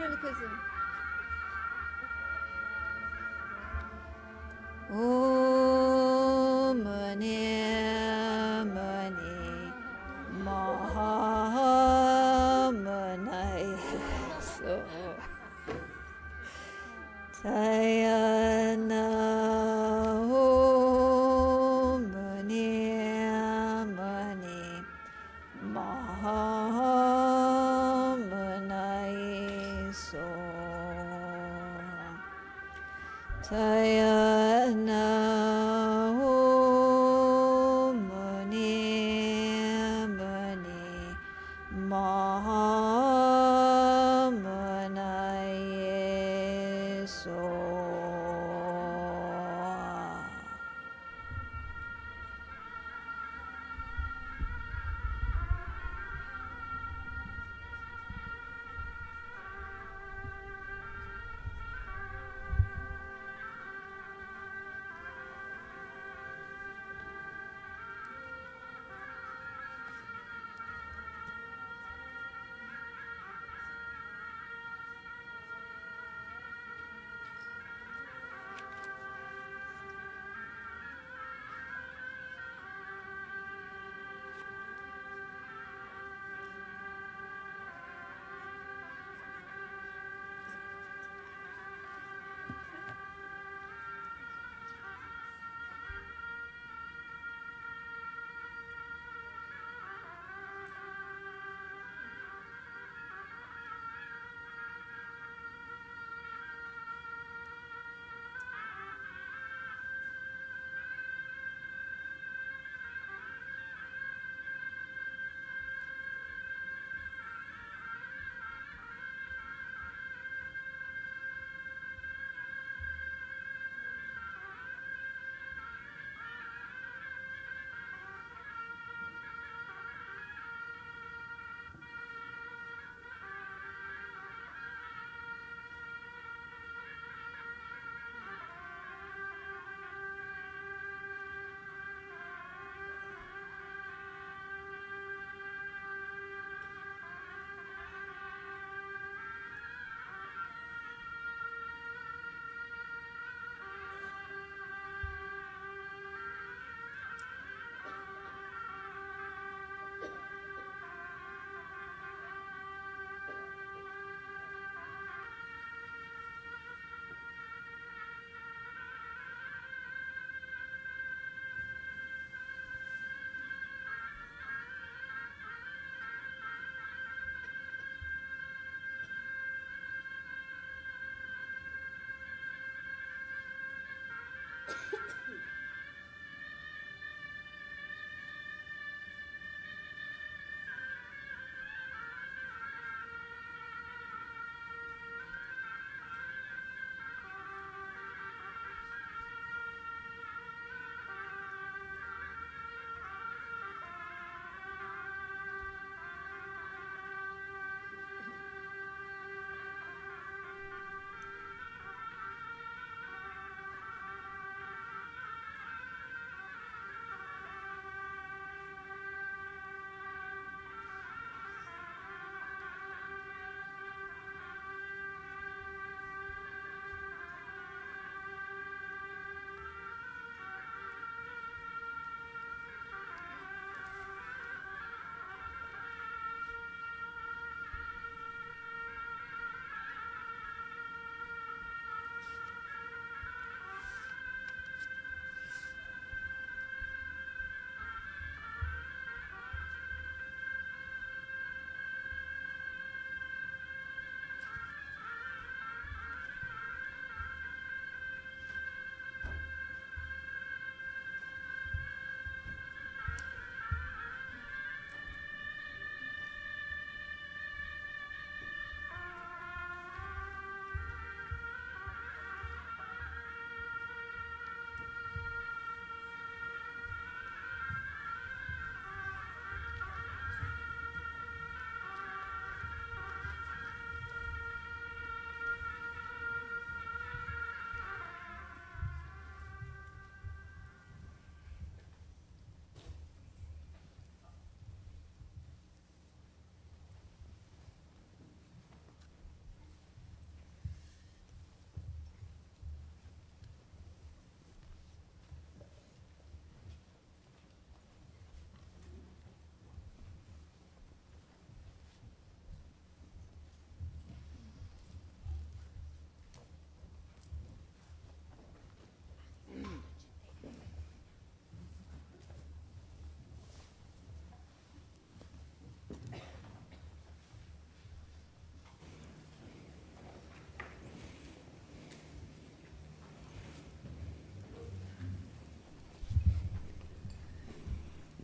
Şöyle kızım.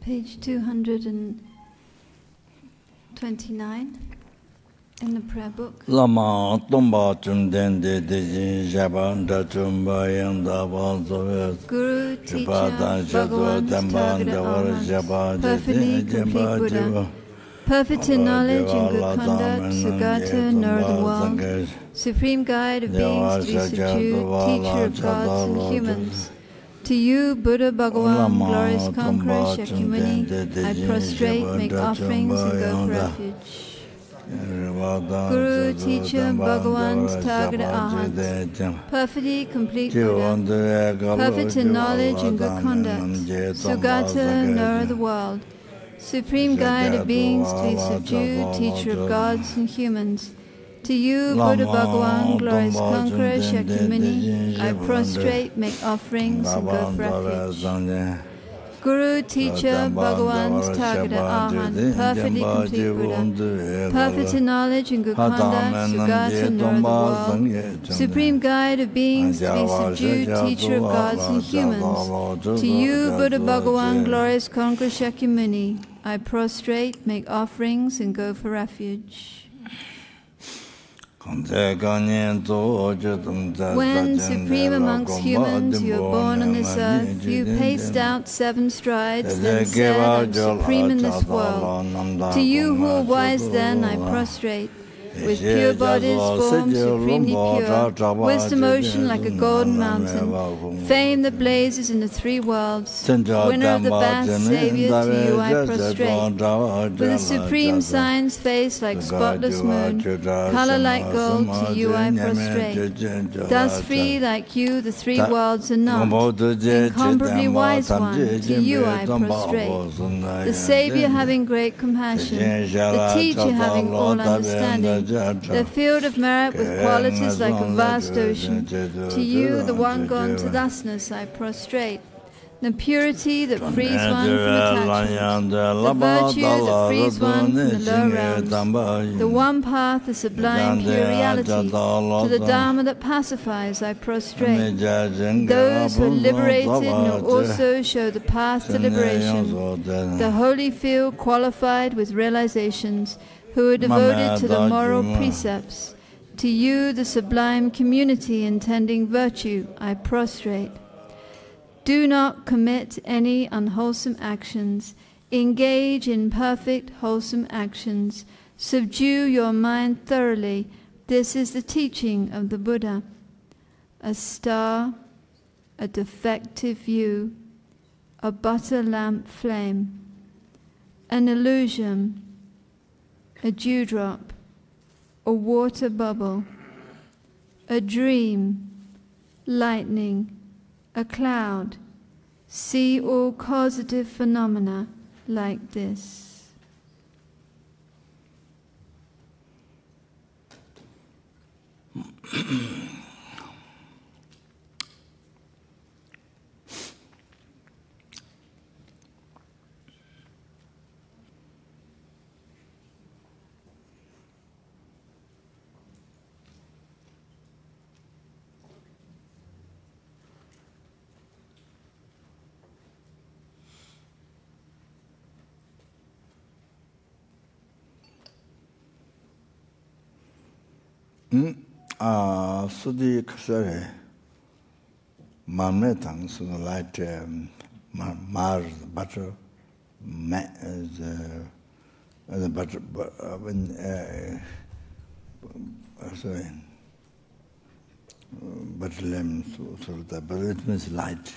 Page 229 in the prayer book. Lama tomba chumden de jaban da chumba yang da ban so Guru, teacher, Bhagavan, Tathagata, perfectly complete Buddha, perfect in knowledge and good conduct, Sugata, knower of the world, supreme guide of beings to be subdued, teacher of gods and humans. To you, Buddha, Bhagavan, glorious conqueror, Shakyamuni, I prostrate, make offerings, and go for refuge. Guru, teacher, Bhagavan, Tathagata, Arhat, perfectly complete Buddha, perfect in knowledge and good conduct, Sugata, knower of the world, supreme guide of beings to be subdued, teacher of gods and humans. To you, Buddha Bhagavan, glorious conqueror, Shakyamuni, I prostrate, make offerings, and go for refuge. Guru, teacher, Bhagavan, Tathagata, Arhat, perfectly complete Buddha, perfect in knowledge and good conduct, Sugata, knower of the world, supreme guide of beings to be subdued, teacher of gods and humans. To you, Buddha Bhagavan, glorious conqueror, Shakyamuni, I prostrate, make offerings, and go for refuge. When, supreme amongst humans, you are born on this earth, you paced out 7 strides, then said, I'm supreme in this world. To you who are wise then, I prostrate. With pure bodies, form supremely pure, wisdom ocean like a golden mountain, fame that blazes in the 3 worlds, winner of the best, Saviour, to you I prostrate. With a supreme sign's face like spotless moon, colour like gold, to you I prostrate. Dust free like you, the 3 worlds are not, incomparably wise one, to you I prostrate. The Saviour having great compassion, the Teacher having all understanding, the field of merit with qualities like a vast ocean. To you, the one gone to thusness, I prostrate. The purity that frees one from attachment, the virtue that frees one from the lower realms, the one path, the sublime pure reality, to the Dharma that pacifies, I prostrate. Those who are liberated will also show the path to liberation, the holy field qualified with realizations, who are devoted to the moral precepts. To you, the sublime community intending virtue, I prostrate. Do not commit any unwholesome actions. Engage in perfect, wholesome actions. Subdue your mind thoroughly. This is the teaching of the Buddha. A star, a defective view, a butter lamp flame, an illusion, a dewdrop, a water bubble, a dream, lightning, a cloud. See all causative phenomena like this. Sudi kasare mamne tang so light mar butter the butter when sorry butter lamb so that but it means light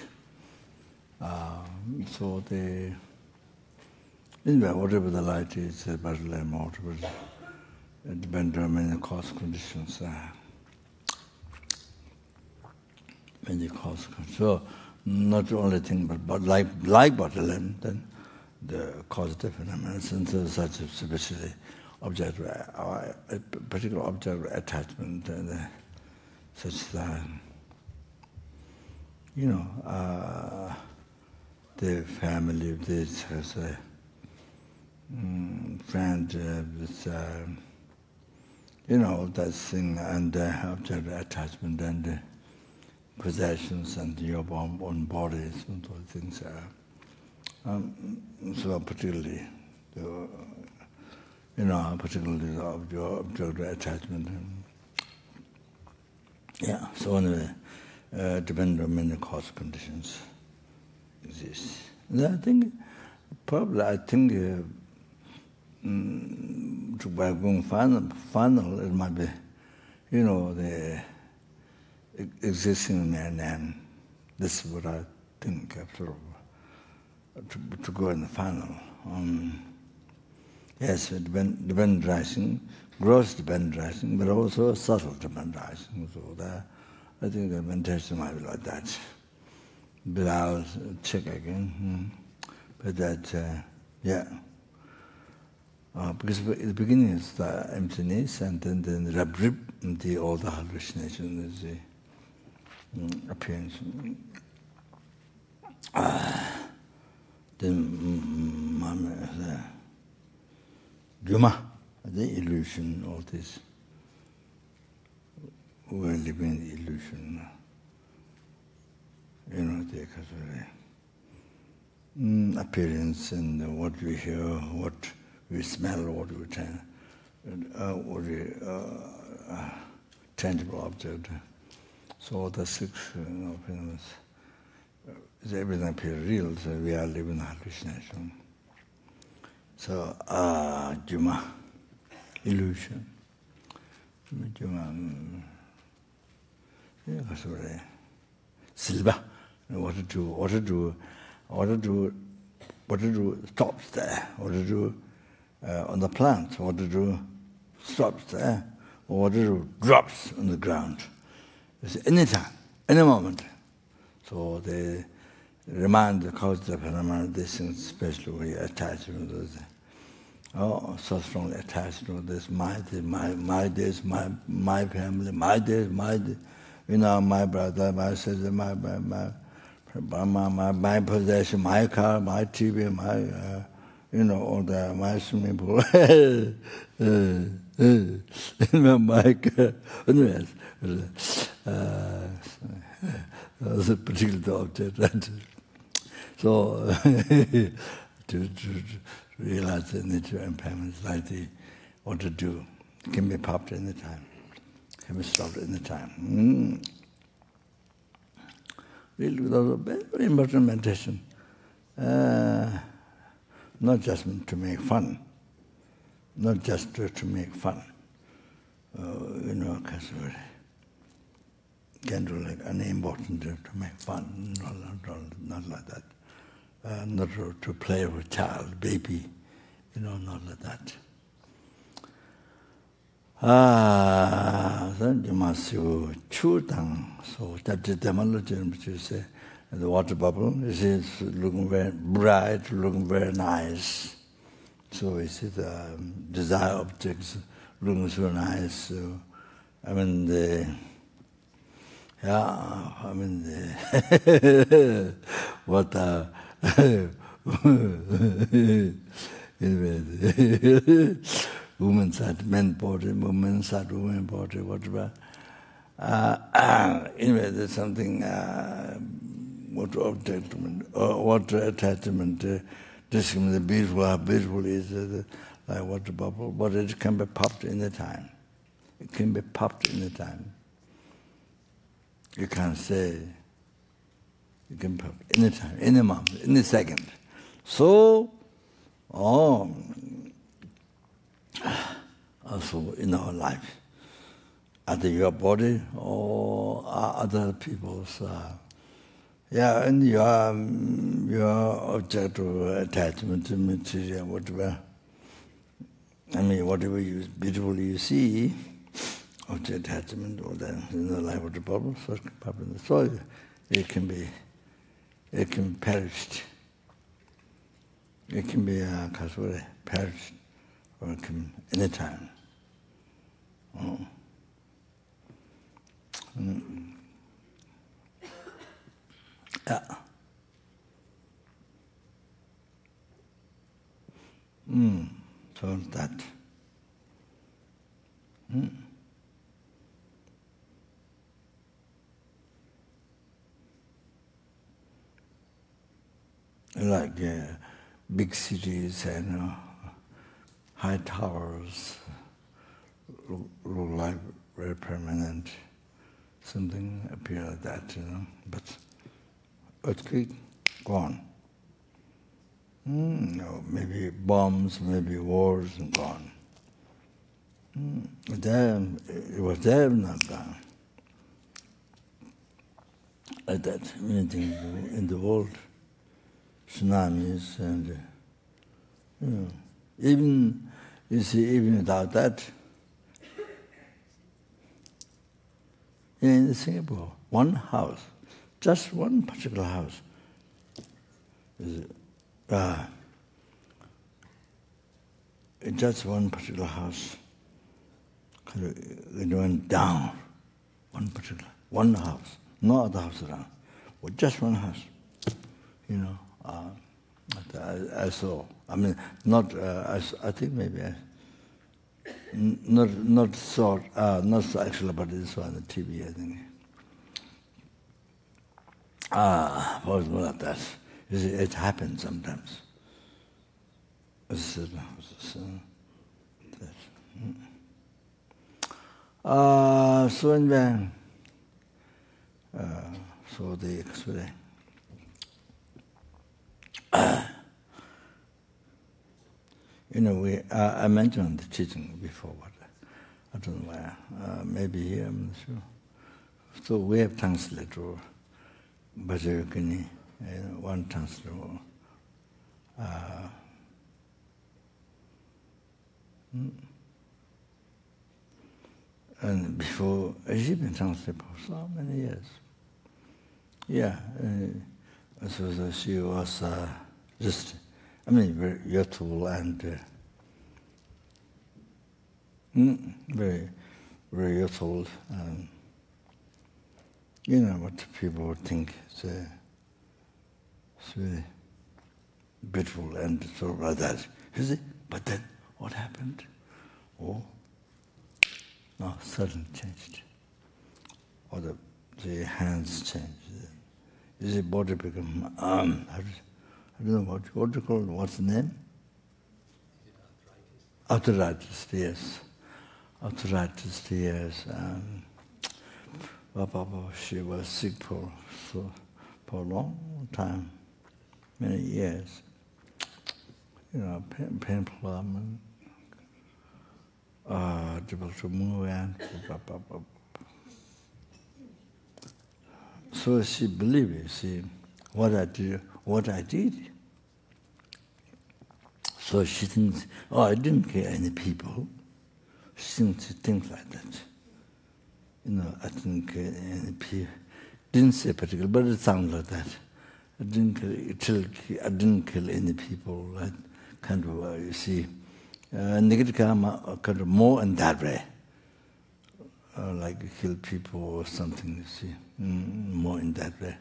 so the whatever the light is butter lamb or whatever. It depends on many cause conditions. Many cause conditions. So, not the only thing, but like butter lamb, then the causative phenomena, since such especially object, a particular object attachment, such that, the family, this has a friend, this. That thing and object attachment and possessions and your own bodies and all things So particularly, particularly of your attachment. Yeah, so anyway, depending on many cause conditions exist. And I think, by going final, it might be, the existing man. This is what I think after to go in the final. Yes, dependent rising, gross dependent rising, but also subtle dependent rising. So that, I think the meditation might be like that. But I'll check again. But that, because at the beginning it's the emptiness, and then the all the hallucination is the appearance. Then Juma, the illusion, all this. We're living in the illusion. The appearance and what we hear, what we smell, what we tangible object. So all the six things, everything appears real, so we are living in hallucination. So, Juma, illusion. Juma, Silva, what to do, stops there, what to do on the plant, what to do stops there, or what to do drops on the ground. It's any time, any moment. So they remind the cause of the phenomena, these things, especially attached to those. So strongly attached to this, my days, my family, my days, my brother, my sister, my possession, my car, my TV, my, all the, my swimming pool, my car, that's a particular object, right? So, to realize the nature of impairments, like what to do, it can be popped any time, can be stopped any time. Really, that was a very, very important meditation. Not just to make fun, not just to make fun. Because can do like unimportant to make fun, not like that. Not to play with child, baby, not like that. Then you must chew down. So that the etymology, which you say, the water bubble, is looking very bright, looking very nice. So is it desire objects looking so nice? So, what woman side, men body, woman side, woman body, whatever. Anyway, there's something, what attachment, this the beautiful is like water bubble, but it can be popped any time. It can be popped any time. You can't say, you can pop any time, any moment, any second. So, also in our life, either your body or other people's, and your object of attachment to material, whatever. Whatever beautifully you see, object attachment, or then in the life of the bubble, so it can pop in the soil. It can perish. It can be perished, or it can anytime. So that. Like big cities and high towers look like very permanent. Something appear like that, but earthquake, gone. Maybe bombs, maybe wars, and gone. It was there, not gone. Like that, many things in the world, tsunamis, and even, you see, even without that, in Singapore, one house, just one particular house, just one particular house, it went down, one house, no other house around, but just one house, I saw. I mean, not, I think maybe, not so actually, but this was on the TV, I think. What was like that? You see, it happens sometimes. So anyway, so the explain. I mentioned the teaching before, but I don't know where. Maybe here, I'm not sure. So we have translator, Bajayogini, one translator. And before, she's been translated for so many years. Yeah, so she was just, very youthful and very, very youthful. What people think it's really beautiful and sort of like that. You see? But then, what happened? No, suddenly changed. Or the hands changed. You see, body become, I don't know what you call it, what's the name? Arthritis, yes. Arthritis, yes. She was sick for a long time, many years. Painful, difficult to move and so she believed, what I did. So she thinks, I didn't kill any people. She thinks like that. I didn't kill any people. Didn't say particular, but it sounds like that. I didn't kill any people. Like kind of, you see, negative karma kind of more in that way. Like kill people or something, you see, more in that way.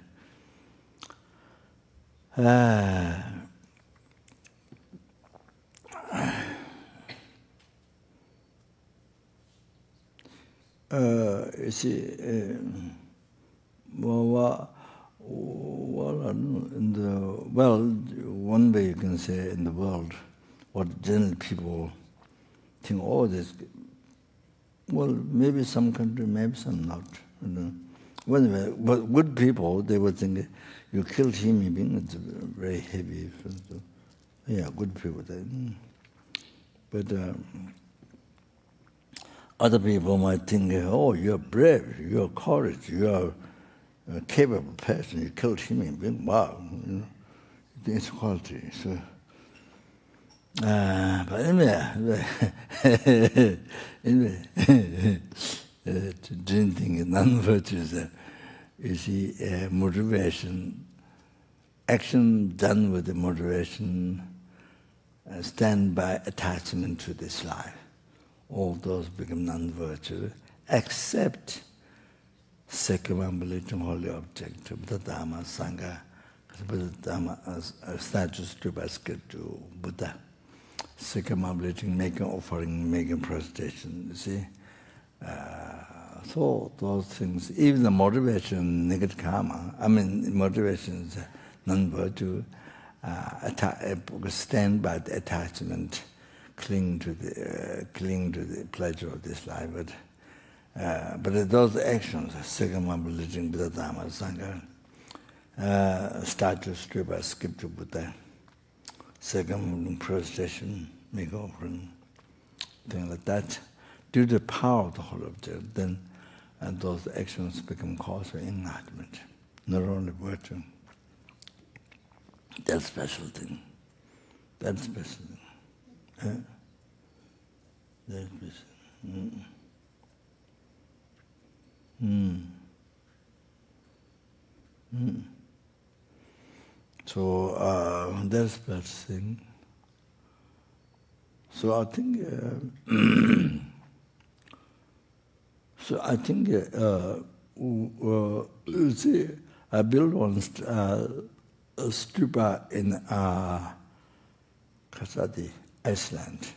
You see, one way you can say in the world, what generally people think, this. Well, maybe some country, maybe some not. Anyway, but good people, they would think, you killed human being, it's very heavy. Yeah, good people. But other people might think, you're brave, you're courage, you're a capable person, you killed human being. Wow, it's quality. So. But anyway, didn't think non-virtues. You see, motivation, action done with the motivation, stand by attachment to this life. All those become non-virtues, except circumambulating holy object, Buddha Dhamma, Sangha, Buddha Dhamma, status to basket to Buddha. Circumambulating, making offering, making presentation, you see. So those things, even the motivation, negative karma, motivation is non-virtue, stand by the attachment, cling to the pleasure of this life. But those actions, Segamabaliting Buddha Sangha, statue, stripa, skip to Buddha, second prostration, make offering, things like that, due to the power of the whole object, then those actions become cause for enlightenment, not only virtue. That special thing. That special thing. That special. So that's the thing. So I think. You see, I built one stupa in Kasadi, Iceland.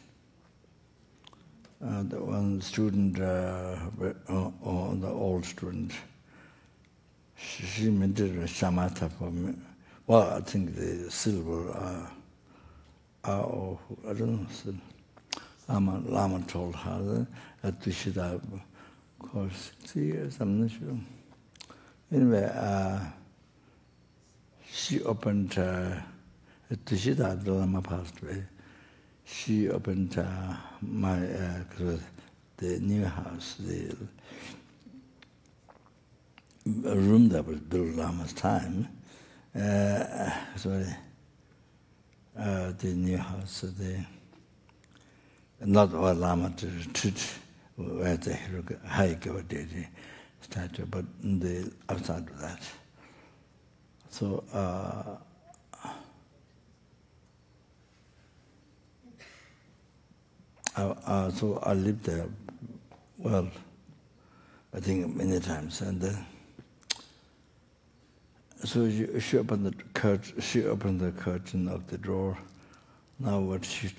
The one student, the old student, she made a shamatha for me. Well, I think the silver, I don't know, Lama told her that we should have, of course, 60 years, I'm not sure. Anyway, she opened, Tushita Abdul Lama passed away. She opened the new house, the room that was built Lama's time. The new house, not what Lama to retreat, where the Haikawa deity statue, but the outside of that. So, so I lived there, well, I think many times, and so she opened the curtain. She opened the curtain of the door. Now, what should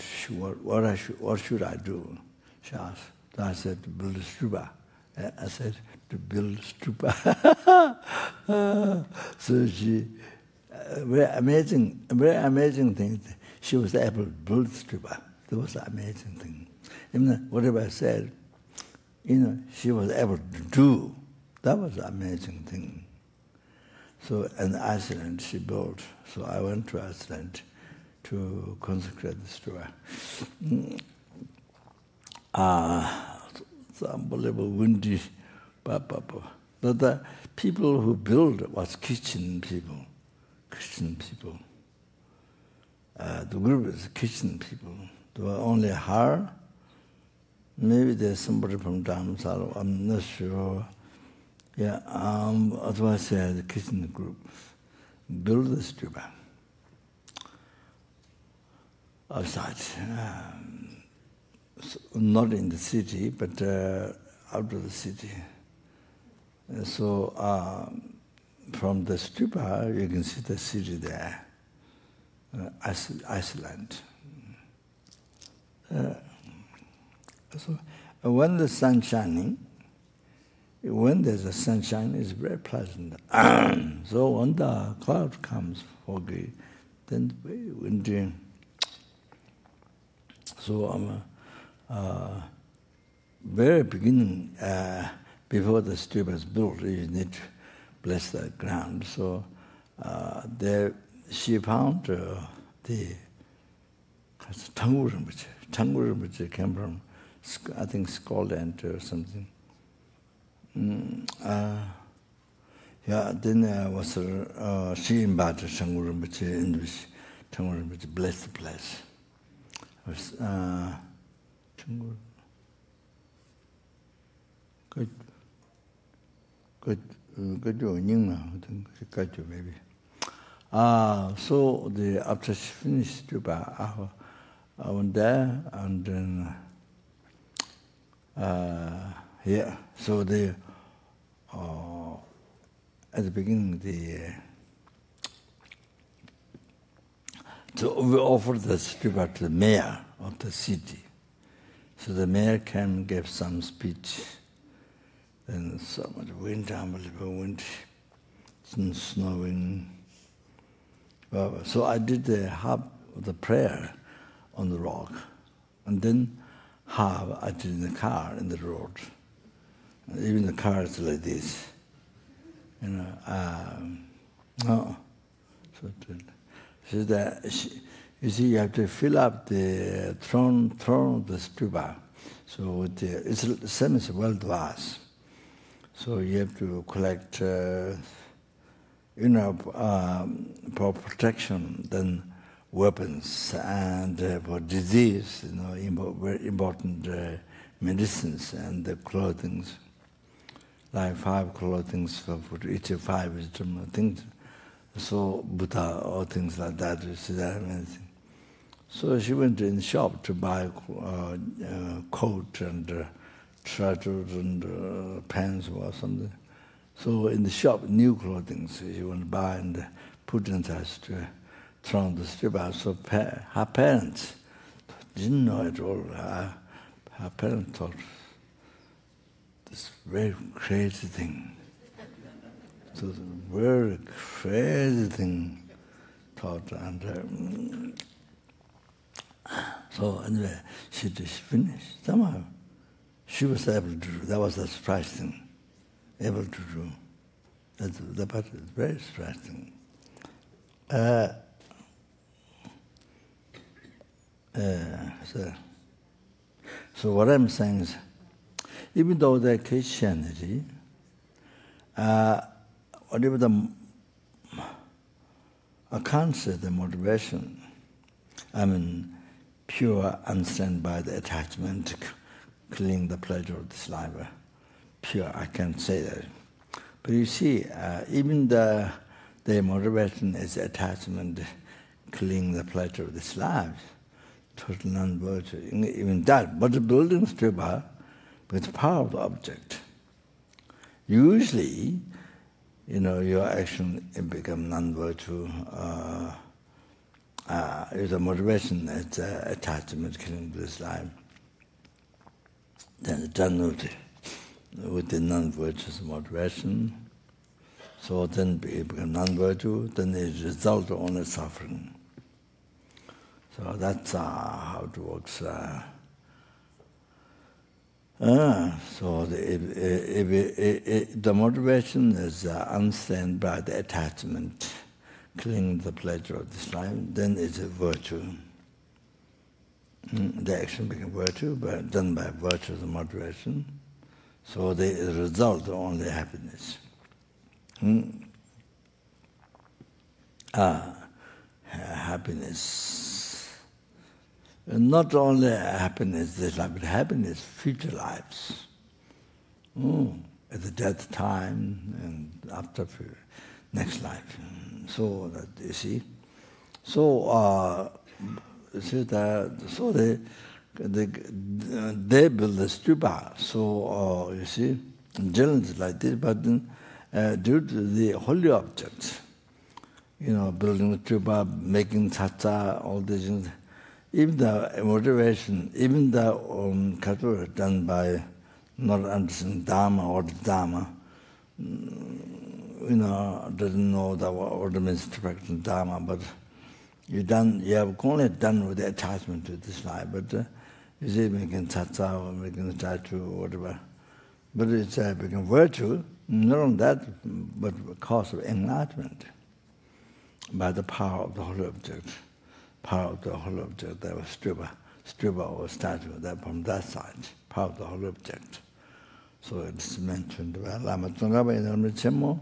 I do? She asked. I said, to build a stupa. I said, to build stupa. So she, very amazing thing. She was able to build stupa. That was an amazing thing. Even whatever I said, she was able to do. That was an amazing thing. So in Iceland, she built. So I went to Iceland to consecrate the stupa. It's unbelievable, windy. But the people who built was Christian people. The group is Christian people. There were only her. Maybe there's somebody from Dharamsala, I'm not sure. Yeah, otherwise the Christian group built the stupa outside. Not in the city, but out of the city. So from the stupa, you can see the city there, Iceland. So when the sun shining, when there's a sunshine, it's very pleasant. So when the cloud comes foggy, then it's very windy. So very beginning, before the stupa is built, you need to bless the ground. So there, she found the Tangu Rinpoche. Tangu Rinpoche came from, I think, Scotland or something. Then was she invited Tangu Rinpoche, in which Tangu Rinpoche blessed the place. Was maybe. So after she finished stupa, I went there, and then so at the beginning so we offered the stupa to the mayor of the city. So the mayor came and gave some speech. Then so much wind, unbelievable wind, snowing. So I did the prayer on the rock, and then half I did in the car, in the road. And even the car is like this, no. So that you see, you have to fill up the throne of the stupa. So it's the same as a well vase. So you have to collect, for protection, then weapons, and for disease, very important medicines and the clothing, like 5 clothing for each of 5 things. So Buddha or things like that, you see that amazing. So she went in the shop to buy coat and trousers and pants or something. So in the shop, new clothing, so she went to buy and put inside to throw the stupa. So her parents didn't know at all. Her parents thought this very crazy thing. So the very crazy thing thought, and so anyway, she just finished. Somehow she was able to do. That was the surprising thing. Able to do. That's the part is very surprising. So what I'm saying is, even though they're Christianity, whatever I can't say the motivation, pure understand by the attachment, killing the pleasure of this life. Pure, I can't say that. But you see, even the motivation is attachment, killing the pleasure of this life, total non-virtue. Even that, but the building stupa with power of the object. Usually, your action become non-virtue. The motivation is attachment, killing this life. Then it's done with the non-virtuous motivation. So then it becomes non-virtue, then it results only suffering. So that's how it works. So if the motivation is unstained by the attachment, killing the pleasure of this life, then it's a virtue. The action becomes virtue, but done by virtue of the motivation. So the result only happiness. Happiness. Not only happiness this life, but happiness future lives. At the death time and after next life. So that you see. So they build the stupa. So you see, generally like this, but then, due to the holy objects, building the stupa, making tattva, all these things, even the motivation, even the katura done by not understanding Dharma or the Dharma, doesn't know what means to practice Dharma, but you have only done with the attachment to this life, but you see, making tattva or making a tattoo or whatever. But it's become virtue, not only that, but because of enlightenment, by the power of the holy object. Power of the holy object, that was stupa or statue, that from that side, power of the holy object. So it's mentioned by Lama Tsongkhapa in the Chemo,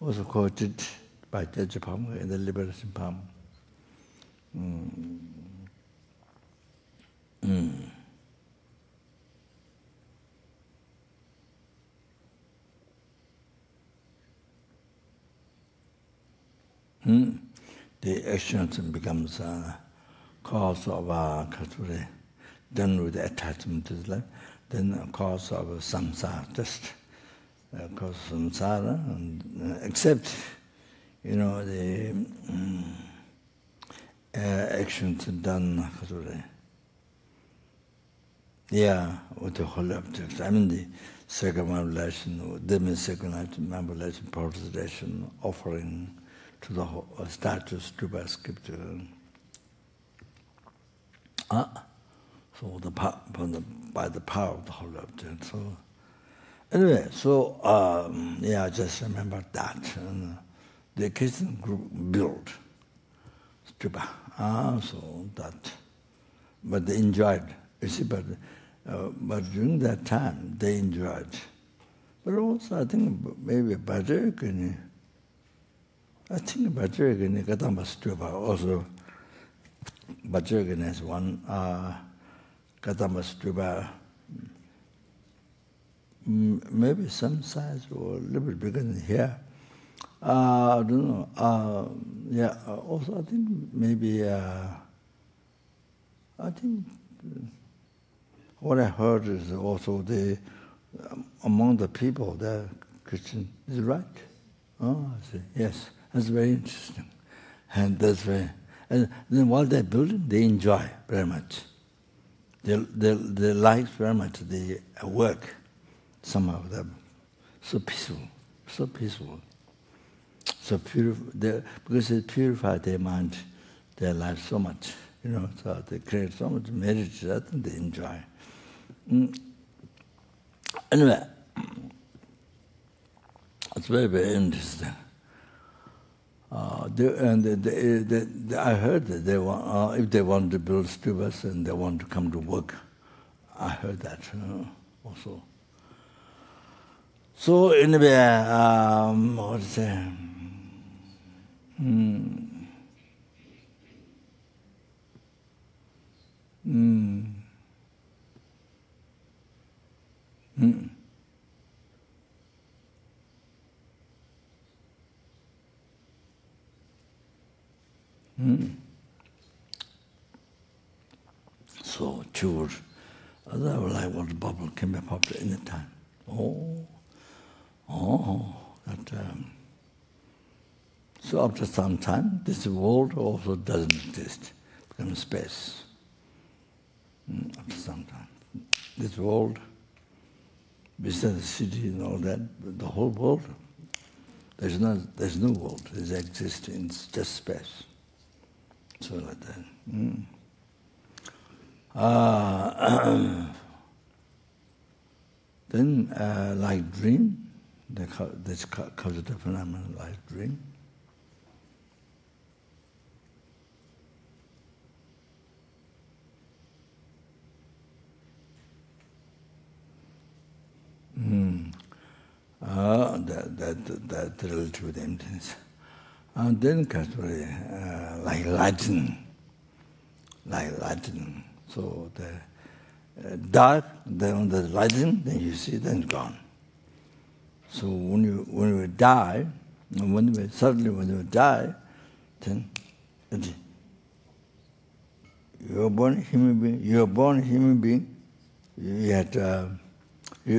also quoted by Teja Pama in the Liberation Pama. The action becomes a cause of kature, done with the attachment to the life, then a cause of samsara, just cause of samsara, and except, the actions done kature. With the whole object. The second manipulation, demonstration, manipulation, protestation, offering, to the statue, stupa, sculpture. So by the power of the holy object. So anyway, so I just remember that. And the Christian group built stupa. So that, but they enjoyed. You see, but during that time they enjoyed. But also, I think maybe Bajragini. I think Bajragini Kadamba stupa also. Bajragini has one Kadamba stupa, maybe some size or a little bit bigger than here. I don't know. Also I think maybe I think what I heard is also among the people, the Christian is right. Oh, I see. Yes, that's very interesting, and that's very. And then while they're building, they enjoy very much. They like very much the work. Some of them, so peaceful, so peaceful, so pure. Because it purifies their mind, their life so much. So they create so much merit that they enjoy. Anyway, it's very, very interesting. I heard that they want, if they want to build stupas and they want to come to work, I heard that also. So anyway, what to say? So children, I would like what the bubble can be popular in the time. So after some time, this world also doesn't exist, becomes space. After some time, this world, besides the city and all that, the whole world, there's no world. There's existing. It's just space. So like that. Then, like dream, this causative phenomenon, like dream. That relative with emptiness. And then category, like lightning. So the dark, then the lightning, then you see, then gone. So when you die, when you die, then you're born a human being. You're born a human being. You're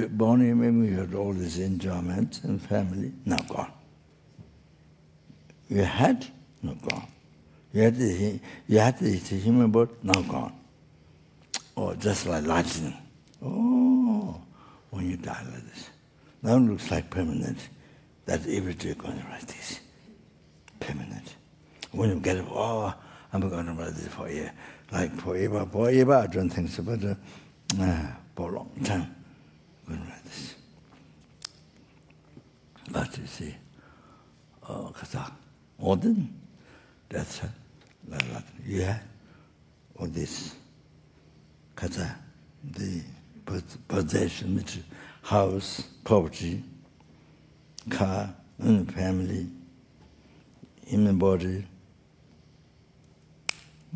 born a human being. You had all this enjoyment and family. Now gone. You had, now gone. You had the human body, now gone. Or just like lightning. Oh, when you die like this. Now it looks like permanent. That every day going to write this. Permanent. When you get it, I'm going to write this for a year. Like forever, I don't think so, but for a long time, I'm going to write this. But you see, modern, that's like yeah, all this, the possession, house, property, car, and family, human body,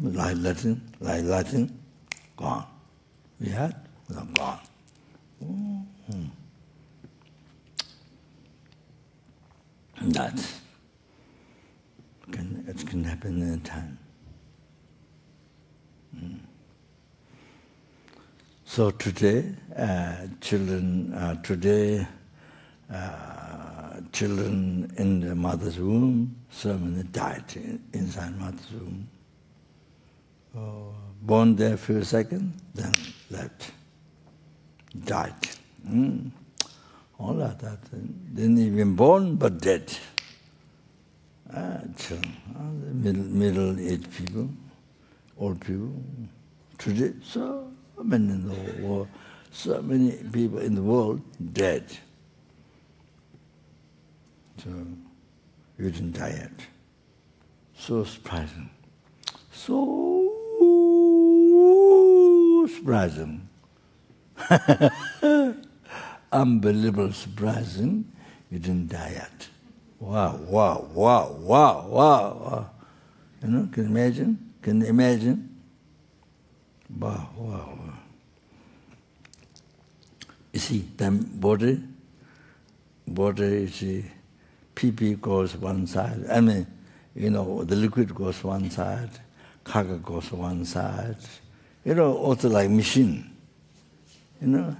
like Latin, gone. We had, now gone. That it can happen in a time. So today, children in the mother's womb, so many died inside mother's womb. Born there for a second, then left, died. All of that. Then even born but dead. middle-aged people, old people. Today, so many in the world, so many people in the world dead. So you didn't die yet. So surprising. So surprising. Unbelievable surprising. You didn't die yet. Wow, wow, wow, wow, wow, wow. You know, can you imagine? Can you imagine? Wow, wow, wow. You see, then body, you see, PP goes one side. I mean, you know, the liquid goes one side, cargo goes one side. You know, also like machine. You know,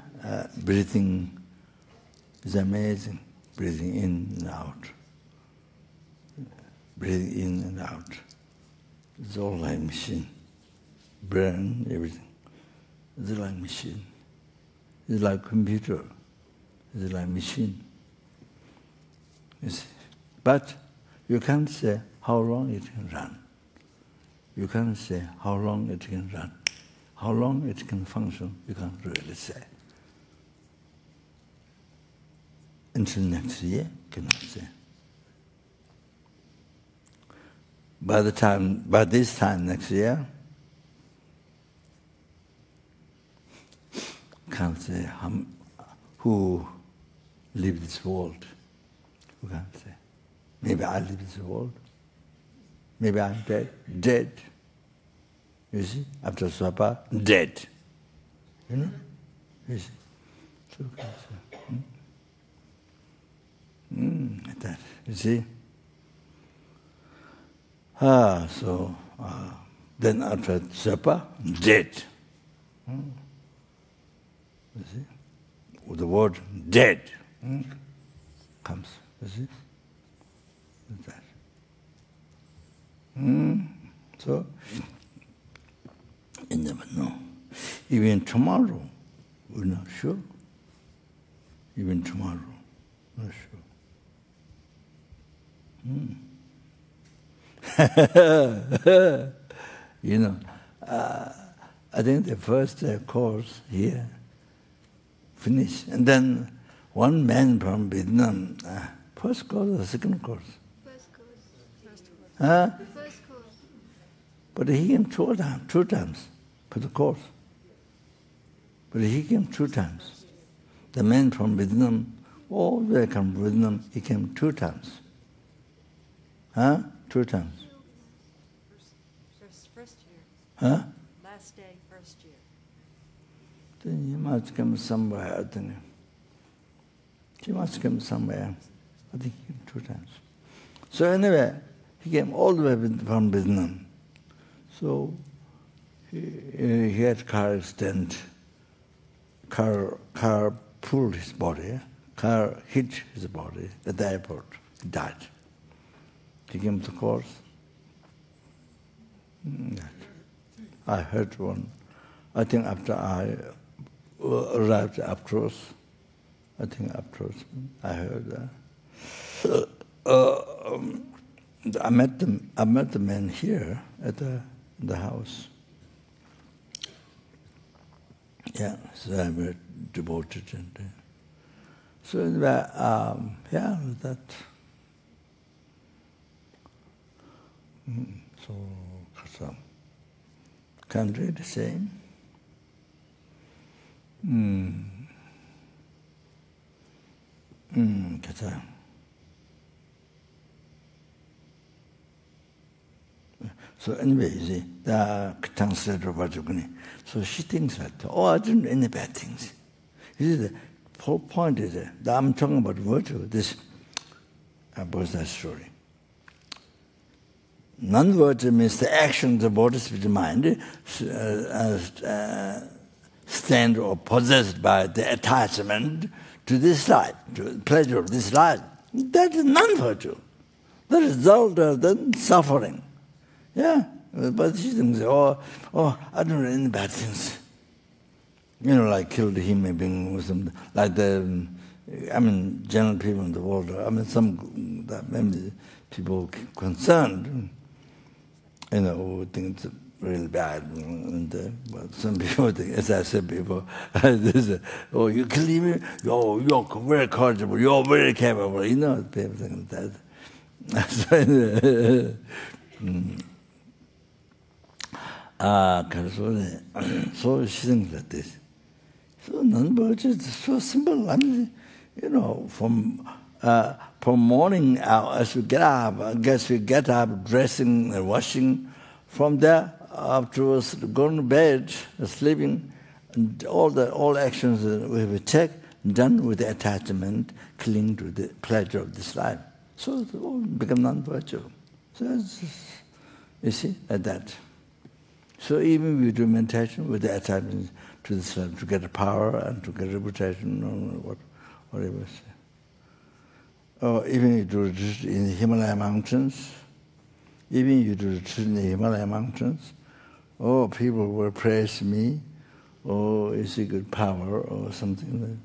breathing is amazing. Breathing in and out. Breathing in and out. It's all like machine. Brain, everything. It's like machine. It's like computer. It's like machine. You see. But you can't say how long it can run. You can't say how long it can run. How long it can function, you can't really say. Until next year, cannot say. By this time next year, can't say who live this world. Who can't say? Maybe I live this world. Maybe I'm dead. Dead. You see? After supper, dead. You know? You see? So can say. Like that. You see? So then after supper, dead. You see? With the word dead comes. You see? Like that. So you never know. Even tomorrow, we're not sure. Even tomorrow, not sure. You know, I think the first course here finished, and then one man from Vietnam, first course or second course? First course. Huh? First course. But he came two times for the course. But he came 2 times. The man from Vietnam, all the way from Vietnam, he came 2 times. Huh? 2 times. First year. Huh? Last day, first year. Then he must come somewhere, I think. He must come somewhere. I think he came 2 times. So anyway, he came all the way from Vietnam. So he had car accident. Car pulled his body. Car hit his body at the airport. He died. He came to course. I heard one. I think after I arrived afterwards, I heard that. I met the man here at the house. Yeah, so I'm very devoted, and so yeah, that. So can't really say. So anyway, you see, the translator Vajugni. So she thinks that, I didn't do any bad things. You see, the whole point is that I'm talking about virtue, this Bodhisattva story. Non-virtue means the action of the bodhisattva mind stand or possessed by the attachment to this life, to the pleasure of this life. That is non-virtue. The result of the suffering. Yeah, but she thinks, I don't do any bad things. You know, like killed a human being or something. Like general people in the world. I mean, that many people concerned, who think it's really bad. But some people think, as I said before, oh, you believe me? You're very courageous, you're very capable. People think that. So she thinks like this. So non-virtuous, so simple. I mean, from morning as we get up, dressing and washing, from there up to us going to bed, sleeping, and all actions we have checked, done with the attachment, cling to the pleasure of this life. So it all become non-virtual. So you see, like that. So even we do meditation with the attachment to this life, to get power and to get reputation, or whatever. Or even you do retreat in the Himalaya mountains, people will praise me, it's a good power, or something like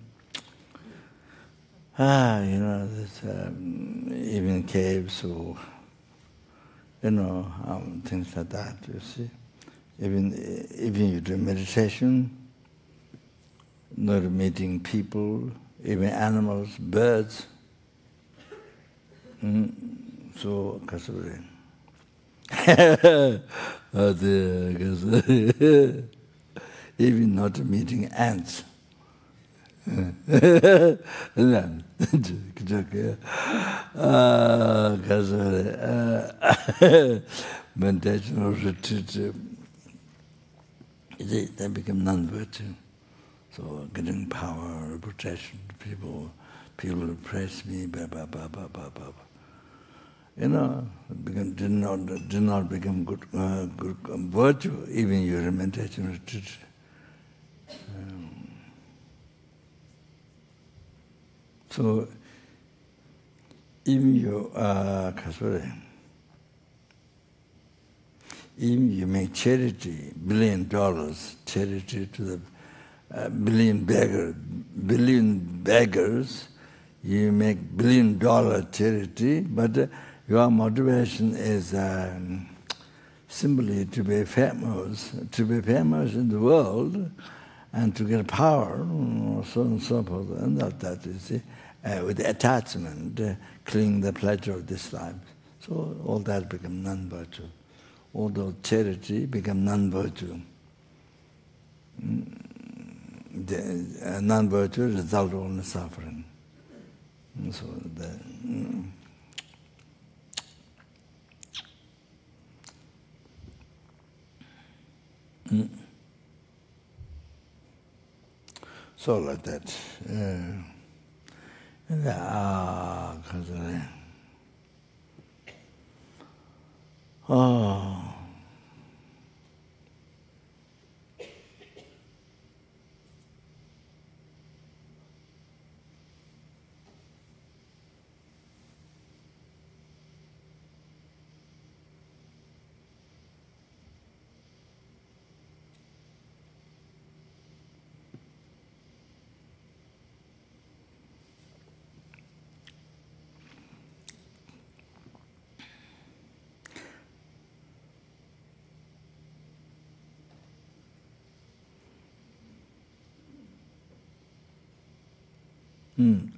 that. Even caves, or, things like that, you see. Even you do meditation, not meeting people, even animals, birds. So, Kasuri. Even not meeting ants. Meditation or retreat, they become non-virtue. So getting power, reputation, people will praise me, did not become good virtue, even your meditation retreat. So even you make charity, $1 billion charity to the billion beggars, you make $1 billion charity, but your motivation is simply to be famous in the world, and to get power, so on and so forth, and that you see, with the attachment, clinging the pleasure of this life. So all that become non-virtue. Although charity become non-virtue. The non-virtue result only suffering. So so like that.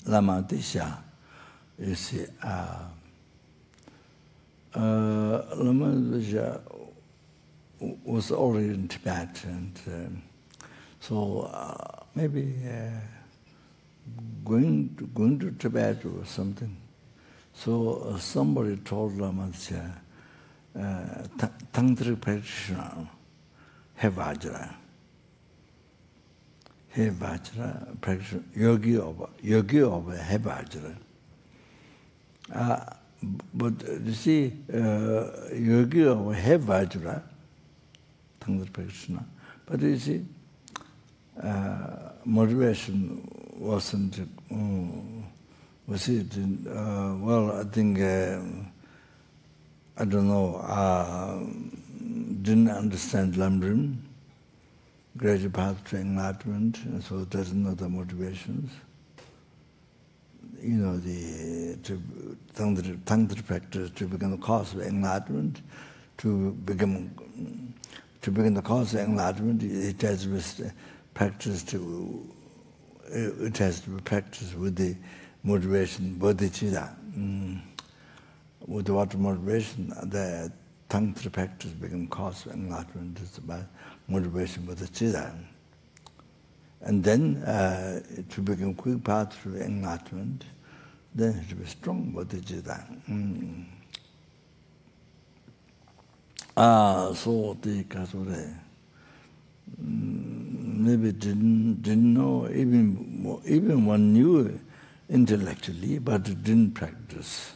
Lama Desha, you see, Lama Desha was already in Tibet, and so maybe going to Tibet or something. So somebody told Lama Desha, tantric practitioner, have Vajra. He Vajra, practitioner, yogi of He Vajra. But you see, yogi of He Vajra, Tantra practitioner, but you see, motivation wasn't, was it, well, I think, I don't know, didn't understand Lamrim, gradual path to enlightenment, and so doesn't know the motivations. To tantra practice to become the cause of enlightenment, to begin the cause of enlightenment, it has to be practiced with the motivation, bodhicitta. With what motivation? The tantra practice become cause of enlightenment. It's about motivation, bodhicitta. And then to become quick path to enlightenment, then it will be strong bodhicitta. So the Kasure maybe didn't know, even one knew intellectually, but didn't practice.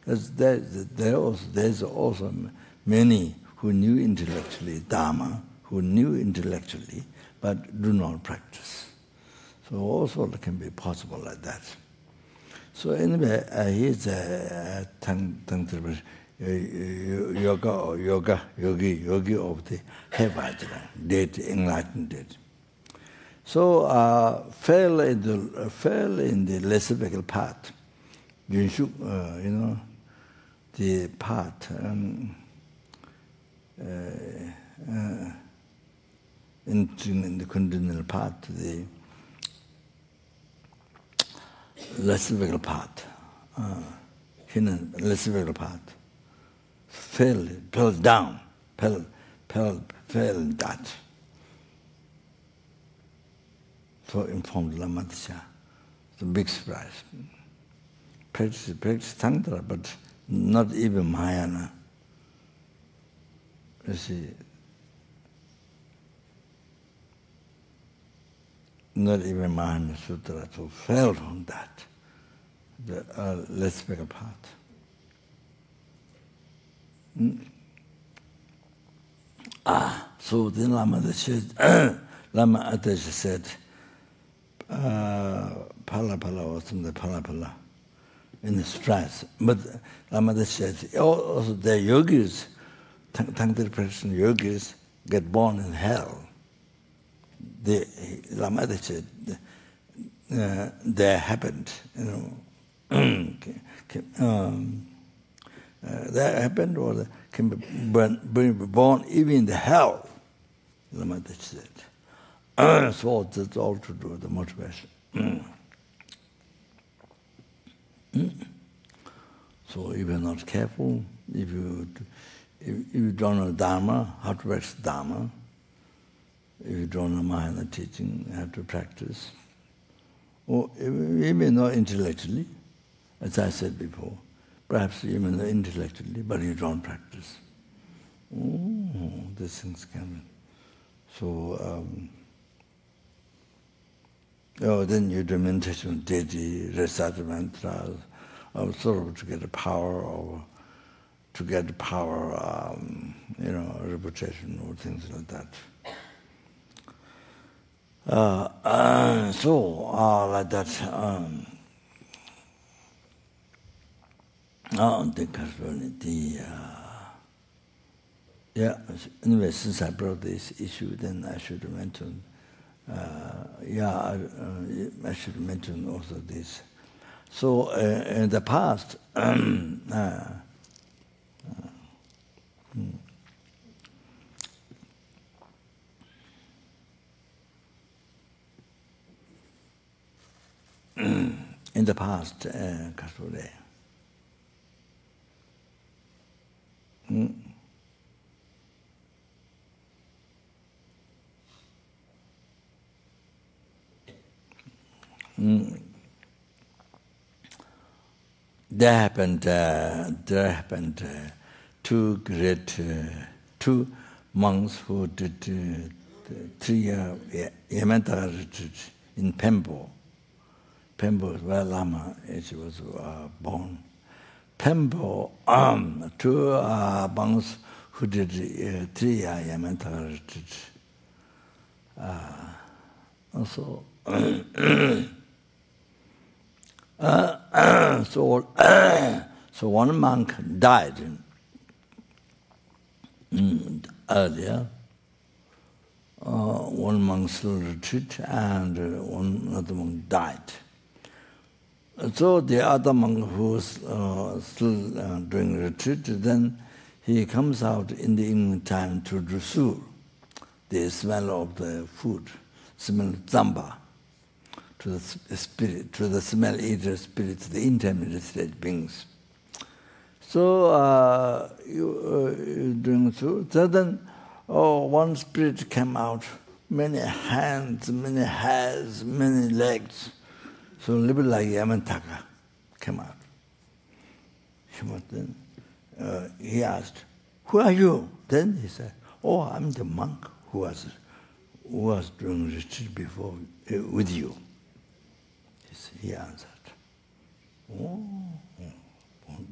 There's also many who knew intellectually Dharma, but do not practice. So also it can be possible like that. So anyway, he's a tantra yogi of the Hevajra, dead, enlightened dead. So fell in the lesser vehicle path. Yunshu, the path in the continual path, the lesser vehicle path, hidden lesser vehicle path. Fell down that. So informed Lamatisha. It's a big surprise. Practice Tantra, but not even Mahayana. You see, not even Mahayana Sutra, so fell from that. The let's make a path. So then Lama Atesh said, Pala or something, Pala, in the stress. But Lama Atesh said, also the yogis, Tantra practitioner yogis, get born in hell. Lama Atesh said, that happened, that happened, or can be born even in the hell, Lama said. So that's all to do with the motivation. So if you're not careful, if you don't know Dharma, how to practice Dharma, if you don't know Mahayana teaching, you have to practice. Or even not intellectually, as I said before, perhaps even intellectually, but you don't practice. These things come. So, then you do meditation, deity, recite mantras, sort of to get the power, reputation or things like that. Like that. Anyway, since I brought this issue, then I should mention. I should mention also this. So in the past, Kasure. There happened two monks who did 3-year Yamantaka retreat in Pembo. Pembo is where Lama was born. Pembo, 2 monks who did 3-year Yamantaka retreat. Also, so one monk died earlier. One monk still retreat, and another monk died. So the other monk who's still doing retreat, then he comes out in the evening time to Drusur, the smell of the food, smell of zamba, to the spirit, to the smell eater spirits, the intermediate stage beings. So doing so, then one spirit came out, many hands, many hairs, many legs. So a little bit like Yamantaka came out. He asked, "Who are you?" Then he said, "Oh, I'm the monk who was doing retreat before with you." He answered, "Oh,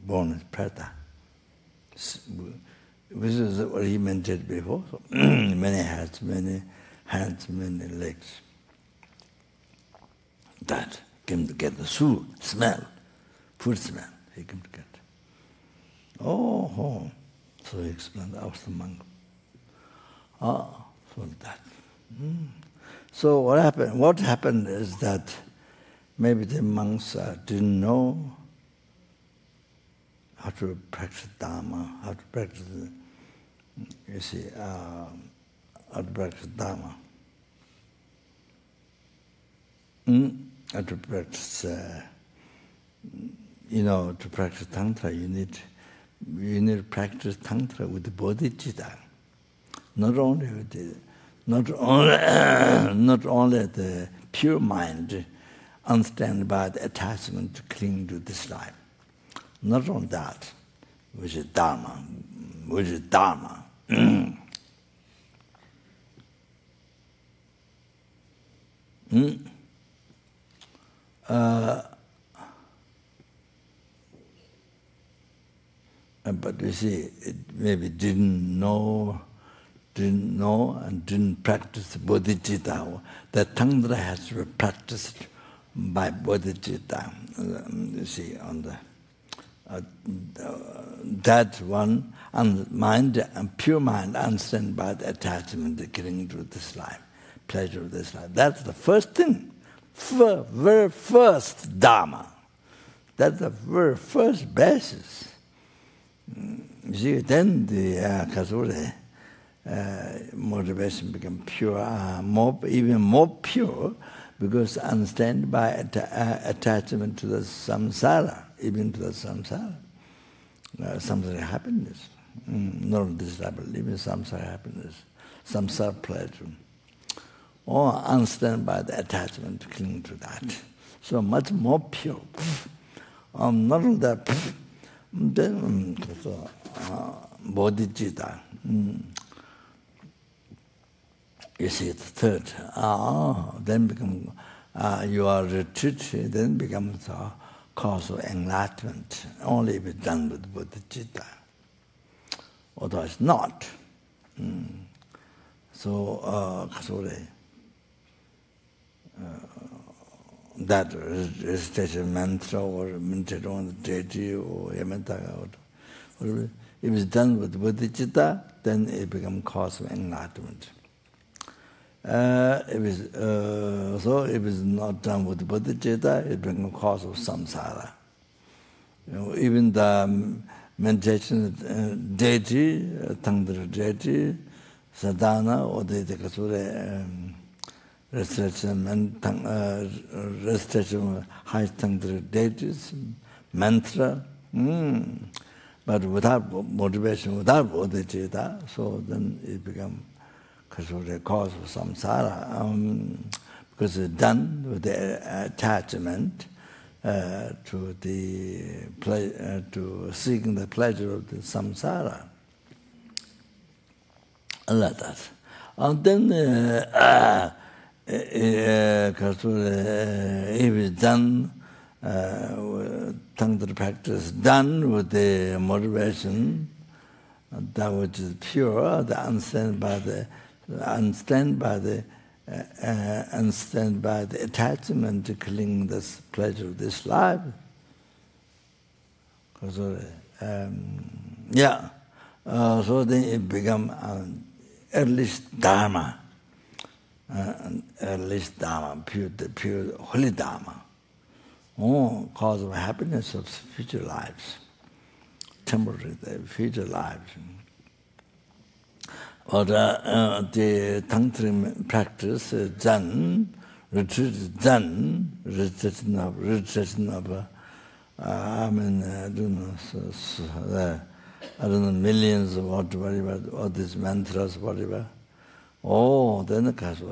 born as Prata." This is what he mentioned before. So, many heads, many hands, many legs. That came to get the smell, food smell. He came to get. Oh. So he explained, I was the monk. So that. So what happened? What happened is that maybe the monks didn't know how to practice Dharma, how to practice, how to practice Dharma. How to practice, to practice Tantra, you need to practice Tantra with the bodhicitta. Not only the pure mind, unstand by the attachment to cling to this life. Not only that, which is Dharma. But you see, it maybe didn't know and didn't practice bodhicitta. The Tantra has to be practiced by bodhicitta. You see, on the that one, and mind and pure mind, understand by the attachment, the clinging to this life, pleasure of this life. That's the first thing, very first Dharma. That's the very first basis. You see, then the Kasure motivation become pure, even more pure, because understand by attachment to the samsara, even to the samsara. Samsara happiness, not desirable, even samsara happiness, samsara pleasure. Or understand by the attachment to cling to that. So much more pure. Not only that, then bodhicitta. You see, the third. Then become your retreat, then becomes a cause of enlightenment. Only if it's done with bodhicitta. Otherwise not. So, that recitation mantra or meditation on the deity or yamantaka, or if it's done with bodhicitta, then it becomes cause of enlightenment. If it's not done with bodhicitta, it becomes cause of samsara. Even the meditation deity, Tantra deity, sadhana, or the kasura recitation high Tantra deities, mantra, but without motivation, without bodhicitta, so then it becomes the cause of samsara, because it's done with the attachment to seeking the pleasure of the samsara. Like that. And then if it's done, Tantra practice done with the motivation, that which is pure, the understand by the attachment to cling this pleasure of this life. So then it becomes earliest Dharma, pure holy Dharma. cause of happiness of future lives, temporary future lives. Or the tantric practice, Zen, retreat Zen, retreating of I don't know, millions of whatever, all these mantras, whatever. Then the case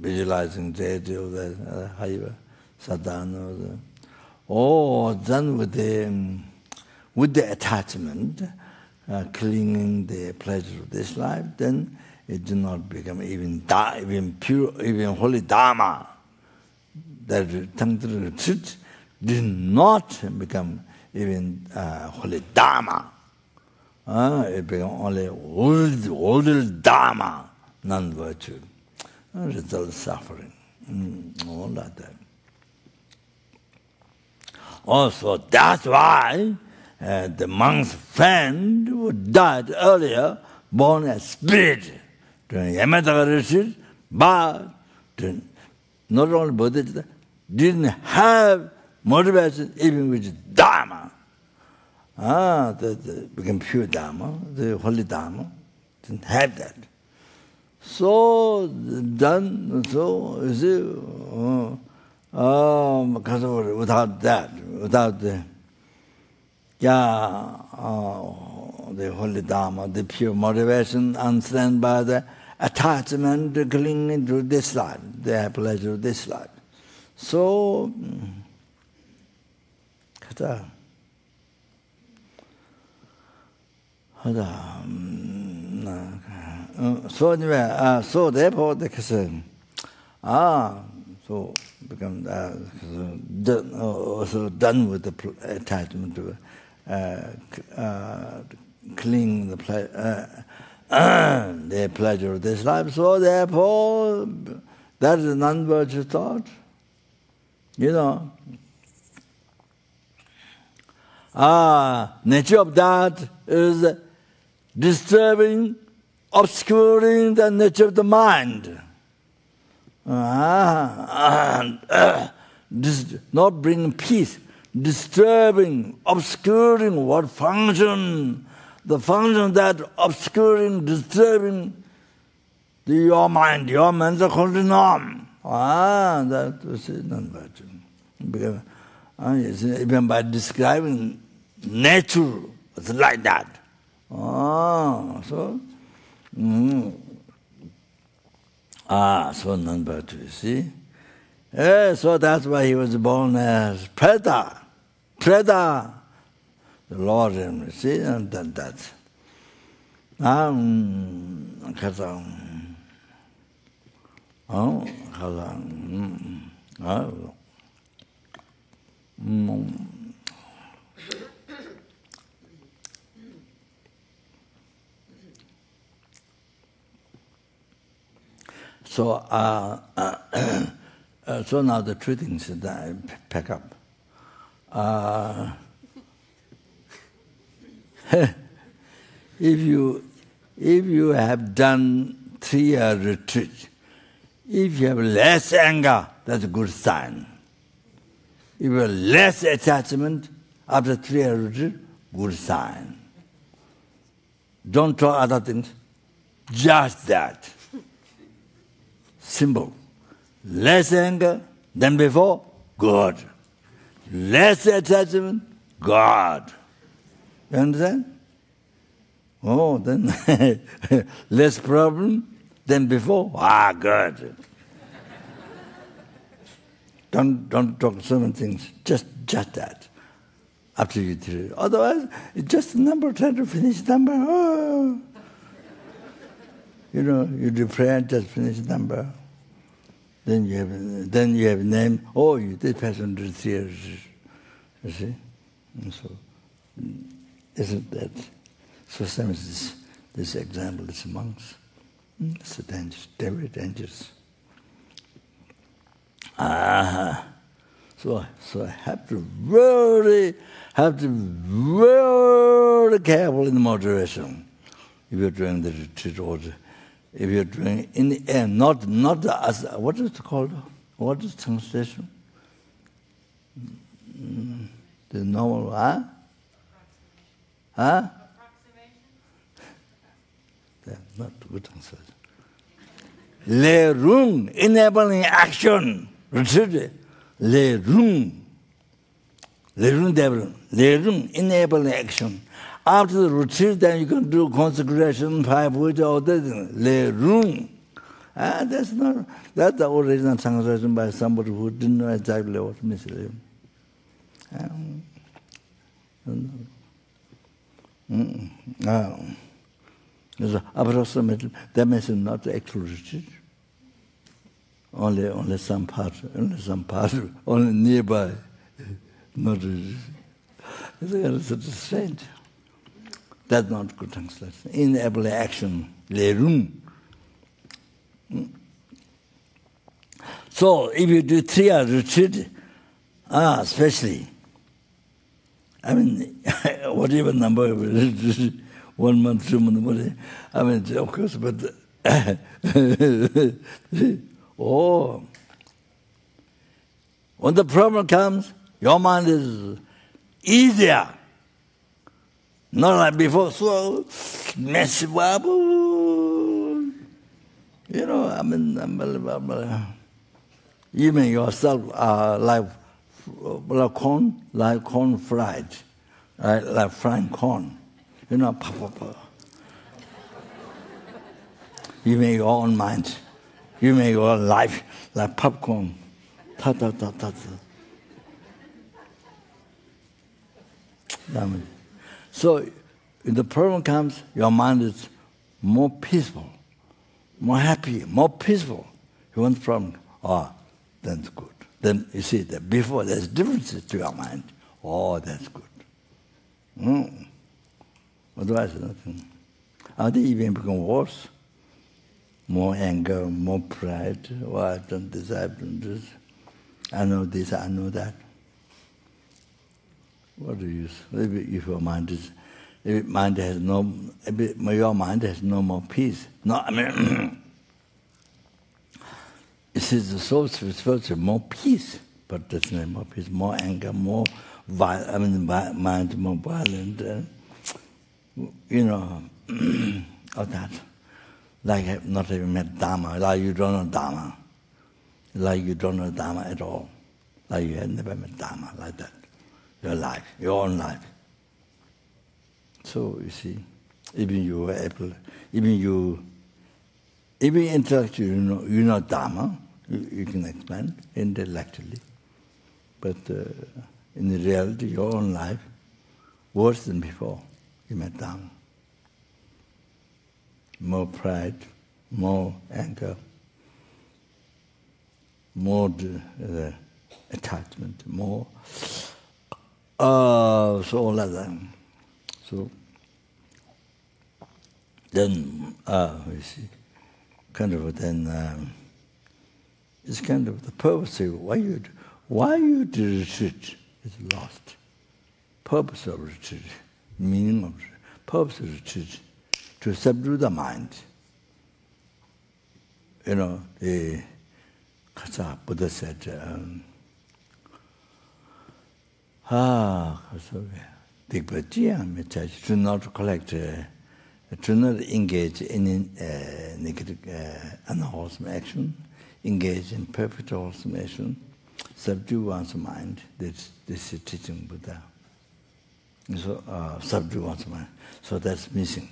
visualizing deity of the Haiva, Sadhana. Then with the attachment, clinging the pleasure of this life, then it do not become even pure, even holy Dharma. That tantric retreat did not become even holy Dharma. It became only old Dharma, non-virtue. Result suffering. All like that. Also, that's why the monk's friend who died earlier, born as spirit, during Yamataka retreat, but not only Bodhicitta, didn't have motivation even with Dharma. That became pure Dharma, the holy Dharma, didn't have that. So you see, without that, without the holy Dharma, the pure motivation, understand by the attachment, clinging to this life, the pleasure of this life. So, so anyway, so therefore the question, so become also done with the attachment to cling the pleasure of this life. So therefore, that is a non-virtue thought. Nature of that is disturbing, obscuring the nature of the mind. Not bringing peace, disturbing, obscuring what function? The function that obscuring, disturbing your mind, your mental continuum. That was non-virtue. Because even by describing nature, it's like that. So non-virtue, you see. So that's why he was born as Preda. The Lord, you see, and that's. So now the three things that I pick up. If you have done 3-year retreat, if you have less anger, that's a good sign. If you have less attachment after 3-year retreat, good sign. Don't try other things, just that. Simple. Less anger than before, good. Less attachment, God. You understand? Then less problem than before, good. Don't talk so many things, just that. After you do it. Otherwise, it's just a number, trying to finish number. You do prayer, just finish number. Then you have name. This person did 3 years. You see? And so, isn't that? So same as this example, it's monks. It's dangerous, very dangerous. So I have to very careful in moderation. If you're doing the retreat order, if you're doing in the air, not as what is it called? What is translation? The normal, huh? Huh? That's not a good answer. Le room, enabling action. Retreat. Le room. Le room, enabling action. After the retreat, then you can do consecration, 5 words, all that. Le room. That's the original translation by somebody who didn't know exactly what it means. Approximately, that means not the actual retreat. Only some part, only nearby. Not retreat. It's strange. That's not good translation. Enable action, le room. So if you do 3 hours retreat, especially, I mean, whatever number, 1 month, 2 months, I mean, of course, but when the problem comes, your mind is easier. Not like before, so messy, I mean, unbelievable. Even yourself like corn fried, like frying corn. Pop. You make your own mind. You make your own life like popcorn. Ta. So if the problem comes, your mind is more peaceful, more happy, more peaceful. You want the problem? That's good. Then you see that before there's differences to your mind. That's good. Otherwise, nothing. They even become worse. More anger, more pride. I've done this, I've done this. I know this, I know that. What do you use? If your mind is, your mind has no more peace. No, I mean, it is the soul supposed to have more peace, but that's not more peace. More anger, more mind more violent. All that. Like not having met Dharma, like you don't know Dharma, like you don't know Dharma at all, like you had never met Dharma, like that. Your life, your own life. So you see, even you were able, even intellectually you know Dharma, you can explain intellectually, but in the reality, your own life, worse than before you met Dharma. More pride, more anger, more attachment, more. So all like that. So then we see, kind of then it's kind of the purpose of why you do retreat is lost. Purpose of retreat, meaning of retreat, purpose of retreat. To subdue the mind. The Buddha said, do not collect, do not engage in negative, unwholesome action, engage in perfect wholesome action, subdue one's mind. This is teaching Buddha. So, subdue one's mind. So that's missing.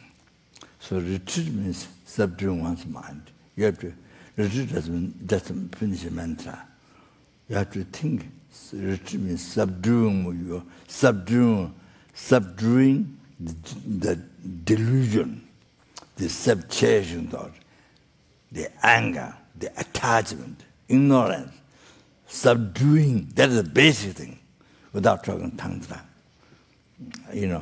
So retreat means subduing one's mind. You have to, retreat doesn't finish a mantra. You have to think. Retreat means subduing the delusion, the subjugation thought, the anger, the attachment, ignorance. Subduing, that is the basic thing, without talking tantra. The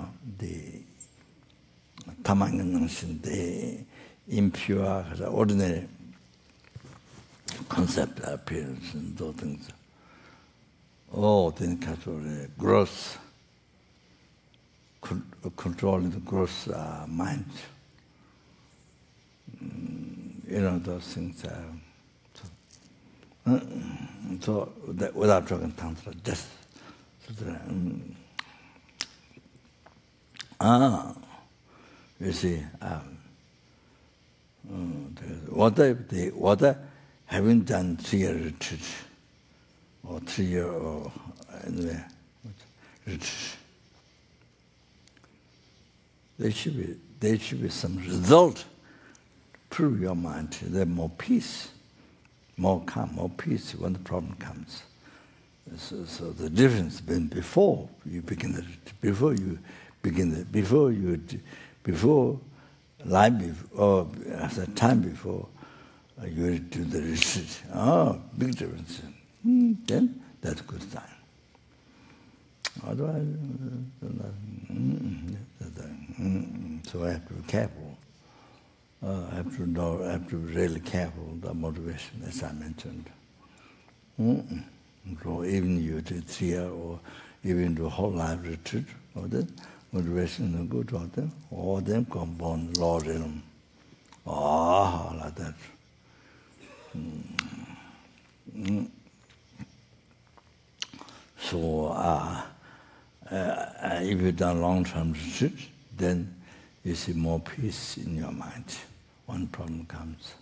the impure, ordinary concept appearance and those things. Then gross, controlling the gross mind. Those things. So that without talking tantra, just You see, what having done 3-year retreat, or 3-year, or anyway, retreat, there should be some result to prove your mind. There's more peace, more calm, more peace when the problem comes. So the difference between before you begin the time before you do the retreat. Big difference. Then that's a good sign. Otherwise, so I have to be careful. I have to be really careful the motivation, as I mentioned. So even you do 3 years or even do whole life retreat, or the motivation is good, or then come born Lord in like that. So if you've done long-term retreat, then you see more peace in your mind. One problem comes,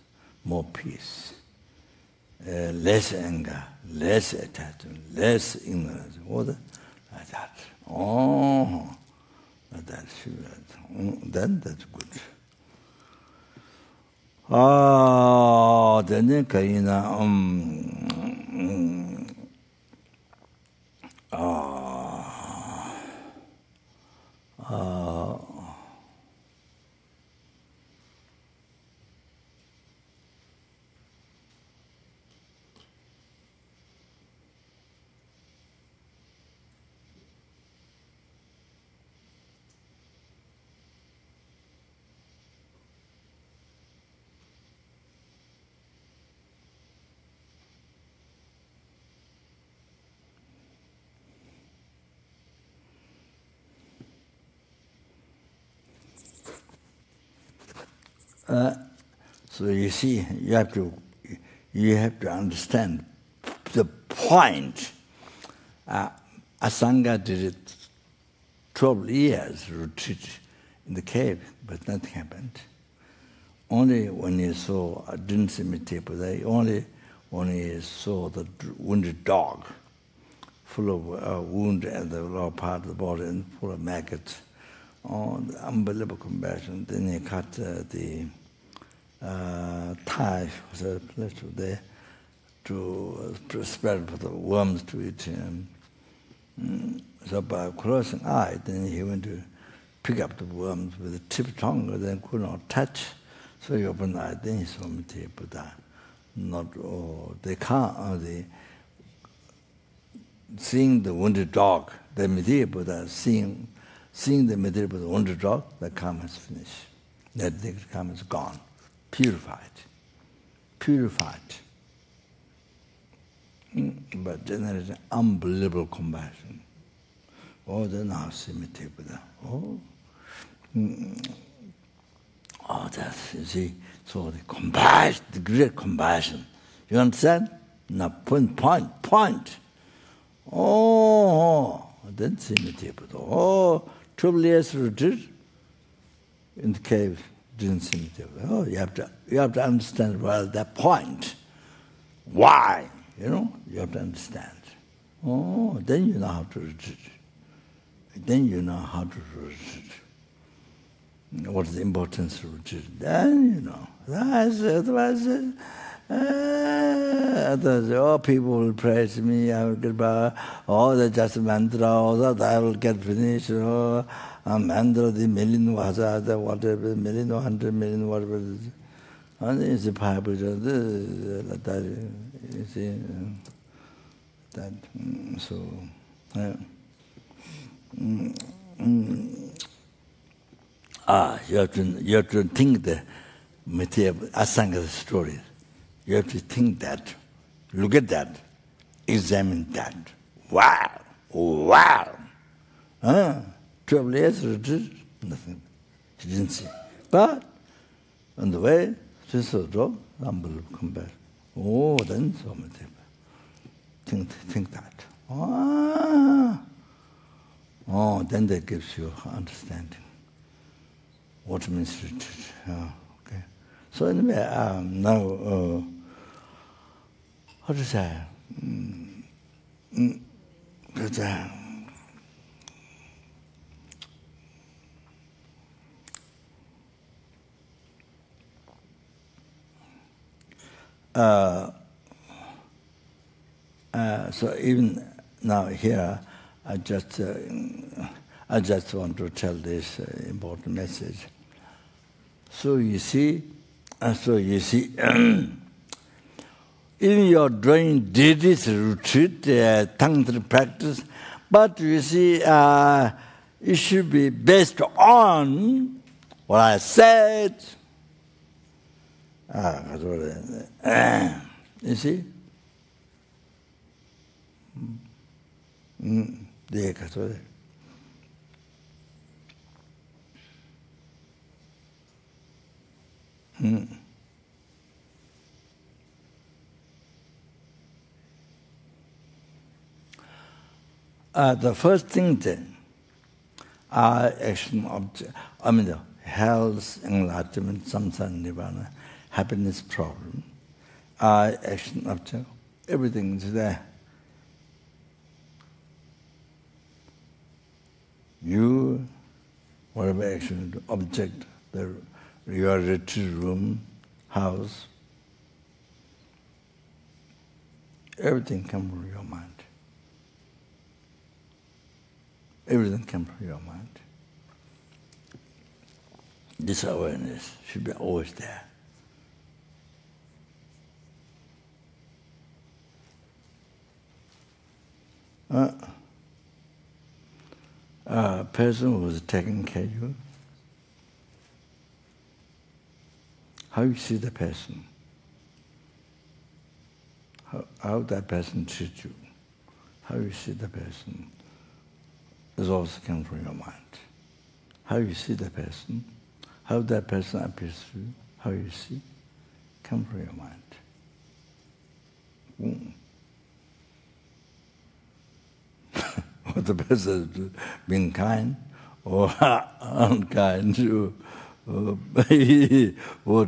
more peace. Less anger, less attachment, less ignorance, like that. Like that. Then that's good. Then so you see, you have to understand the point. Asanga did it 12 years retreat in the cave, but nothing happened. Only when he saw, I didn't see Mitepa, only when he saw the wounded dog, full of wound at the lower part of the body and full of maggots. The unbelievable compassion. Then he cut the thigh, was a place there, to spread for the worms to eat him. So by closing eye, then he went to pick up the worms with a tip tongue, then could not touch. So he opened the eye, then he saw Mitepa Buddha. They can't, seeing the wounded dog, the Mitepa Buddha, seeing the Mitepa Buddha wounded dog, the karma is finished. That the karma is gone, purified. But generating unbelievable compassion. Then now see Mitepa Buddha. That's, you see, so the compassion, the great compassion. You understand? Now, point. Then see Mitepa Buddha. 12 years retreat in the cave, didn't see Mitepa. You have to understand well that point. Why? You have to understand. Then you know how to retreat. What is the importance of retreat? Then you know. Otherwise, people will praise me, I will get by, that's just mantra, that I will get finished, mantra, the million vaja, whatever, million, 100 million, whatever it is. And it's a pipe, you see, that, so, you have to think the Asanga story. You have to think that, look at that, examine that. Wow! 12 years retreat, nothing. She didn't see. But on the way, she saw a dog, unbelievable compassion. Then so Mitepa. Think that. Oh, then that gives you understanding. What means retreat? Okay. So anyway, now, how to say? So even now here, I just want to tell this important message. So you see, in your doing this retreat, tantric practice, but you see, it should be based on what I said. You see? The first thing then, action object, the health, enlightenment, samsara, nirvana, happiness problem, action object, everything is there. You, whatever action object, your retreat room, house, everything comes from your mind. Everything comes from your mind. This awareness should be always there. A person who is taking care of you, how you see the person, how that person treats you, how you see the person, is also coming from your mind. How you see the person, how that person appears to you, how you see, comes from your mind. Or the person being kind or unkind, he or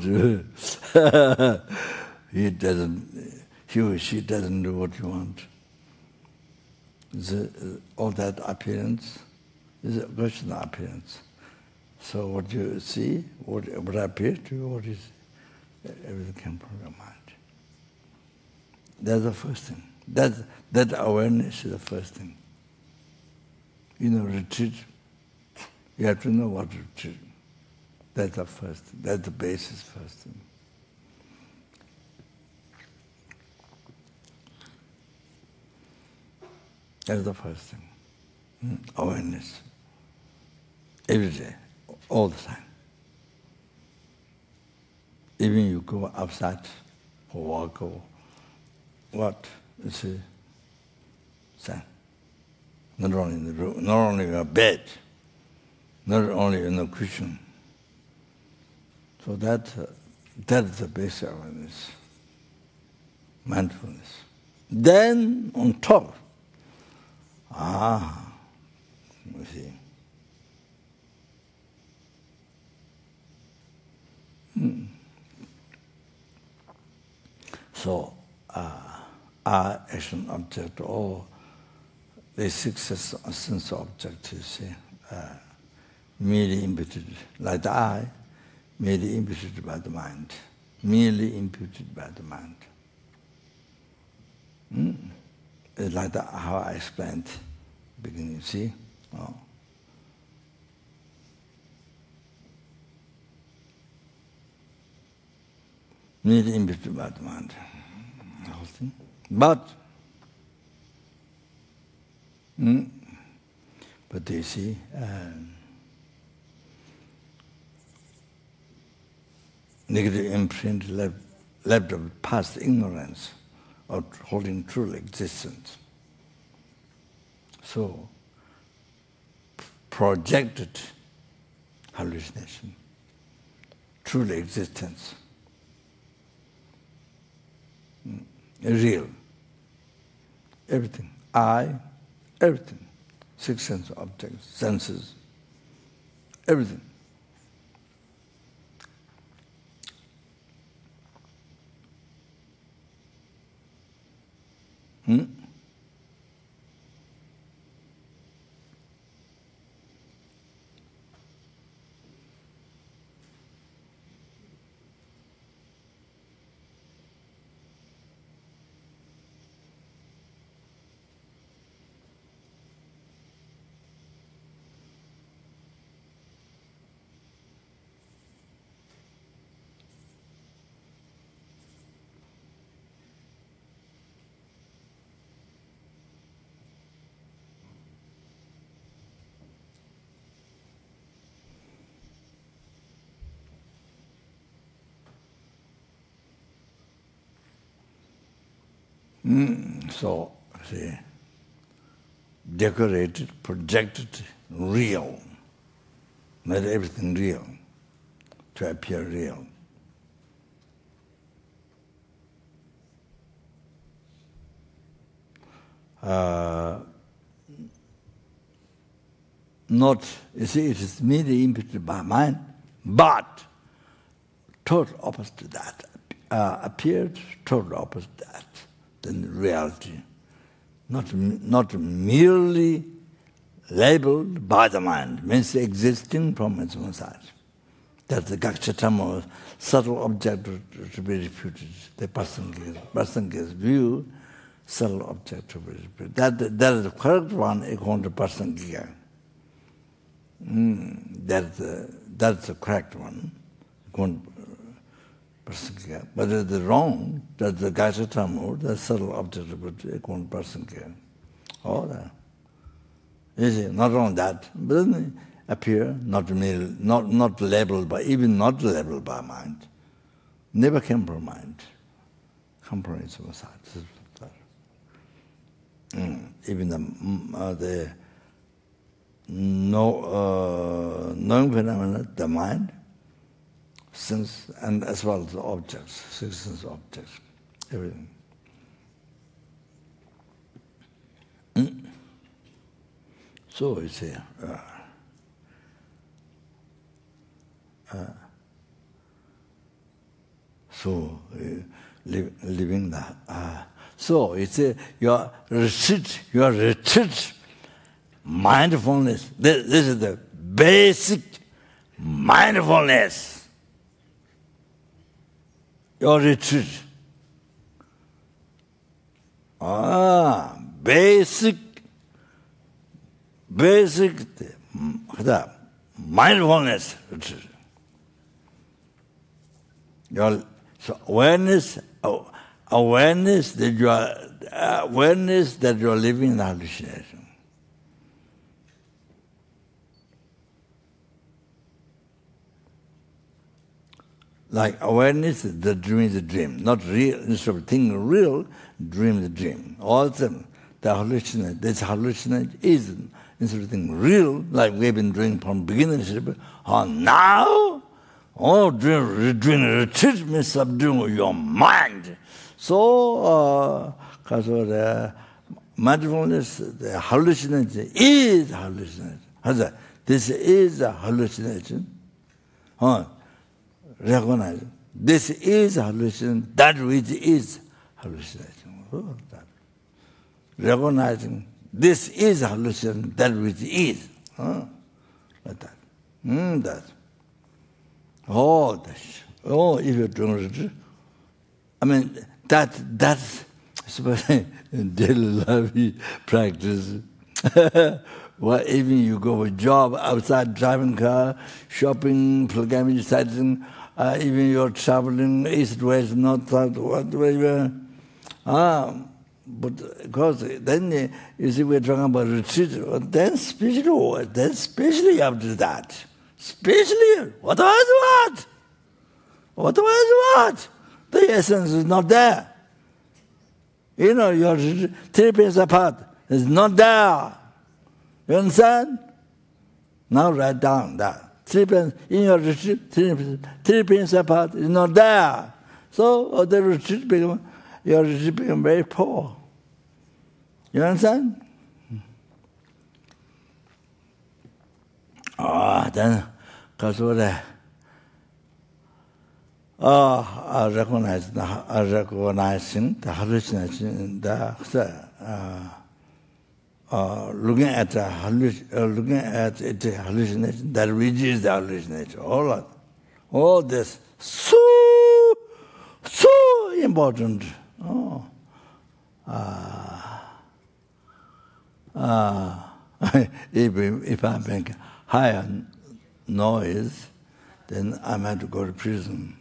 she doesn't do what you want. All that appearance is a question of appearance. So what you see, what appears to you, what is, everything comes from your mind. That's the first thing. That awareness is the first thing. Retreat, you have to know what to retreat. That's the first, that's the basis first thing. That's the first thing. Awareness. Every day, all the time. Even you go outside or walk or what, you see, stand. Not only in the room, not only in a bed, not only in a cushion. So that's the basic awareness, mindfulness. Then on top, you see. So, action object, or the six sense object, you see, merely imputed, like the eye, merely imputed by the mind, merely imputed by the mind. It's like how I explained beginning, see? Oh. Merely imputed by the mind. The whole thing. But you see, negative imprint left of past ignorance of holding true existence. So, projected hallucination, true existence, real, everything, I, everything, six sense objects, senses, everything. So, see, decorated, projected, real, made everything real, to appear real. Not, you see, it is merely imputed by mind, but total opposite to that, appeared total opposite to that. Than reality, not merely labeled by the mind, means existing from its own side. That's the Gachatama, subtle object to be refuted. The person gets view, subtle object to be refuted. That is the correct one according to person Giga. That's the correct one. But the wrong, that the Gachatama, the subtle object of one person can. All that. You see, not only that, but then appear not labeled by, even not labeled by mind. Never came from mind. Come from its own side. Even the knowing phenomena, the mind, sense, and as well as the objects, six sense objects, everything. So you see, living that. So you see, your retreat, mindfulness. This is the basic mindfulness. Your retreat. Basic mindfulness retreat. Your awareness that you are living in hallucination. Like awareness that dream the dream, not real. Instead of thinking real, dream the dream. All of them, the hallucination. This hallucination is instead of thinking real, like we've been doing from beginning. Now, dream retreat means subduing your mind. So, because of the mindfulness, the hallucination is hallucination. This is a hallucination. Recognize this is hallucination, that which is hallucination. Recognizing this is hallucination, that which is. Like that. That. If you're doing it, I mean, that's daily life practice. Well, even you go for a job outside, driving car, shopping, pilgrimage, sightseeing, even you're traveling east, west, north, south, whatever. But because then you see we're talking about retreat, then especially after that. Especially, what? The essence is not there. You know, you're 3 pins apart. It's not there. You understand? Now write down that. 3 pins in your retreat, 3 pins apart is not there. So your retreat become very poor. You understand? then, because what I recognizing the hallucination, looking at the hallucination that reaches the hallucination. All this so important. If I make higher noise, then I might to go to prison.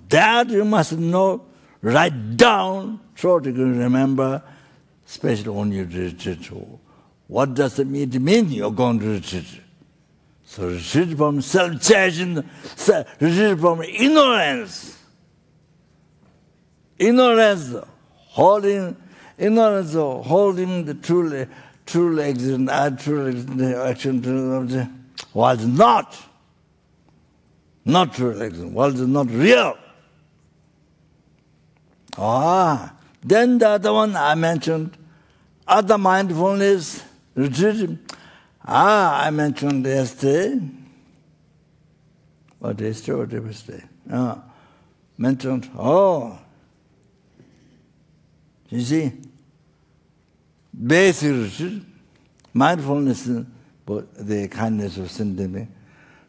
That you must know, write down, so you can remember, especially when you retreat. What does it mean you're going to retreat? So retreat from self-judgment, retreat from ignorance. Ignorance holding the truly existent action was not truly existent, was not real. Then the other one I mentioned, other mindfulness retreat. I mentioned yesterday. What yesterday? Mentioned, you see, basic retreat, mindfulness, the kindness of sending.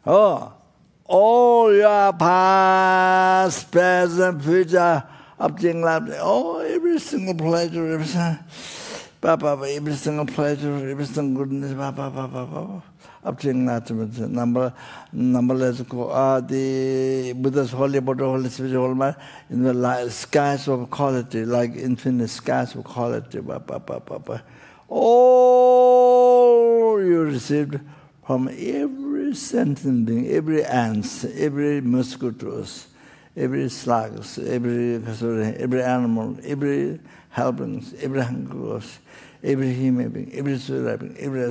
All your past, present, future, object, every single pleasure, every single pleasure, every single goodness, object, numberless, the Buddha's holy body, holy spirit, holy mind, in the skies of quality, like infinite skies of quality, all you received from every sentient being, every ants, every mosquitoes, every slugs, every animal, every helpings, every hungers, every human being, every soul being, every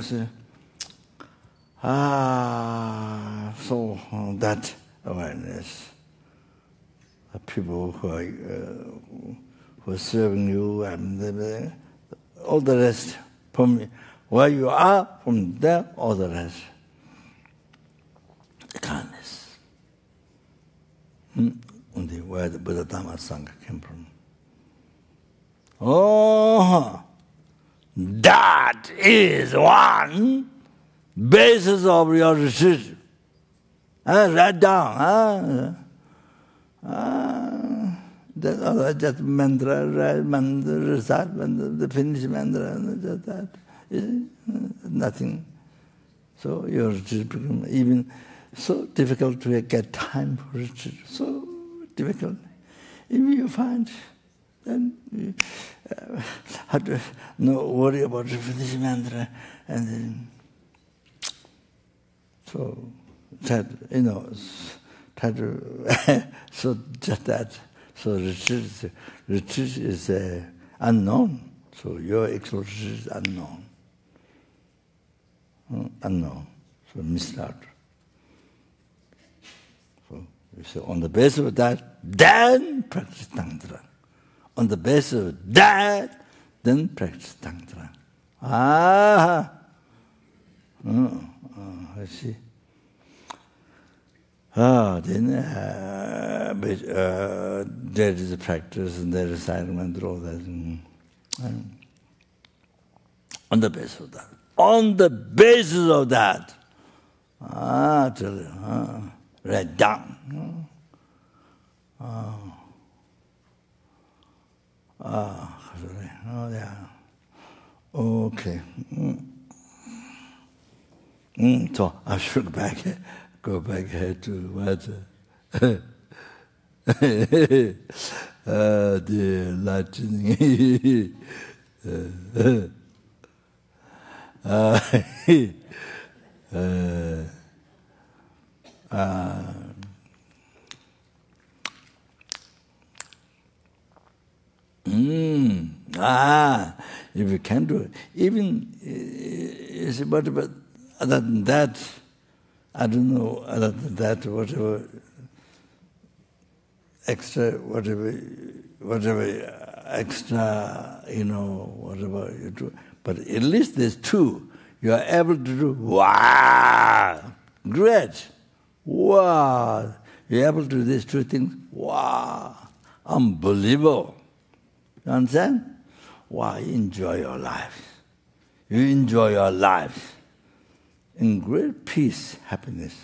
so that awareness, the people who are serving you and all the rest from where you are, from there, all the rest. The kindness. Only where the Buddha Dhamma Sangha came from. That is one basis of your retreat. Write down. Just mantra, recite the finish mantra, just that. Nothing. So your retreat becomes even so difficult to get time for retreat. So difficult. If you find, then you have to no worry about the finish mantra, and then so that try to so just that. So retreat is unknown. So your actual retreat is unknown. Unknown. So missed out. So you say on the basis of that, then practice Tantra. On the basis of that, then practice Tantra. I see. Then there is a practice and there is recitement, all that. On the basis of that. On the basis of that. Tell you, write down. Yeah. Okay. So I should go back to what the Latin. If you can do it. Even, you see, but other than that, I don't know, other than that, whatever extra, whatever extra, whatever you do. But at least there's two. You are able to do, wow, great, wow. You're able to do these two things, wow, unbelievable. You understand? Wow, you enjoy your life. You enjoy your life in great peace, happiness.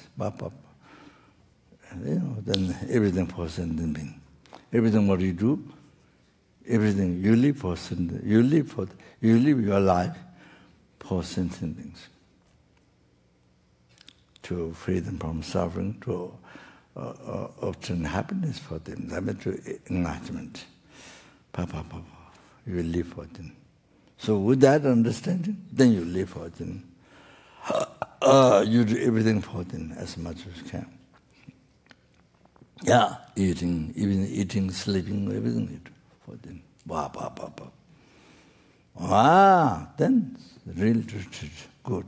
Then everything for sentient being. Everything what you do, everything you live for sentient. You live your life for sentient beings. To free them from suffering, to obtain happiness for them. That means to enlightenment. You live for them. So with that understanding, then you live for them. You do everything for them as much as you can. Yeah, eating, even eating, sleeping, everything you do for them. Then really good.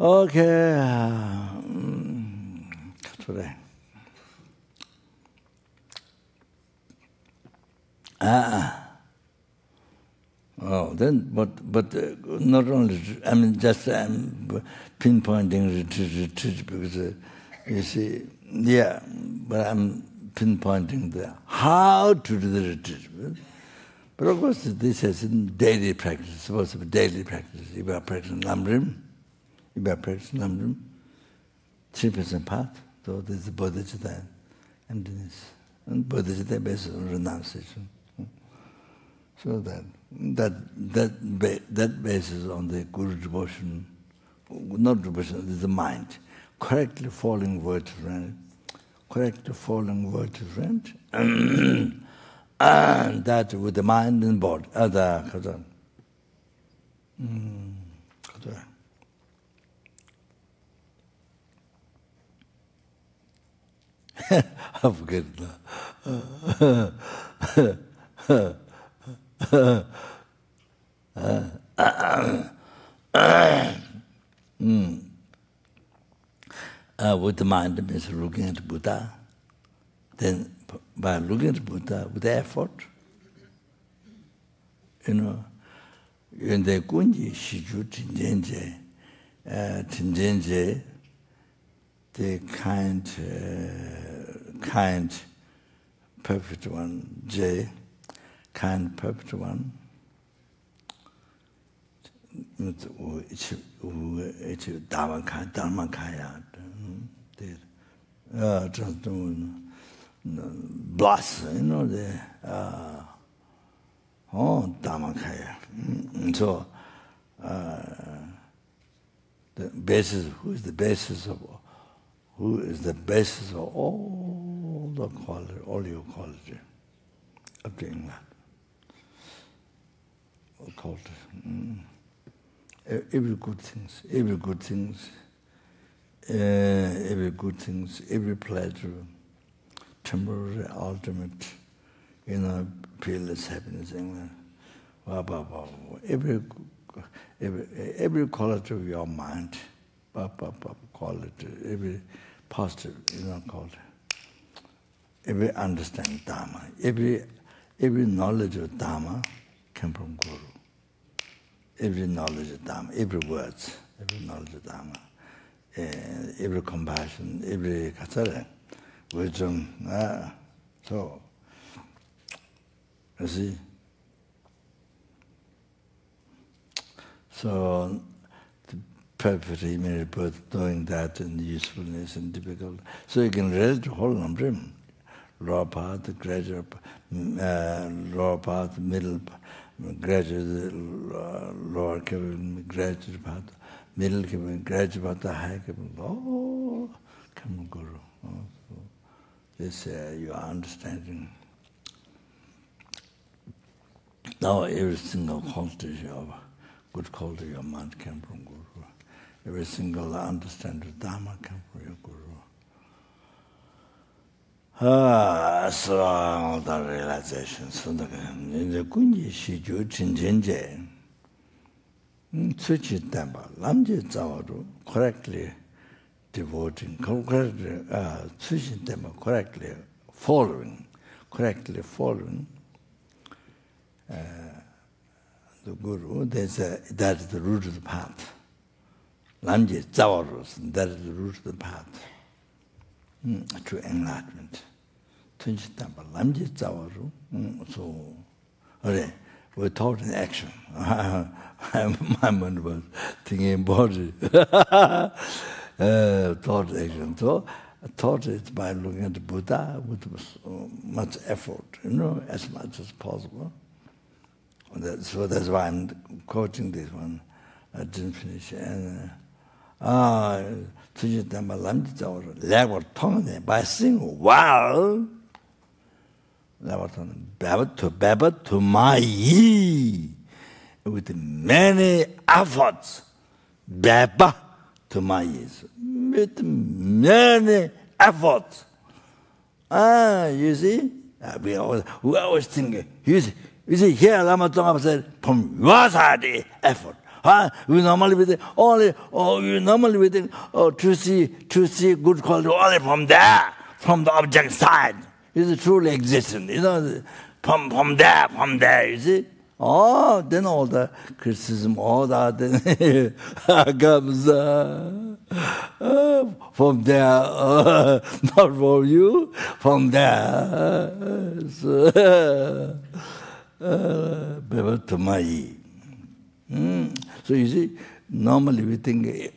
Okay. Today. Then, but not only, just pinpointing retreat because, you see, but I'm pinpointing how to do the retreat. But of course, this is daily practice, supposed to be daily practice. If you are practicing Namrim, 3% path, so this is bodhicitta emptiness. And bodhicitta based on renunciation. So that basis on the Guru devotion, not devotion, is the mind. Correctly following virtue rent, and that with the mind and body. I forget that. With the mind means looking at Buddha. Then by looking at Buddha with effort, in the Kunji Shiju Tinjenje, the kind, perfect one, J, kind, perfect one, Dharmakaya, bless, Dharmakaya. So, the basis, who is the basis of all the quality, all your quality of doing that. Quality. Every good things, every pleasure, temporary, ultimate, peerless happiness. Every quality of your mind, quality, every positive, quality, every understanding Dharma, every knowledge of Dharma came from Guru. Every knowledge of Dharma, every words, every knowledge of Dharma, every compassion, every wisdom. So, you see. So, the perfectly made both doing that and usefulness and difficult. So you can read the whole Namrim. Lower path, gradual, lower path, middle path, gradual, lower cabin, gradual path, middle cabin, gradual path, high cabin. Oh, come on, Guru. Oh, so this you are understanding. Now every single quality of good quality of your mind came from Guru. Every single understanding of Dharma came from your Guru. So all the realizations. So the kunji shiju chinjenje. Tsuchi tempa, lamje zawaru, correctly devoting, correctly, tsuchi tempa, correctly following the Guru, that is the root of the path. Lamje zawarus, that is the root of the path to enlightenment. Tsuchi tempa, lamje zawaru, so, okay. We taught in action. My mind was thinking about it. Thought action. So I taught it by looking at the Buddha with much effort, as much as possible. So that's why I'm quoting this one. I didn't finish. And by saying, wow, to my with many efforts. Baba to my with many efforts. You see? We always think, you see here Lama Tsongkhapa said, from your side effort. We normally think to see good quality only from there, from the object side. Is truly existent, from there, you see? Then all the criticism, all that comes from there, not from you, from there. So you see, normally we think,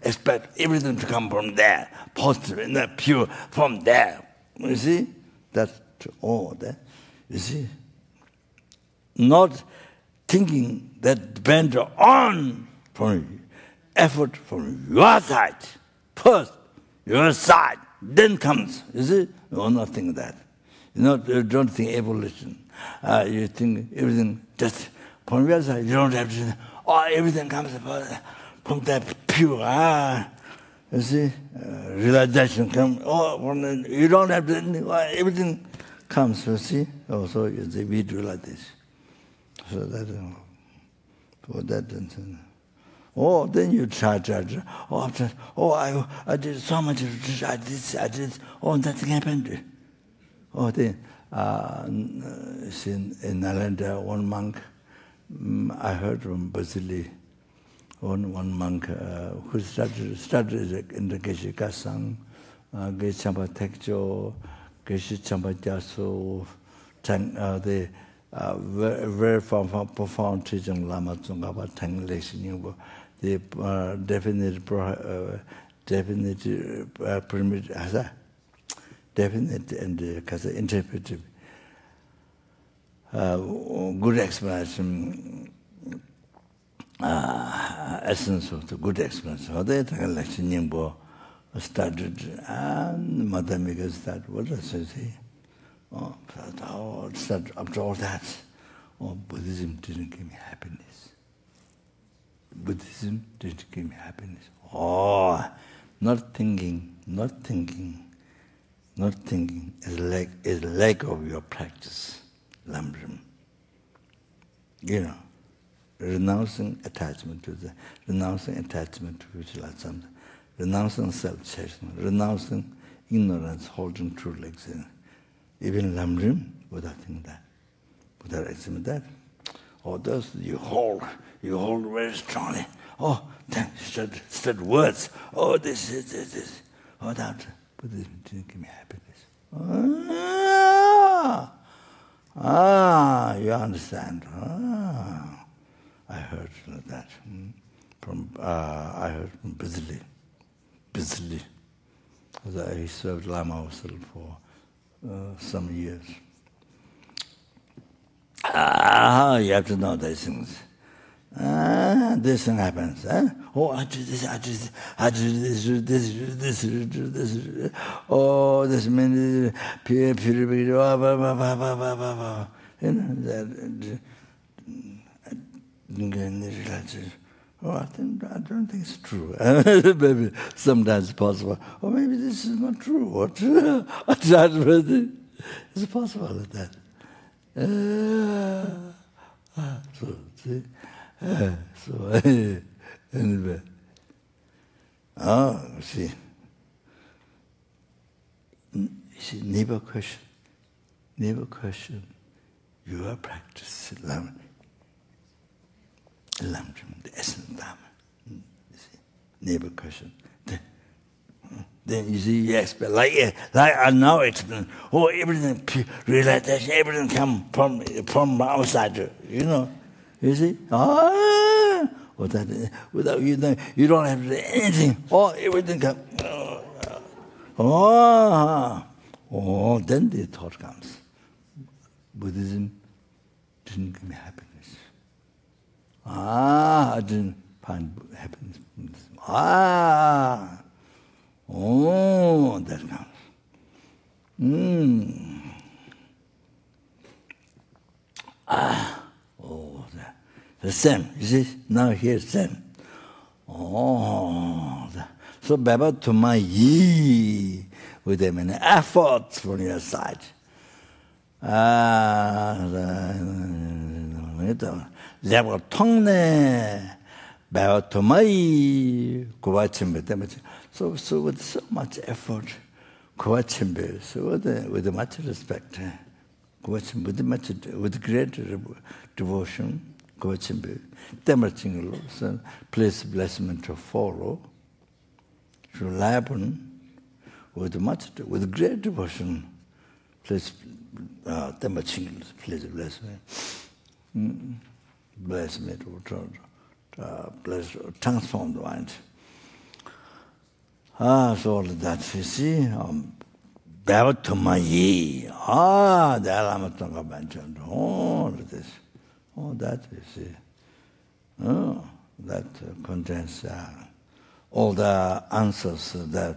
expect everything to come from there, positive and pure, from there. You see? That's all that. You see? Not thinking that depends on from effort from your side. First, your side, then comes. You see? You not think that. You don't think evolution. You think everything just from your side. You don't have to think, everything comes from that pure. You see? Realization comes. You don't have to think, everything comes, you see? So you see, we do like this. So that, then you try. I did so much, I did, nothing happened. Then, in Nalanda, one monk, I heard from Basili, one monk who started in the Geshe Kasang, Geshe Champa Tekcho, Geshe Champa Jaso, the very profound teaching Lama Tsongkhapa Tang Lekshin, the definite and interpretive good explanation, essence of the good explanation. So they Tang Lekshin started, and Mother Mika started. What does it say? After all that, Buddhism didn't give me happiness. Buddhism didn't give me happiness. Not thinking is lack of your practice. Lamrim. Renouncing attachment to Vichalasamsa, renouncing self-chastisement, renouncing ignorance, holding true existence. Even Lamrim, without thinking that, without accepting that, those you hold very strongly. Said words. This. That Buddhism didn't give me happiness. You understand? I heard that I heard from Bizli. He served Lama himself for some years. You have to know these things. This thing happens. I did this. This means Oh, I don't think it's true. Maybe sometimes it's possible. Or maybe this is not true. What? It's possible like that. So, see? Anyway. See. You see, never question your practice. The essence of Dharma. You see, never question. Then you see, yes, but like I now explain, everything, realization, everything come from outside, you see? Without you don't have to do anything, everything comes. Then the thought comes. Buddhism didn't give me happiness. I didn't find happiness. That comes. The same. You see, now here, same. So, Baba to my yi, with a many efforts from your side. Level tongue, Baba to my so with so much effort, so with much respect, with great devotion, so place blessing to follow, should happen with great devotion, place please bless me. Bless me to transform the mind. So all that, you see, Baba to my ye. The Alamatanga mentioned all this. All that, you see. That contains all the answers that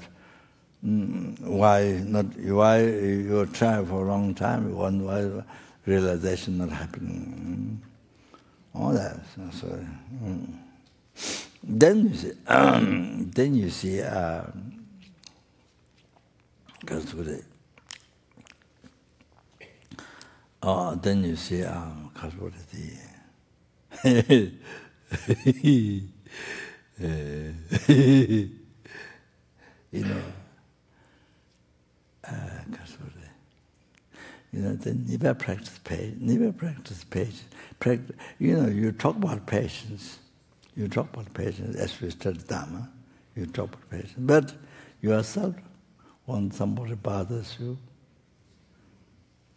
why you try for a long time, why realization not happening. All that. So, then you see, then you see, then never practice patience. You talk about patience. You talk about patience as we study Dhamma. You talk about patience. But yourself, when somebody bothers you,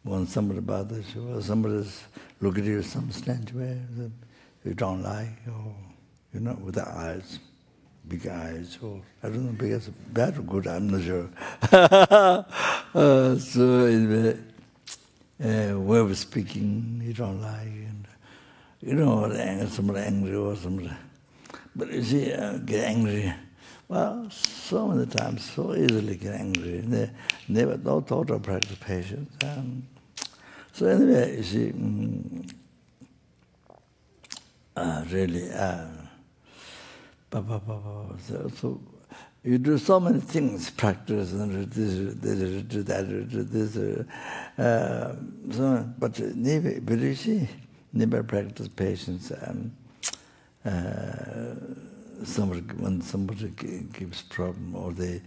or somebody's looking at you some strange way that you don't like, or, with the eyes, big eyes, or, I don't know, big eyes, bad or good, I'm not sure. So, anyway, way of speaking, you don't like, and, somebody angry or somebody. But you see, get angry. Well, so many times, so easily get angry. Never no thought of practice patience. So anyway, you see, really, so you do so many things, practice, and this, but never, but you see, never practice patience. When somebody gives problem, or they,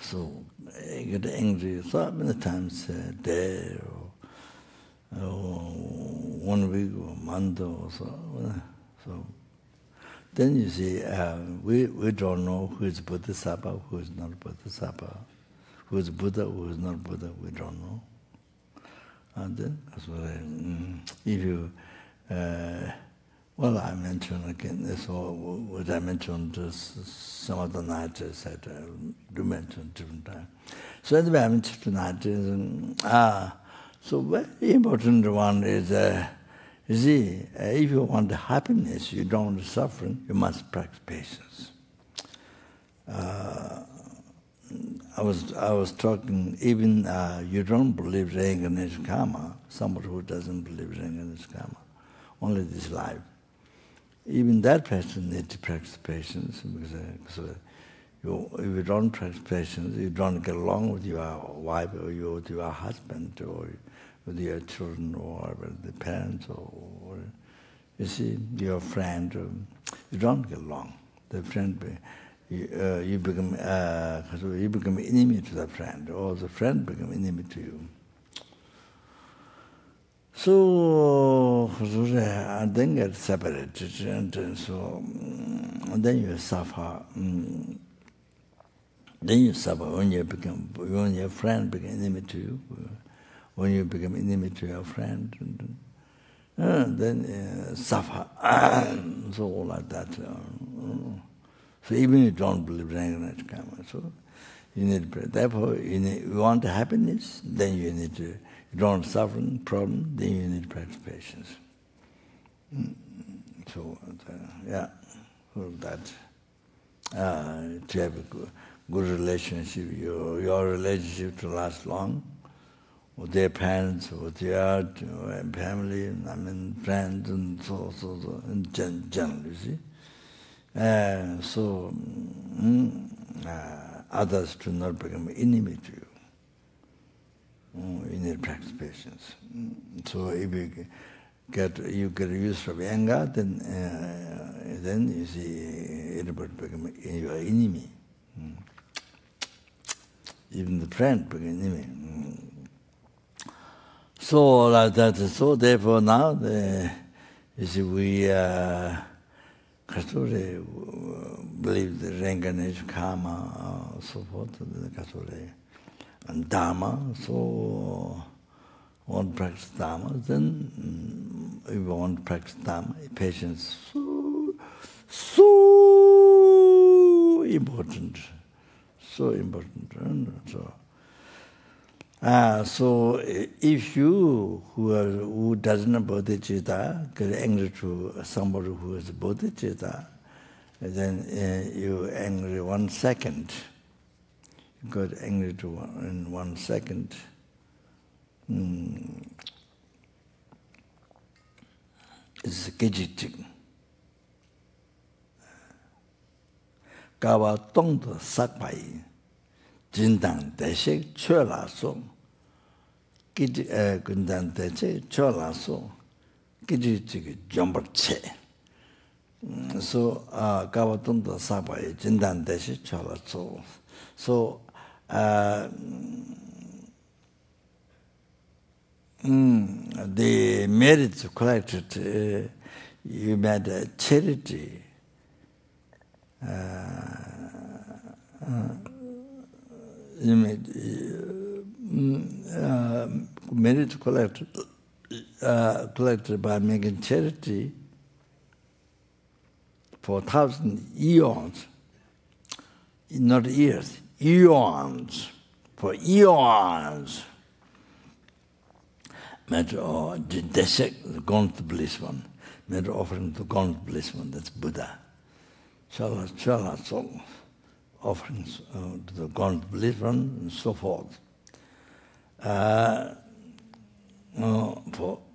so I get angry so many times a day, or 1 week, or a month, or so. So then you see, we don't know who is Bodhisattva, who is not Bodhisattva, who is Buddha, who is not Buddha, we don't know. And then, if you, I mentioned again, this what I mentioned some other night, I said, I do mention different time. So anyway, I mentioned tonight, so very important one is You see, if you want happiness, you don't want suffering, you must practice patience. I was talking, even you don't believe reincarnation karma, somebody who doesn't believe reincarnation karma, only this life. Even that person needs to practice patience, because if you don't practice patience, you don't get along with your wife or with your husband or with your children or with the parents or you see, your friend, you don't get along. The friend, you become enemy to the friend, or the friend become enemy to you. So then get separated, and so then you suffer. Then you suffer when your friend become enemy to you, when you become enemy to your friend, and then suffer. So all like that. So even you don't believe in reincarnation karma, so you need to pray. Therefore, you want happiness, then you need to. You don't want suffering, problem, then you need to practice patience. So so that to have a good relationship, your relationship to last long, with their parents, with your family, friends, and so in general, you see. So others do not become enemy to you. You need to practice patience. So if you get used to anger, then you see everybody become your enemy. Even the friend become enemy. So like that. So therefore now, you see, we believe the reincarnation karma, so forth, and Dharma, so want to practice Dharma, then if you want to practice Dharma, patience so important, so important. So if you who doesn't have bodhicitta get angry to somebody who is bodhicitta, then you angry 1 second. You got angry in 1 second. It's gejitik. Kawa tongdo sakpai, jindang deshik chola so. Gundang deshik chola so. Gejitik jombar che. So kawa tongdo sakpai, jindang deshik chola so. So the merits collected, you made a charity. You made merits collected by making charity for 1,000 eons, not years. Eons, for eons. Matter of the desek, gone to bliss one. Matter offering to gone to bliss one, that's Buddha. Chala songs, offerings to the gone to bliss one, and so forth.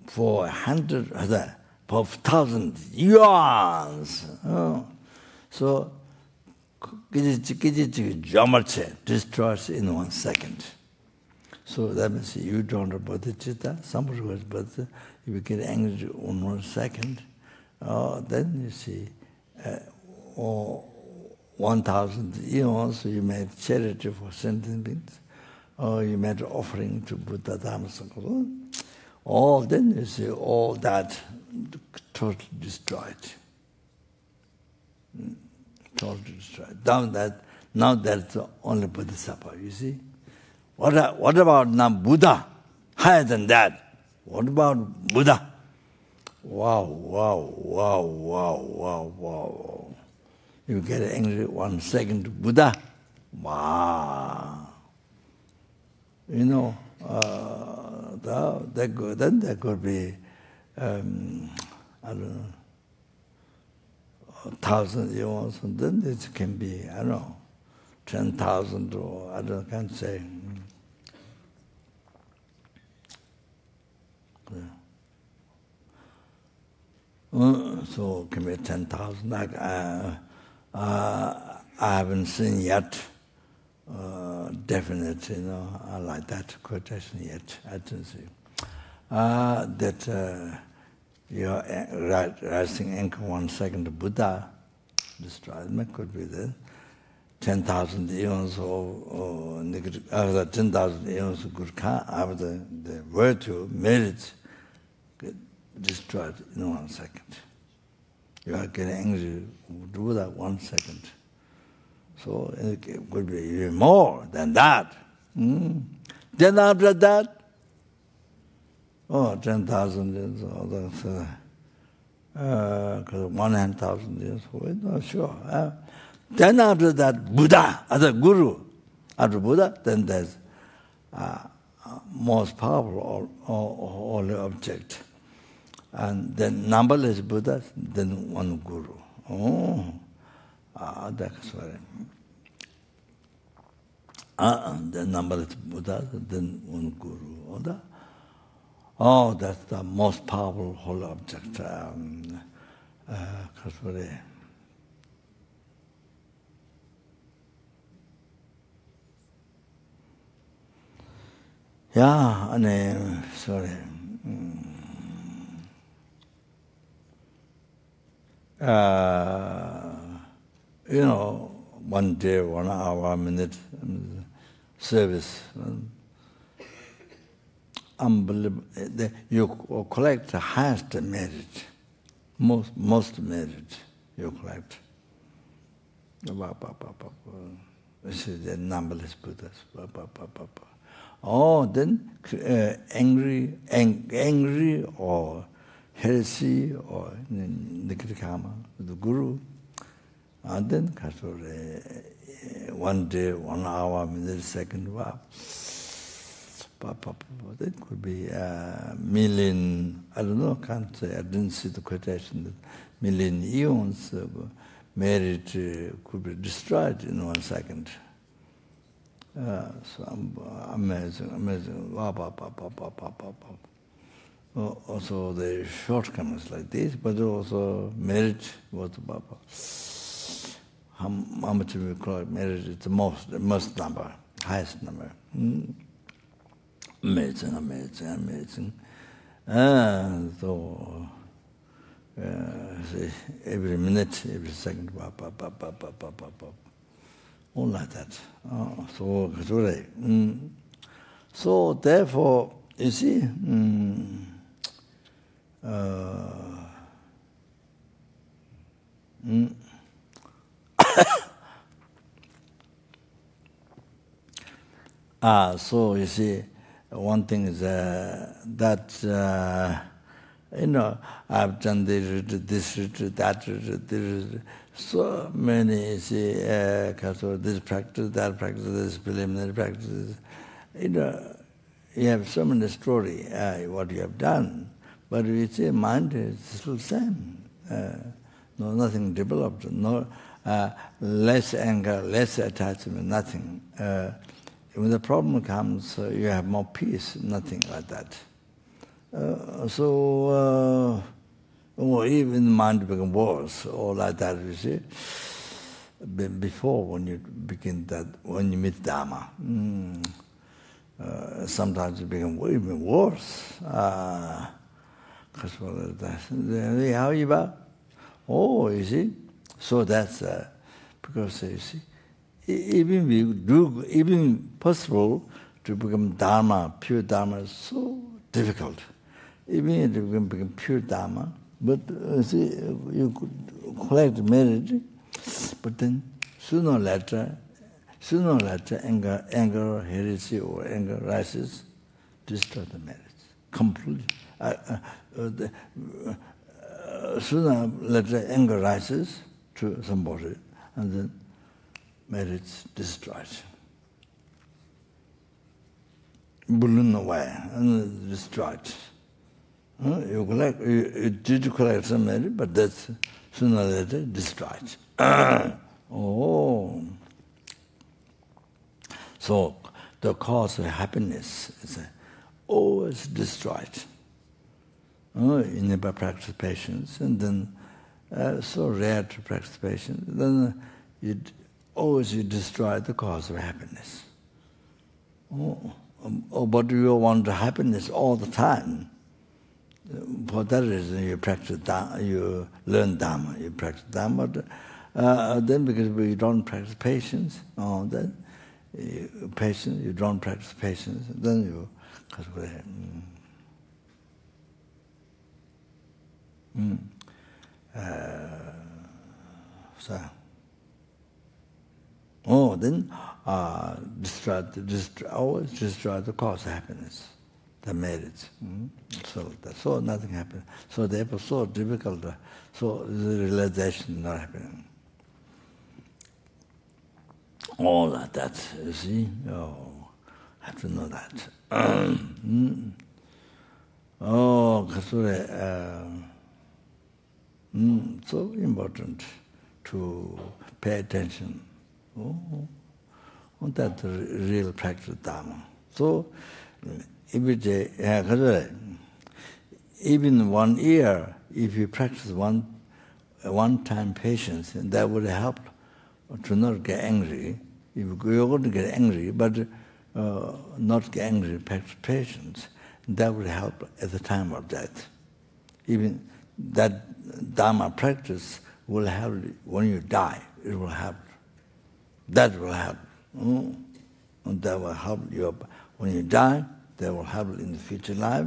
For 1,000 eons. So destroys in 1 second. So that means you don't have bodhicitta, somebody who has bodhicitta, if you get angry in 1 second, then you see 1,000 eons, you made charity for sentient beings, or you made offering to Buddha, Dhamma, Sangha. Then you see all that totally destroyed. Totally destroyed. Now that's the only Bodhisattva, you see. What about now Buddha? Higher than that. What about Buddha? Wow. You get angry 1 second, Buddha. Wow. You know, then there could be I don't know, 1,000 eons, and then it can be, I don't know, 10,000 or I don't can't say. So it can be 10,000. Like I haven't seen yet. Definite, I like that quotation yet. I didn't see that you're resting anchor 1 second. Buddha destroyed. It could be that 10,000 eons or negative. After 10,000 eons, good after the virtue merit get destroyed in 1 second. You are getting angry. Do that 1 second. So it could be even more than that. Then after that, 10,000 years, because 100,000 years, we're not sure. Then after that, Buddha, as a guru, after Buddha, then there's most powerful holy object. And then numberless Buddhas, then one guru. That's right. The numberless Buddhas, then one guru. That's the most powerful whole object. Yeah, and sorry. One day, 1 hour, minute service. Unbelievable. You collect the highest merit, most merit you collect. This is the numberless Buddhas. Then angry or heresy or negative karma, the guru. And then 1 day, 1 hour, minute, second, that could be a million, I don't know, can't say, I didn't see the quotation, million eons of merit could be destroyed in 1 second. So amazing. Also the shortcomings like this, but also merit was how much we call it merit is the most number, highest number. Amazing. So every minute, every second, all like that. So therefore, you see, so you see, one thing is that I've done this retreat, that retreat, there is so many. You see, this practice, that practice, this preliminary practice. You have so many story what you have done, but you see, mind is still the same. No, nothing developed. No, less anger, less attachment, nothing. When the problem comes, you have more peace, nothing like that. Even the mind becomes worse, or like that, you see. Before, when you begin that, when you meet Dharma, sometimes it becomes even worse. How you are? You see. So that's because you see. Even possible to become Dharma, pure Dharma, is so difficult. Even to become pure Dharma, but see, you could collect merit, but then sooner or later, anger, heresy, or anger rises, destroy the merit completely. Sooner or later, anger rises to somebody, and then merits destroyed. Blown away and destroyed. You collect, you did collect some merit, but that's sooner or later destroyed. Oh. So the cause of happiness is always destroyed. You never practice patience, and then so rare to practice patience, then you destroy the cause of happiness. But you want happiness all the time. For that reason, you practice Dharma, you learn Dharma, you practice Dharma. Then because you don't practice patience, then you don't practice patience, then you then always destroy the cause of happiness, the merits. So nothing happens. So therefore, so difficult. So the realization not happening. All that you see. Have to know that. So important to pay attention. That's the real practice of Dharma. So, every day, even 1 year, if you practice one-time patience, that would help to not get angry. If you're going to get angry, but not get angry, practice patience, that would help at the time of death. Even that Dharma practice will help when you die. It will help. That will help. And that will help you when you die. That will help in the future life.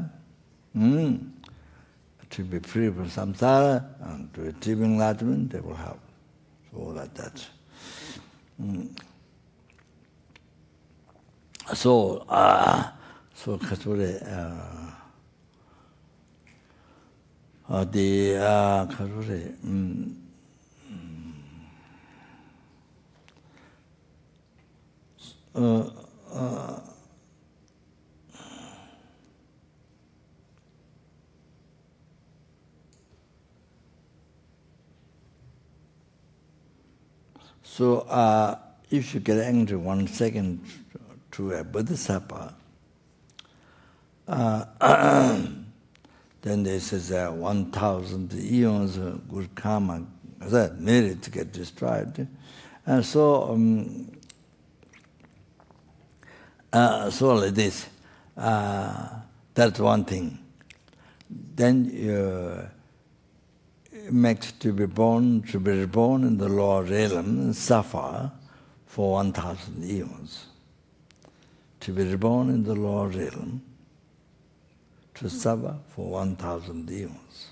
To be free from samsara and to achieve enlightenment, that will help. So like that. So Kasure, so if you get angry 1 second to a bodhisattva, then this is 1,000 eons of good karma that merit to get destroyed. And so, so like this, that's one thing. Then makes to be reborn in the lower realm and suffer for 1,000 eons. To be reborn in the lower realm, to suffer for 1,000 eons.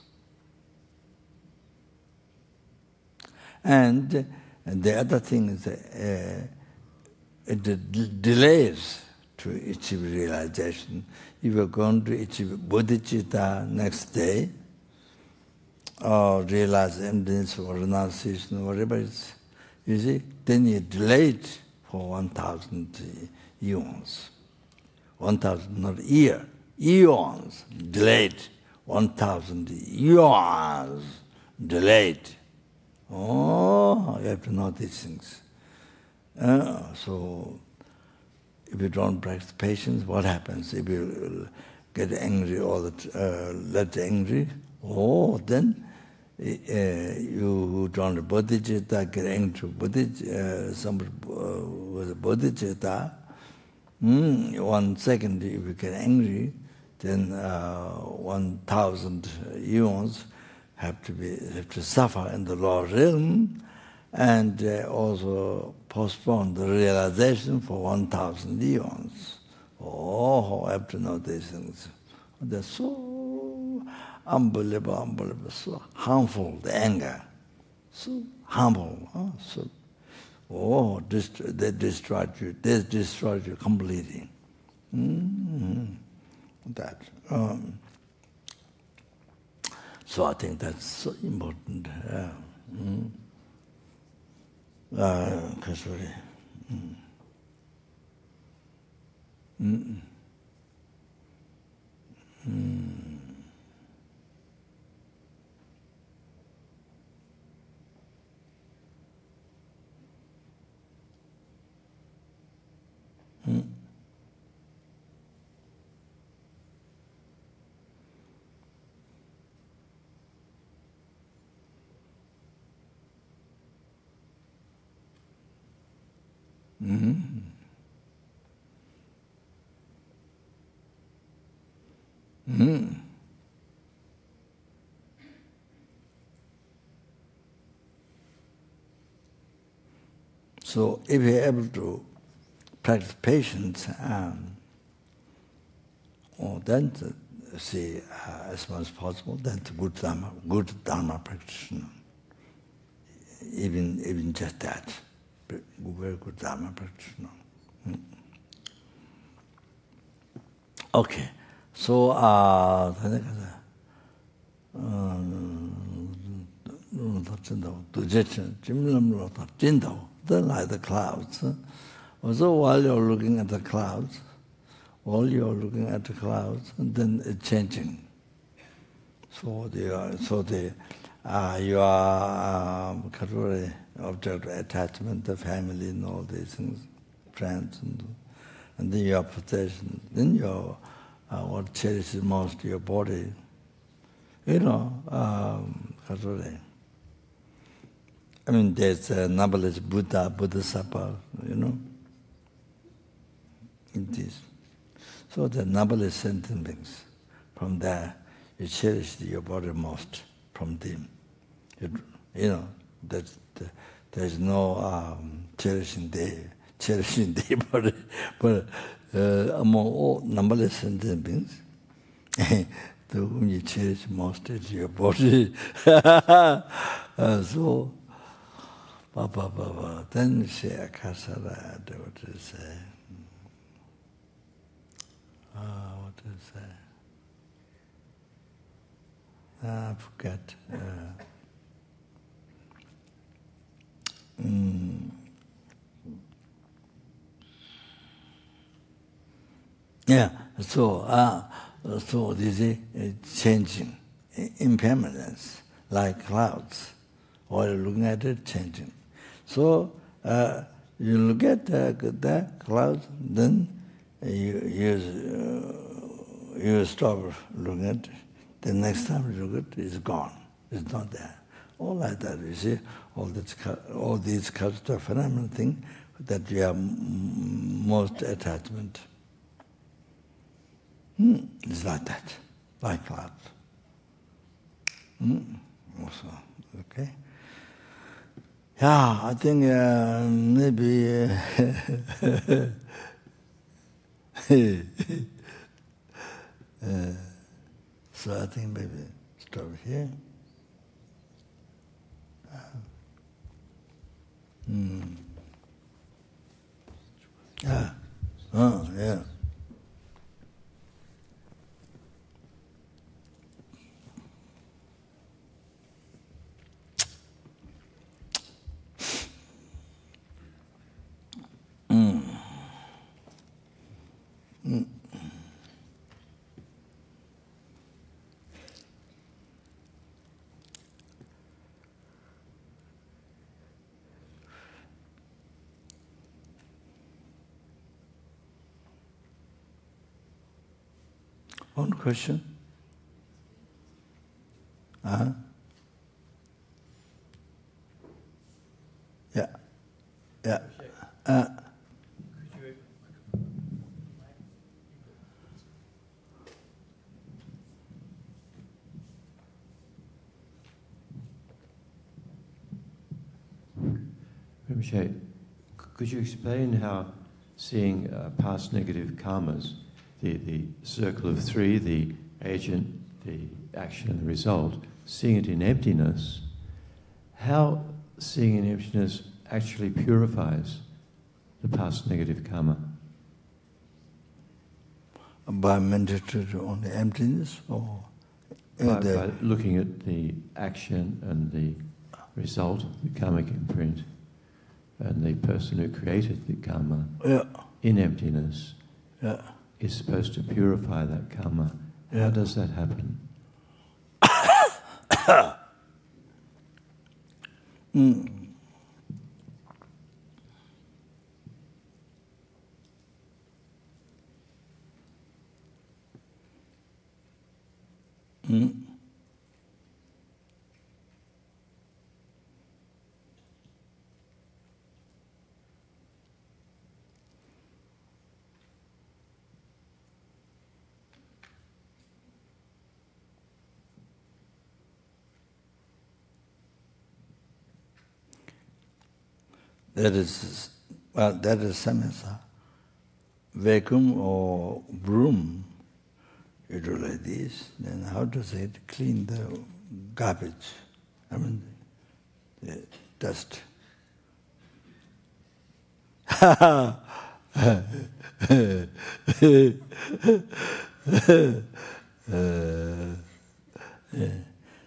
And the other thing is it delays to achieve realization. If you're going to achieve bodhicitta next day, or realize emptiness or renunciation, whatever it is, you see, then you delay it for 1,000 eons. 1,000, not year, eons, delayed. 1,000 eons, delayed. You have to know these things. So, if you don't practice patience, what happens? If you get angry or let angry, then you don't bodhicitta, get angry, somebody with a bodhicitta, 1 second if you get angry, then 1,000 eons have to suffer in the lower realm, and also postpone the realization for 1,000 eons. I have to know these things. They're so unbelievable, so harmful, the anger. So harmful. They destroyed you completely. That. So I think that's so important. Kasuri. So if you're able to practice patience, then see as much as possible, then to good Dharma practitioner. Even just that, very good Dharma practitioner. Okay, so like the clouds. Also, while you're looking at the clouds, and then it's changing. So your object of attachment, the family, and all these things, friends, and then your possession, then your what cherishes most your body. I mean, there's numberless Bodhisattva, it is. So the numberless sentient beings, from there, you cherish your body most from them. There's no cherishing their body, but among all numberless sentient beings, the whom you cherish most is your body. So, then say Akasara, what to say? What to say? I forget. Yeah, so this is changing, impermanence, like clouds. While you're looking at it, changing. So you look at that cloud, then you stop looking at it. The next time you look at it, it's gone. It's not there. All like that, you see, all these cultural phenomena thing that you have most attachment. It's like that, like clouds. Also, okay. Yeah, I think maybe so I think maybe stop here. Yeah. Oh, yeah. One question? Yeah. Yeah. Rinpoche, could you explain how seeing past negative karmas, the circle of three, the agent, the action and the result, seeing it in emptiness, how seeing in emptiness actually purifies the past negative karma? By meditating on the emptiness, or by looking at the action and the result, the karmic imprint, and the person who created the karma in emptiness is supposed to purify that karma. How does that happen? That is samasa. Vacuum or broom, you do like this, then how does it clean the garbage? I mean, the dust.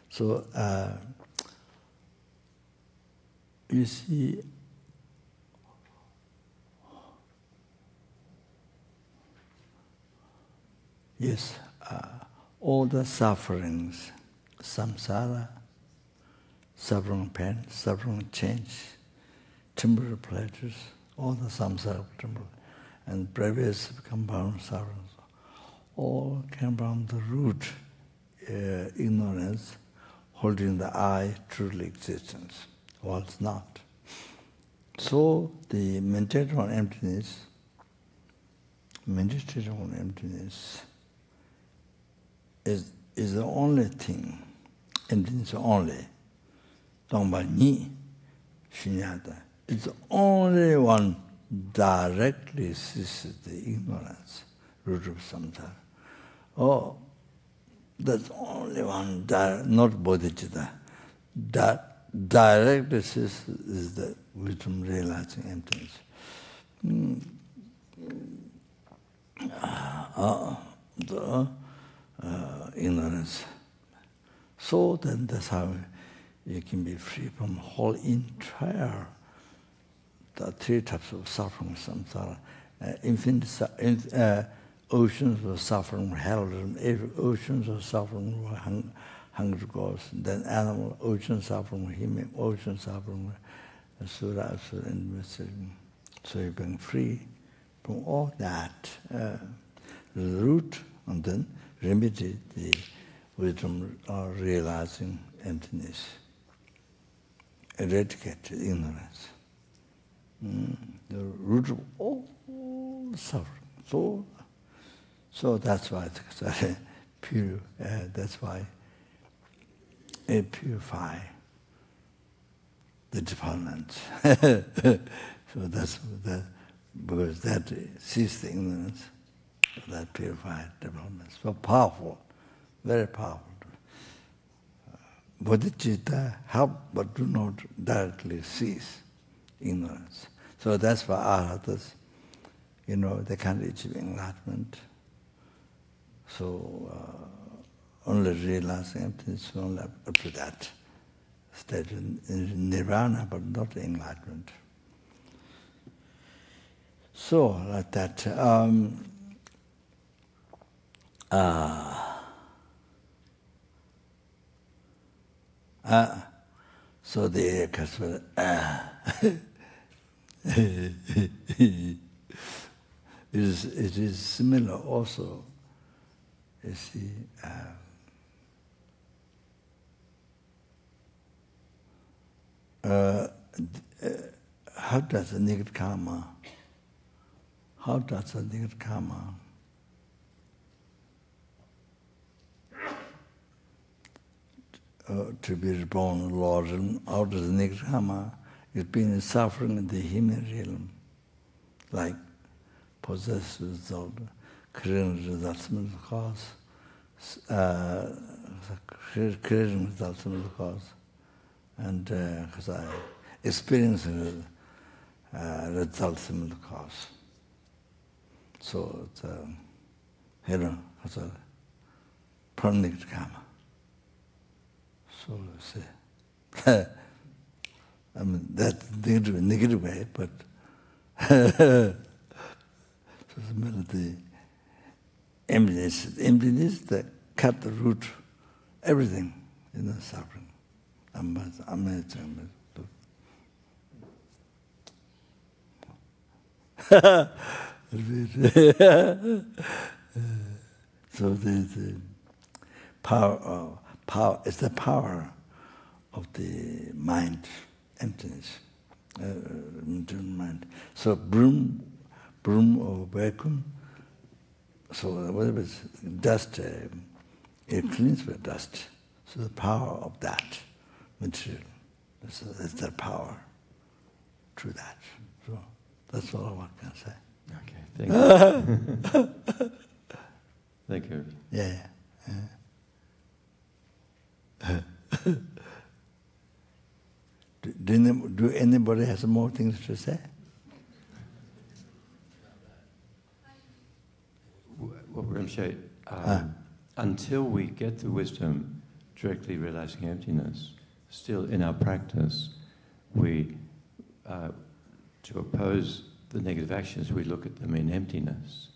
So, you see, yes, all the sufferings, samsara, suffering pain, suffering change, temporary pleasures, all the samsara, temporary, and previous compound sufferings, all came from the root ignorance, holding the I truly existence, was not. So the meditation on emptiness is the only thing, emptiness only. Tongpa Ni Shunyata. It's the only one directly sees the ignorance, root of samsara. Oh, that's only one, not bodhicitta. That directly sees is the wisdom realizing emptiness. The ignorance. So then that's how you can be free from whole entire, the three types of suffering, samsara. Infinite oceans of suffering, hell, oceans of suffering, hunger ghosts, then animal, ocean suffering, human, ocean suffering, asura, and mystery. So you've been free from all that. The root, and then remedy the wisdom of realizing emptiness. Eradicate ignorance. The root of all suffering. So that's why it's pure. That's why it purify the defilements. So that's because that sees the ignorance, that purified development. So powerful, very powerful. Bodhicitta help, but do not directly cease ignorance. So that's why arhatas, they can't achieve enlightenment. So only realizing emptiness, only up to that stage in nirvana, but not enlightenment. So like that. So the it is similar also. You see, how does the negative karma? To be reborn, Lord, out of the negative karma is being suffering in the human realm, like possessed result, creating results of the cause, creating results of the cause, and experiencing results of the cause. So it's it's a permanent karma. So say, I mean that's negative way, but so the emptiness that cut the root, everything in the suffering. Amazing. So the power is the power of the mind, emptiness, mind. So broom or vacuum. So whatever is dust, it cleans with dust. So the power of that material, that's the power. through that. So that's all I can say. Okay, thank you. Thank you. Yeah. Do anybody has more things to say? Well, Rinpoche, until we get the wisdom directly realizing emptiness, still in our practice, we, to oppose the negative actions, we look at them in emptiness.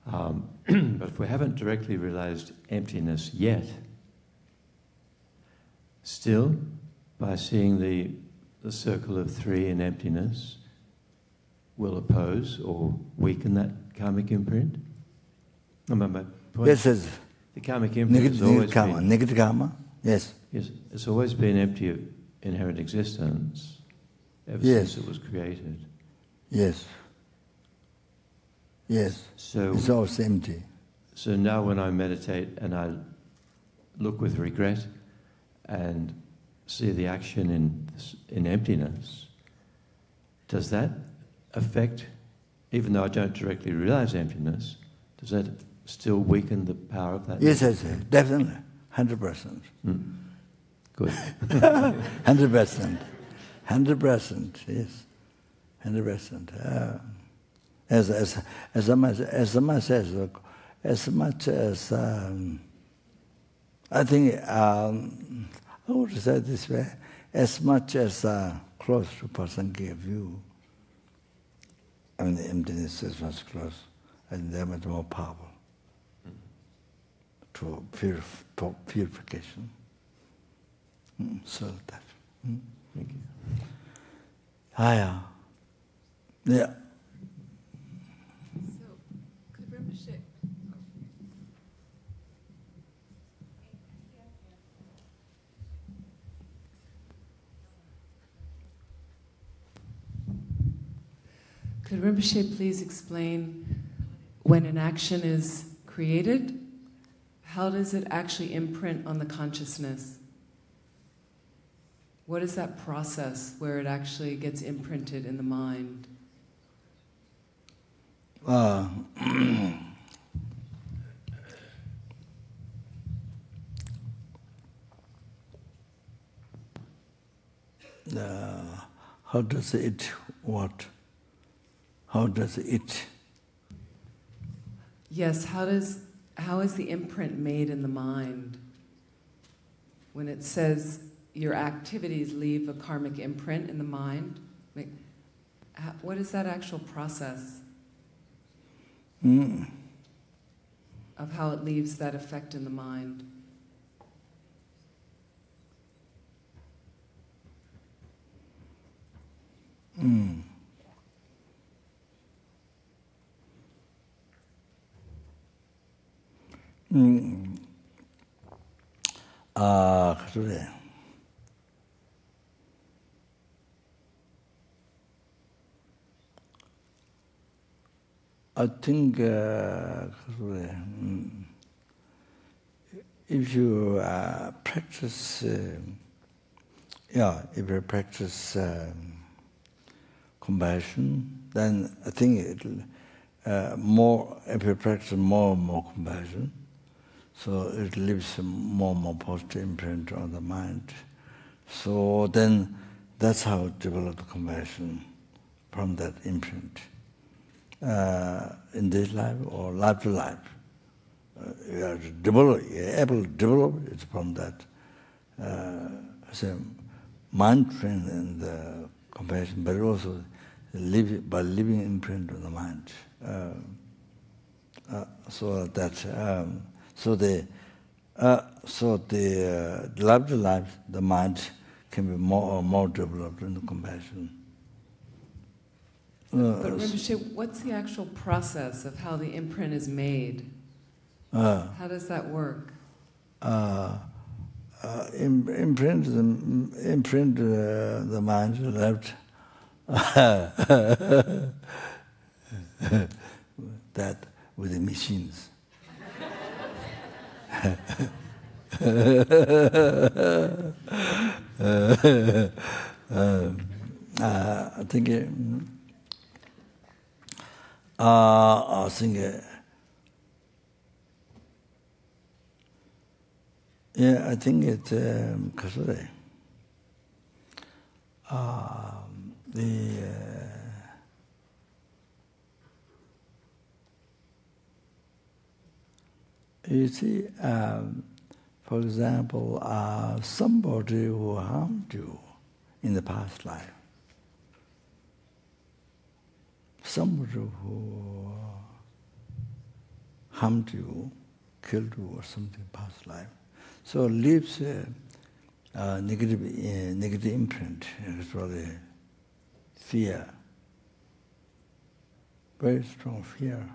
But if we haven't directly realized emptiness yet, still, by seeing the circle of three in emptiness, we'll oppose or weaken that karmic imprint? Yes, yes. The karmic imprint has always been... Negative karma, yes. Yes, it's always been empty of inherent existence ever since it was created. Yes. Yes. So it's always empty. So now when I meditate and I look with regret and see the action in emptiness, does that affect, even though I don't directly realize emptiness, does that still weaken the power of that? Yes, yes, definitely, 100%. Good. 100%. 100%, yes. 100%. As much as I think, I would say this way, as much as close to person give you, I mean, the emptiness is much close, and they're much more powerful to purification. So that. Thank you. Yeah. Yeah. So, could Rinpoche... Could Rinpoche please explain, when an action is created, how does it actually imprint on the consciousness? What is that process where it actually gets imprinted in the mind? How does it what? How does it? Yes, how is the imprint made in the mind? When it says your activities leave a karmic imprint in the mind, what is that actual process of how it leaves that effect in the mind? 그래. I think if you practice, if you practice compassion, then I think it'll more. If you practice more and more compassion, so it leaves more and more positive imprint on the mind. So then, that's how it develops compassion from that imprint. In this life or life to life, you're able to develop it from that mind train and the compassion, but also by living imprint on the mind. So the life to life, the mind can be more and more developed in the compassion. But Rinpoche, what's the actual process of how the imprint is made? How does that work? Imprint the mind left that with the machines. I think yeah, I think it's Kasure. You see, for example, somebody who harmed you in the past life, somebody who harmed you, killed you or something in past life, so leaves a negative imprint, actually fear, very strong fear.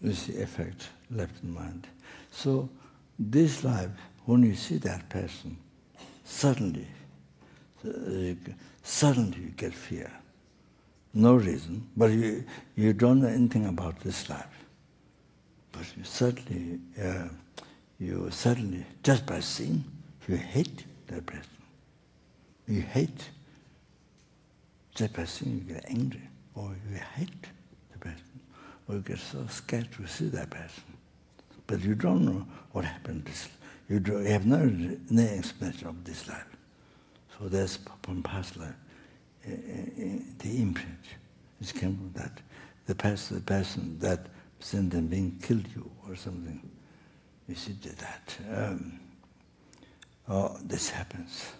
Is the effect left in mind. So this life, when you see that person, suddenly you get fear. No reason, but you don't know anything about this life. But you suddenly, just by seeing, you hate that person. You hate. Just by seeing, you get angry, or you hate the person. Or you get so scared to see that person. But you don't know what happened. You have no explanation of this life. So that's from past life. The imprint is came from that. The person that sent them being killed you or something. You see that. This happens.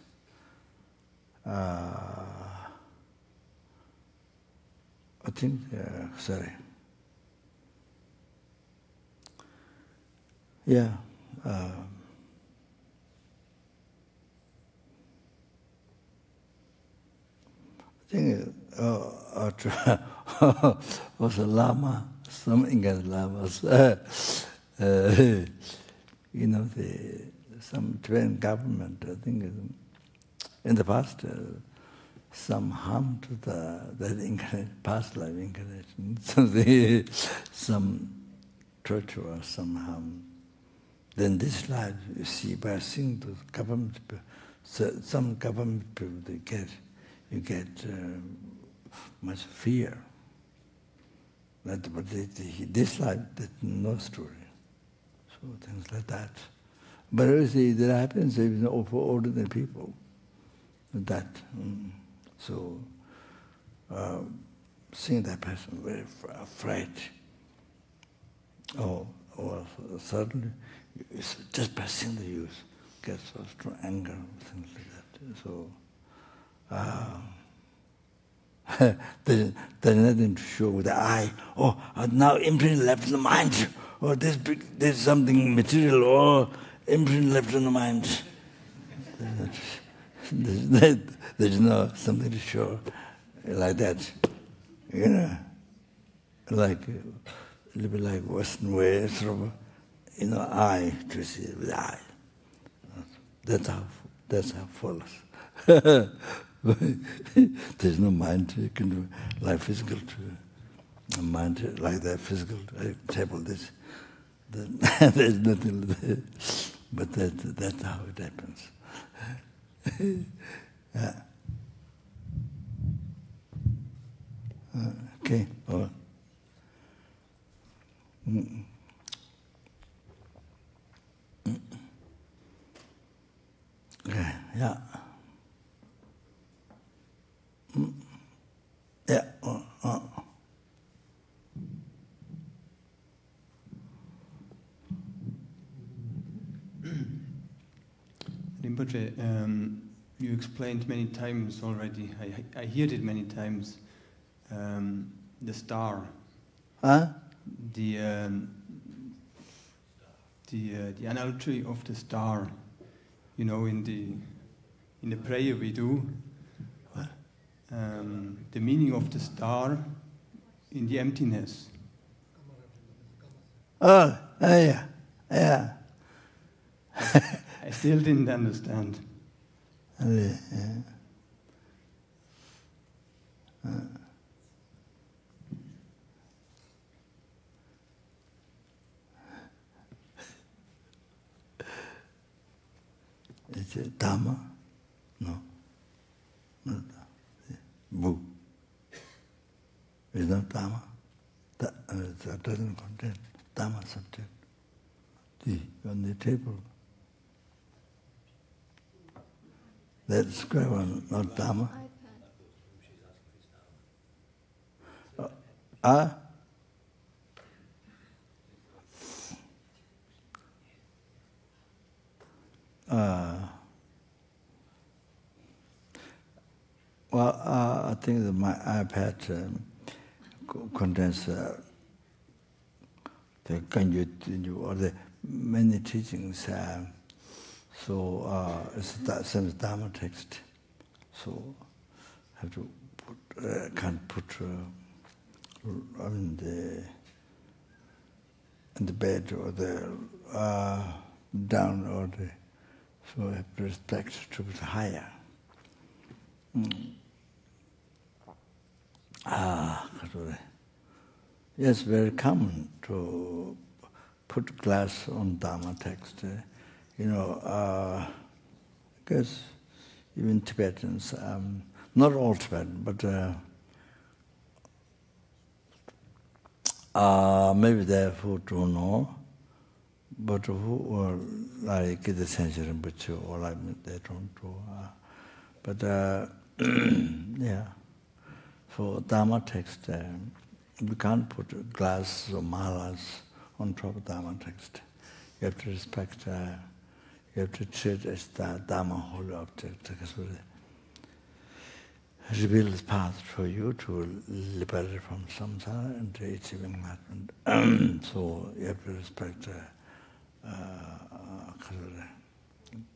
I think, sorry. Yeah. I think was a lama, some Incan lamas. Some Tibetan government, I think, in the past, some harm to that past life incarnation, some torture or some harm. Then this life, you see, by seeing those government people, some government people, you get much fear. But this life, that's no story. So things like that. But you see, that happens even for ordinary people. That. So, seeing that person very afraid, or suddenly, just by seeing the youth, get so strong anger, things like that. So, there's nothing to show with the eye. Oh, now imprint left in the mind. Or there's something material. Or imprint left in the mind. There's no something to show like that. Like a little bit like Western way, sort of, eye to see it with the eye. That's how false. There's no mind. You can do like physical to mind like that physical table. There's nothing like that. But that's how it happens. Yeah. Okay. All right. Okay. Yeah. Yeah. Rinpoche, you explained many times already, I heard it many times, the star. Huh? The analogy of the star, in the prayer we do. What? The meaning of the star in the emptiness. Oh, yeah. I still didn't understand. Yeah. It's a Dhamma? No. doesn't contain Dhamma subject. On the table. That square one, not Dhamma. I think that my iPad contains the Kanyu or the many teachings. So it's the same Dhamma text. So have to put can't put in the bed or the down or the so I have to respect to put higher. Yes, very common to put glass on Dhamma text. Because even Tibetans, not all Tibetan, but maybe they who don't know, but who are like the Sensory Rinpoche or like they don't do. But yeah, for Dhamma text, we can't put glass or malas on top of Dhamma text. You have to respect, you have to treat it as the Dhamma holy object, because it reveals path for you to liberate from samsara and to achieving enlightenment. So you have to respect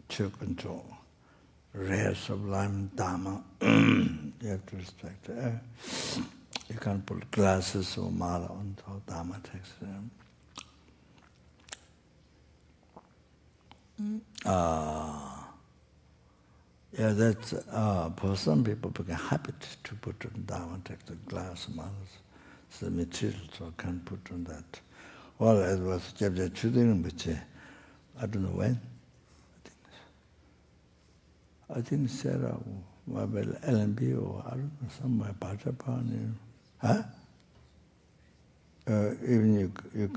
true control, rare sublime Dhamma. You have to respect it. You can't put glasses or mala on top of Dhamma text. Yeah, that's for some people become habit to put on Dhamma text, the glass, malas, it's the material, so I can't put on that. Well, it was chapter children, which I don't know when. I think Sarah, or LNB, or I don't know, somewhere, Pajapan. Huh? Even you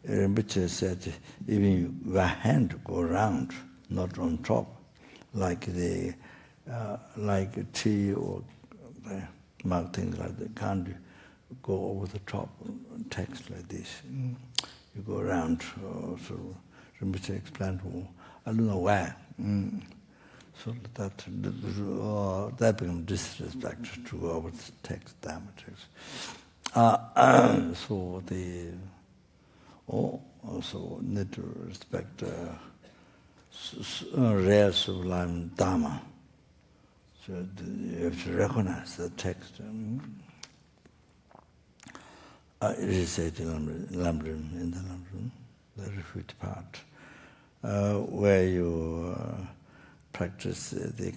Rinpoche said, even your hand go round, not on top, like the like a tea or things like that. Can't go over the top text like this. You go around. So Rinpoche explained, I don't know where. So that becomes disrespect to our text, Dhamma text. So the also need to respect rare sublime Dhamma. So you have to recognize the text. It is said in Lamrim, the refute part, where you practice the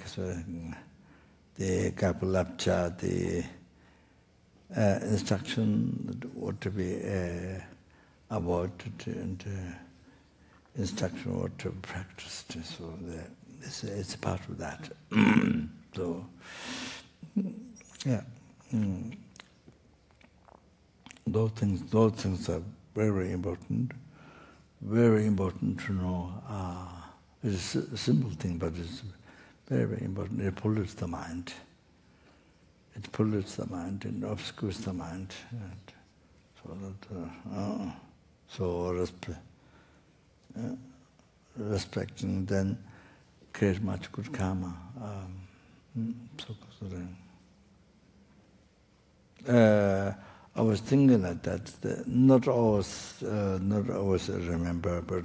Kapalapcha, the instruction what to be avoided and instruction what to be practiced. So it's a part of that. So, yeah. Those things are very important to know. It's a simple thing, but it's very, very important. It pollutes the mind. It pollutes the mind and obscures the mind. And so respecting then creates much good karma. I was thinking that not always remember, but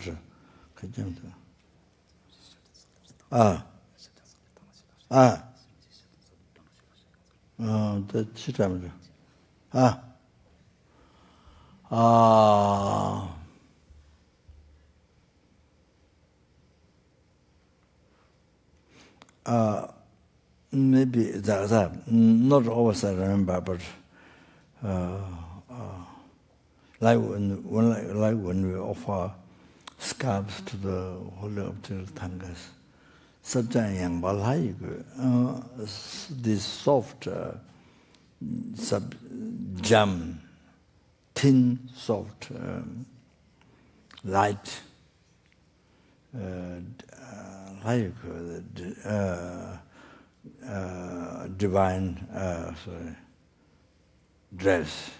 that chitamja. Maybe that not always I remember, but like when we offer scarves to the holy object Tangas, Sajjayang Balhai, this soft jam thin, soft, light, divine dress.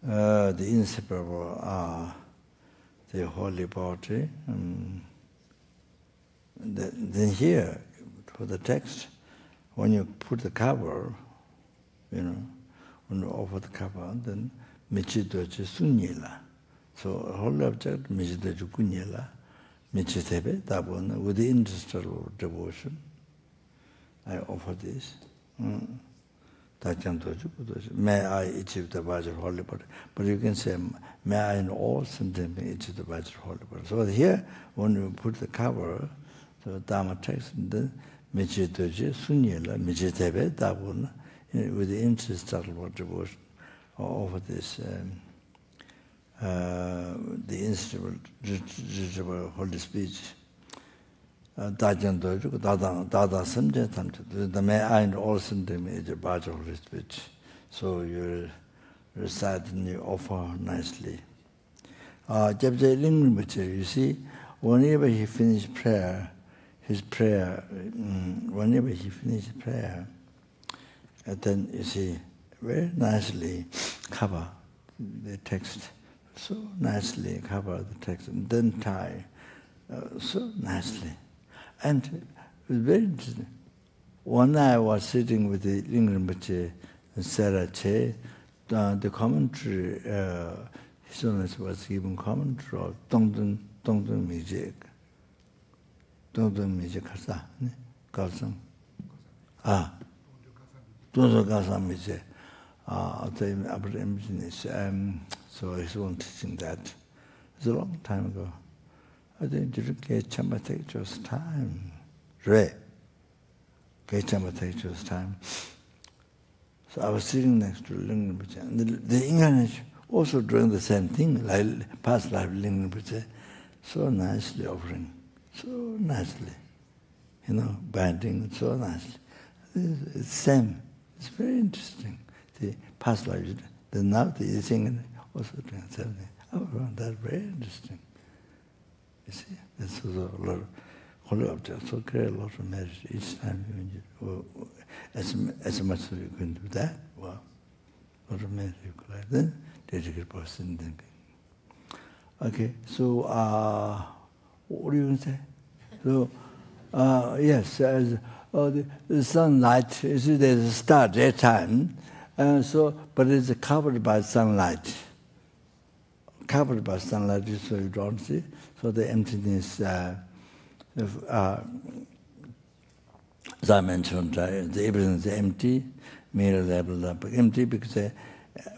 The inseparable are the holy body. Then here, for the text, when you put the cover, when you offer the cover, then michidochi sunyela. So holy object, michidochi kunyela, michitebe, that one, with the interest of devotion, I offer this. May I achieve the badge of holy body. But you can say, may I in all sentence achieve the badge of holy body. So here, when you put the cover, the Dharma text, then Michitoji, Sunyela, Michitebe, that one, with the interest of devotion, over this, the instrument, holy speech. Dada Sanje Tamcha, the may I and all Sanje is a badge of holy speech. So you recite and you offer nicely. You see, whenever he finished prayer, whenever he finished prayer, and then you see, very nicely cover the text, so nicely cover the text, and then tie, so nicely. And it was very interesting. One night I was sitting with the Rinpoche and Sarah Che, the commentary, His Holiness was given commentary of Dongdun Mijek. Dongdun Mijek Kasa, Kalsang. Dongdun Kasa Mijek. So he's one teaching that. It's a long time ago. I didn't get Chamba take just time. Get Chamba take just time. So I was sitting next to Ling Rinpoche. And the English also doing the same thing, like past life Ling Rinpoche. So nicely offering. So nicely. Binding so nicely. It's same. It's very interesting. The past life, now the thing also doing the same thing. Oh, that's very interesting. You see, this is a lot of holy objects, so create a lot of merit each time as much as you can do that, well, a lot of merit you collect. Then dedicate person thinking. Okay, so what are you going to say? So yes, the sunlight, you see there's a star daytime, but it's covered by sunlight. Covered by sunlight, so you don't see. So the emptiness, as I mentioned, everything is empty, mirror labeled, empty because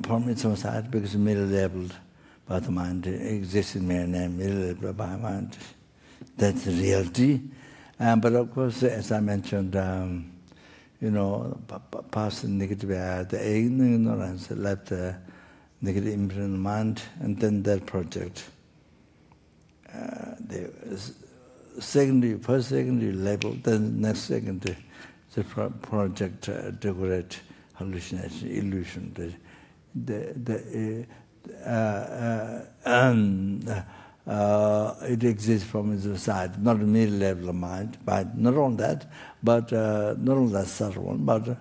from its own side, because mirror labeled by the mind, exists in mirror name, mirror labeled by mind. That's the reality. But of course, as I mentioned, past negative, the ignorance left negative imprint in the mind, and then that project. The first secondary level, then next secondary, the project decorate hallucination, illusion. It exists from the side, not a middle level of mind, but not only that, but not only that subtle one, but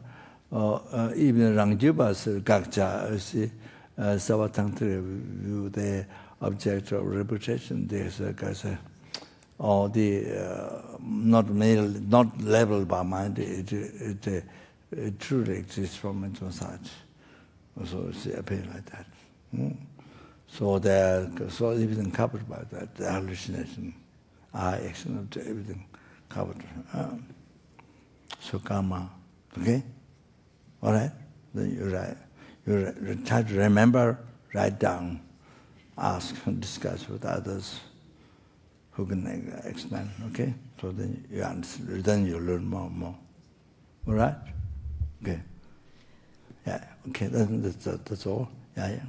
even Rangjiba's Gakcha, see, Savatantri view the object of reputation. There's all the not leveled by mind. It truly exists from its own side. So it's appear like that. So everything covered by that. The hallucination, action, everything covered. So karma, okay, all right. Then you write. You try to remember, write down, ask, and discuss with others who can explain, okay? So then you understand, then you learn more and more. All right? Okay. Yeah, okay, that's all. Yeah.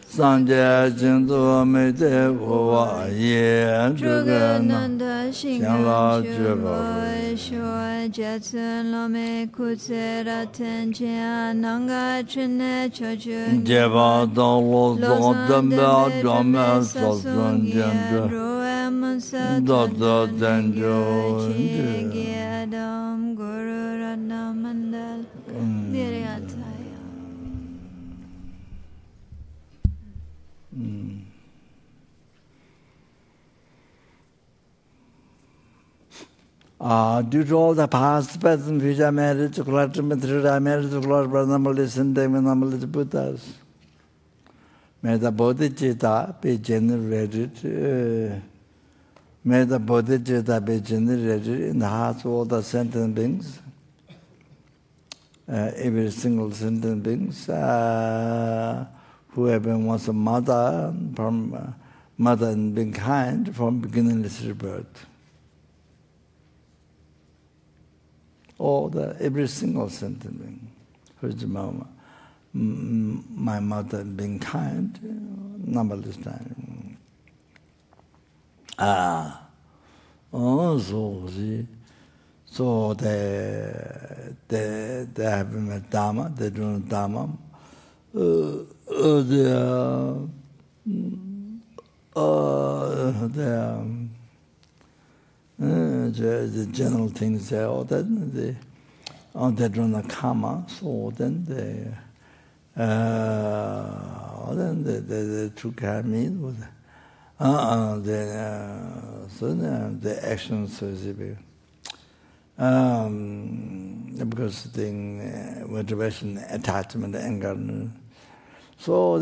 Sanje Jindu Mede Uwa Ye Drugananda Shingan Shuroi Shoi Jetsun Lome Kutsera Tenjia Nanga Trine Chochun Jeva Dolo Zodambe Dome Sazun Sasungia Roe Musa Dodo Tadun Denjo Giadam Guru Radhamandal Niriyataya. Due to all the past, present, future marriage, material marriage, number Buddhas. May the Bodhicitta be generated. May the Bodhicitta be generated in the hearts of all the sentient beings. Every single sentient beings. Whoever wants a mother from mother and being kind from beginningless rebirth. Every single sentient being who is my mother being kind, numberless time. So they have a Dharma, they do Dharma. The general things there, they run a karma, so then they took care of me. So the actions because the motivation, attachment, anger. So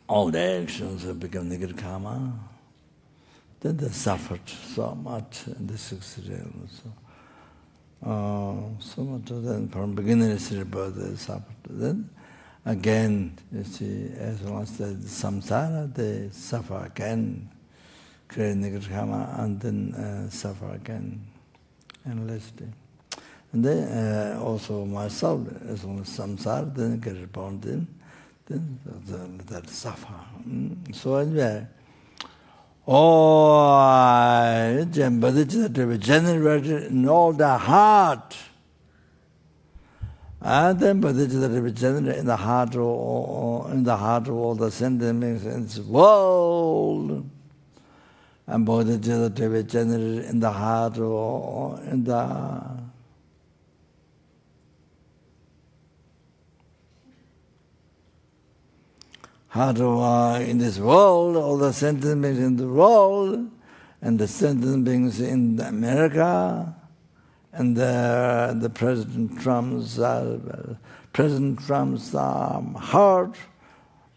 all the actions have become negative karma. Then they suffered so much in the 6th realm. So much then from beginning to rebirth they suffered. Then again, you see, as long as the samsara, they suffer again, create negative karma, and then suffer again, endlessly. And then also myself, as long as samsara, then get reborn, then that suffer. So anyway, to be generated in all the heart. And then bodhicitta to be generated in the heart of all the sentient beings in this world. And bodhicitta to be generated in the heart of in this world, all the sentient beings in the world, and the sentient beings in America, and the President Trump's heart,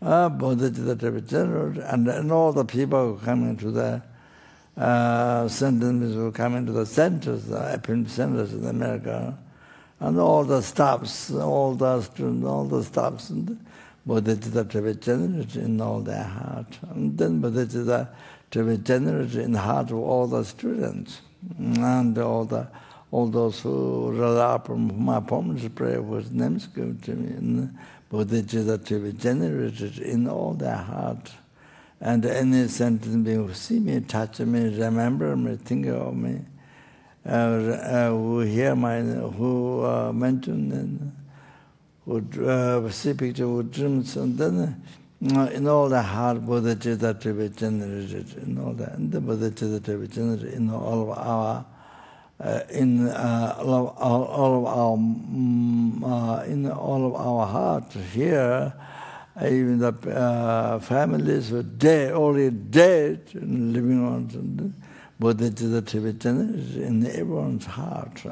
bodhicitta to be generated, and all the people who come into the sentient beings who come into the centers, the epicenters in America, and all the staffs, all the students, all the staffs, bodhicitta to be generated in all their heart. And then bodhicitta to be generated in the heart of all the students and all those who rely upon my permanent prayer whose names given to me. And bodhicitta to be generated in all their heart. And any sentient being who see me, touch me, remember me, think of me, who hear who mention and would see picture, would dreams, and then in all the heart, bodhicitta to be generated in all that, and the bodhicitta to be generated in all of our, in all of our heart here. Even the families were dead, already dead, and living on. Bodhicitta to be generated in everyone's heart,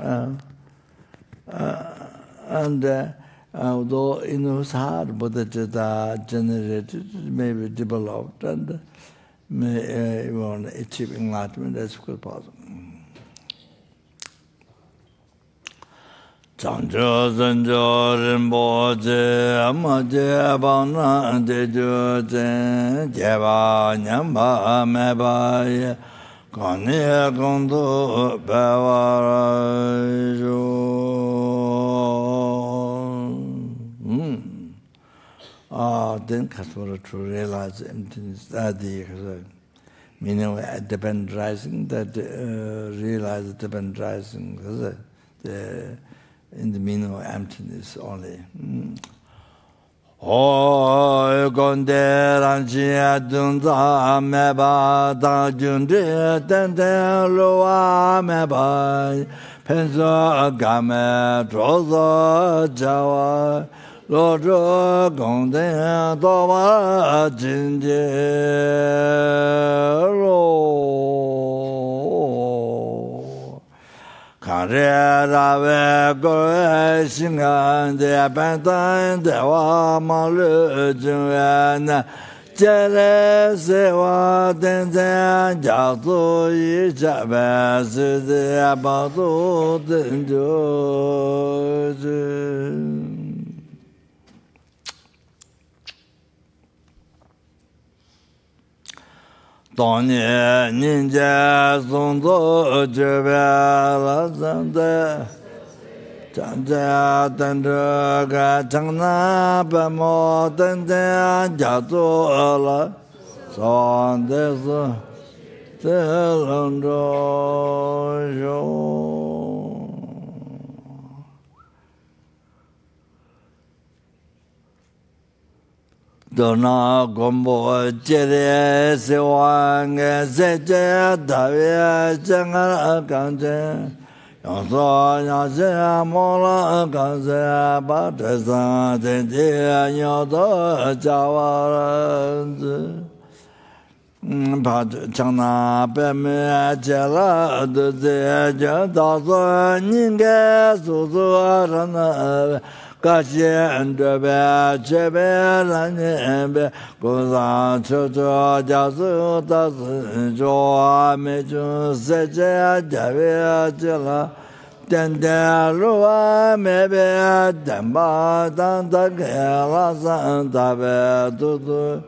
and. Although in whose heart bodhicitta generated, may be developed, and may even achieve enlightenment as quick as possible. Chanjo zanjo rinpoche amaje bana dejo zen jeva nyamba mebaye kanye kondo bewarajo. then Kasura to realize emptiness, that the meaning depend rising, that realize depend rising, in the meaning of emptiness only. Oh, Gonderanchi Dunza Meba Dajundri Tente Lua Meba Penzo Game Trozo Jawa Lojo Gonde Dowa Jinjero Karera Go Singan de Pantan de Wamalu Juan Jere Sewa Denzen Jazu Yijabas de Abadu Denjo Tony Ninja Zondo Jebela Zande Janja Tandra Changna Bamo Tanda Jatola Sondes Telondo Dona Gombo Jere Sewang Seja Davia Jangar Kanje Yoso Yase Mola Kanse Batesa Tente Yodo Jawarans Chana Peme Jela Duze Jadaso Ninge Susu Arana Kashen Debe Chebe Lanebe Goza Chocho Jasu Tasu Jo Mechu Seche Jabe Jela Tende Lua Mebe Demba Tanta Kela Santabe Tutu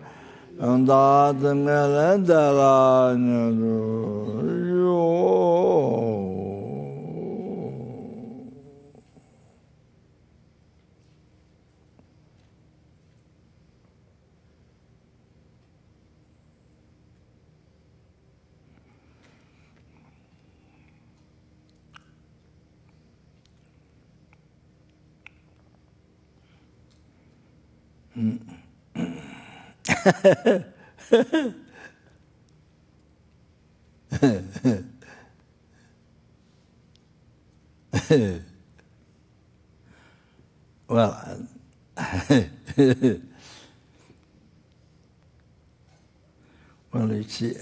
Anda Tengele Dela Yo Well, well, you see,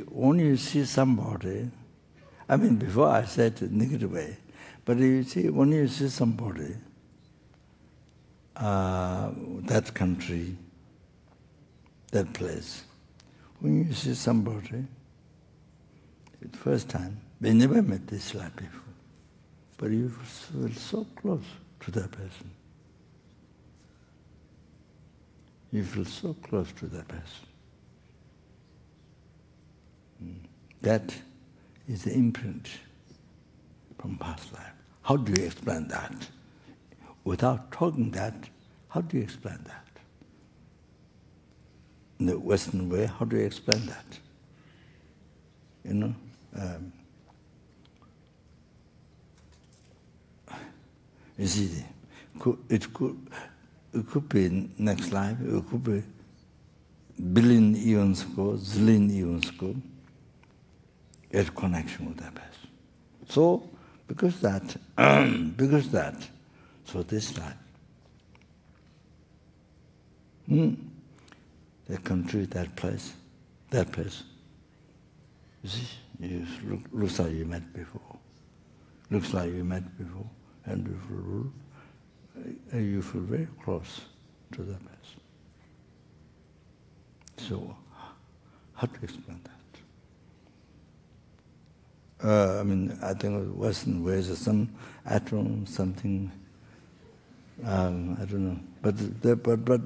when you see somebody, I mean, before I said it negative way, but you see, when you see somebody, that country, that place, when you see somebody, the first time, we never met this life before, but you feel so close to that person. You feel so close to that person. That is the imprint from past life. How do you explain that? Without talking that, how do you explain that? In the Western way, how do you explain that? You know? You see, it could be next life, it could be billion eons ago, zillion eons ago, a connection with that person. So, because that, so this life, that country, that place, you see, looks like you met before. Looks like you met before, and you feel very close to that person. So, how to explain that? I mean, I think Western ways, some atom, something, I don't know. But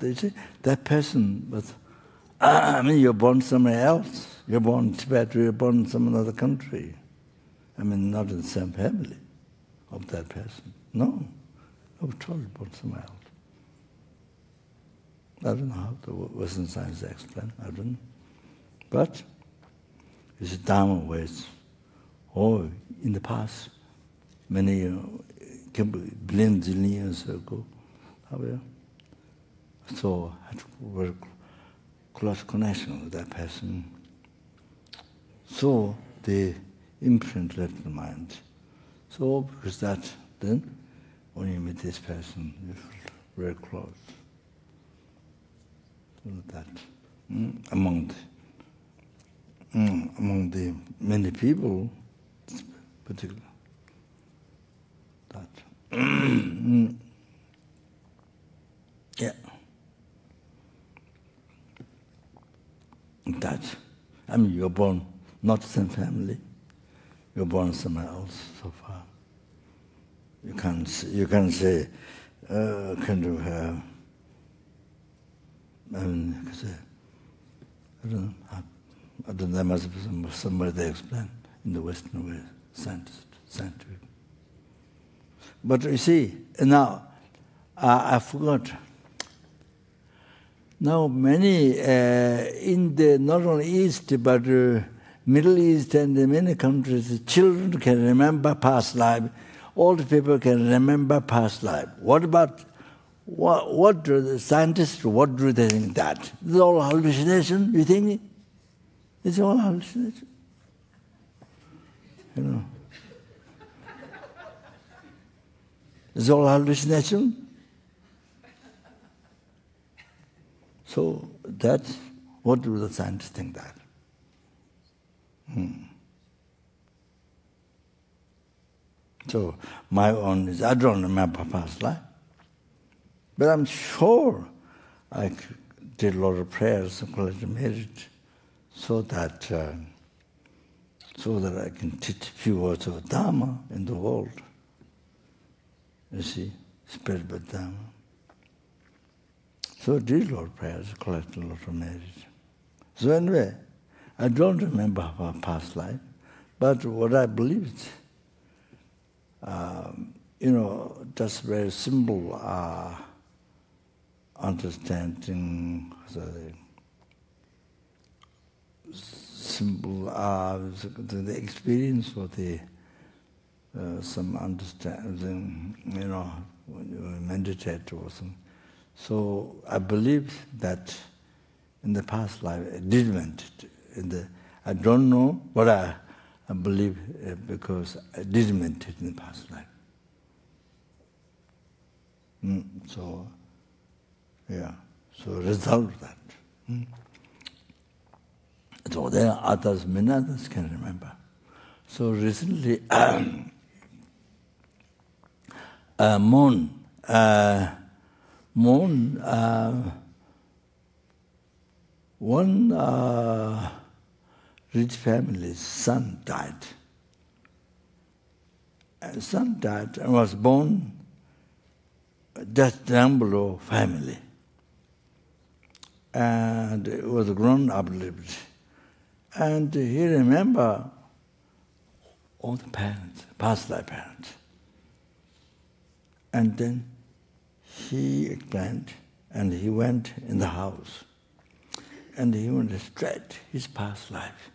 you see, that person, but I mean, you're born somewhere else. You're born in Tibet, you're born in some other country. I mean, not in the same family. of that person. No, I was totally born somewhere else. I don't know how the Western science explain. I don't know. But it's Dharma ways. Oh, in the past, many billions years ago, so I had very close connection with that person. So the imprint left in the mind. So because that, then when you meet this person, you feel very close. So that among the many people, particular that yeah, that I mean you're born not the same family, you're born somewhere else so far. You can't say kind of I don't know. I don't know. There must be some way they explain in the Western way, scientific. But you see, now I forgot. Now many in the not only East but Middle East and in many countries, children can remember past life. Old people can remember past life. What about what do the scientists? What do they think that? It's all hallucination. You think it's all hallucination? You know, it's all hallucination. So that's what do the scientists think that? So my own is I don't remember past life. But I'm sure I did a lot of prayers and collected merit so that I can teach few words of Dharma in the world. You see, spread by Dharma. So I did a lot of prayers, collected a lot of merit. So anyway, I don't remember our past life, but what I believed, just very simple understanding, simple the experience of the some understanding, when you meditate or something. So I believe that in the past life I did meditate. I don't know, but I believe because I did meditate in the past life. So, yeah. So result of that. So there are others, many others can remember. So recently, one rich family's son died. Son died and was born just down below family. And it was grown up lived. And he remembered all the parents, past life parents. And then he explained, and he went in the house. And he went straight his past life,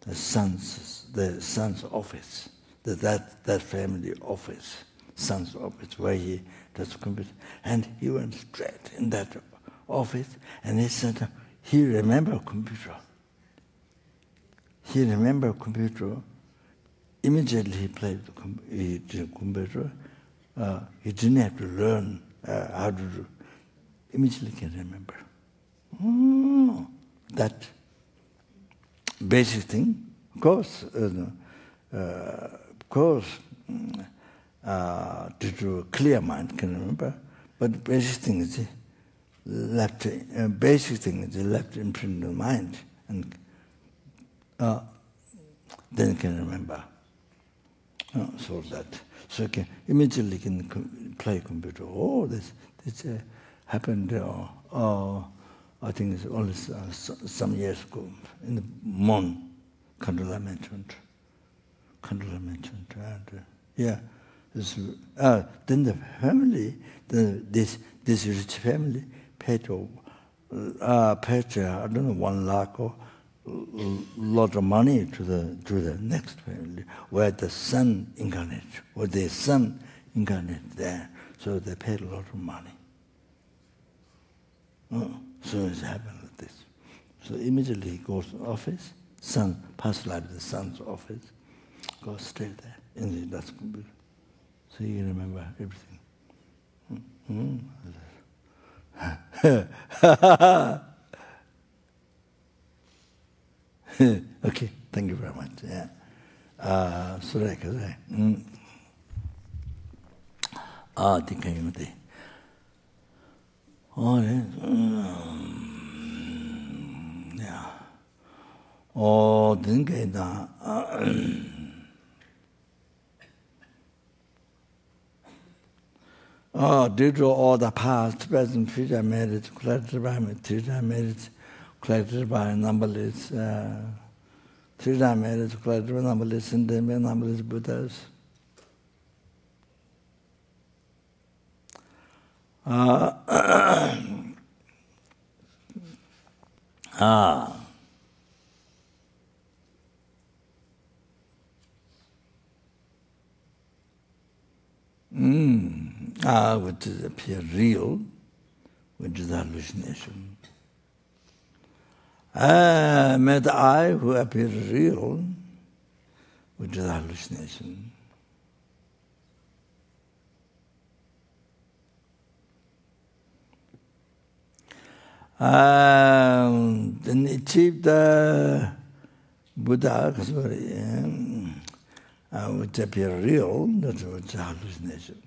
the son's office, that family office, son's office, where he does computer. And he went straight in that office, and he said he remembered computer. He remembered computer. Immediately he played the computer. He didn't have to learn how to do. Immediately can remember. That basic thing, of course, due to a clear mind can remember, but basic thing is left imprint in the mind, and then can remember. So you can immediately can play computer. Oh, this happened. I think it's only some years ago in the Mon, Kandala mentioned. And, yeah, Then the family, this rich family paid I don't know, 1 lakh or lot of money to the next family, where the son incarnate, or their son incarnate there. So they paid a lot of money. So it's happened like this. So immediately he goes to office, son, past life, the son's office, go stay there. And that's good. So you remember everything. Okay, thank you very much. Yeah. Sureka. Dikayumati. Yeah. Oh, Dinkayda. Due to all the past, present, future merits collected by material merits collected by numberless, 3-time merits collected by numberless Indian, numberless Buddhas. Which is appear real, which is hallucination. Met I, who appears real, which is hallucination. Then achieve the Buddha, which appear real, that's what's hallucination.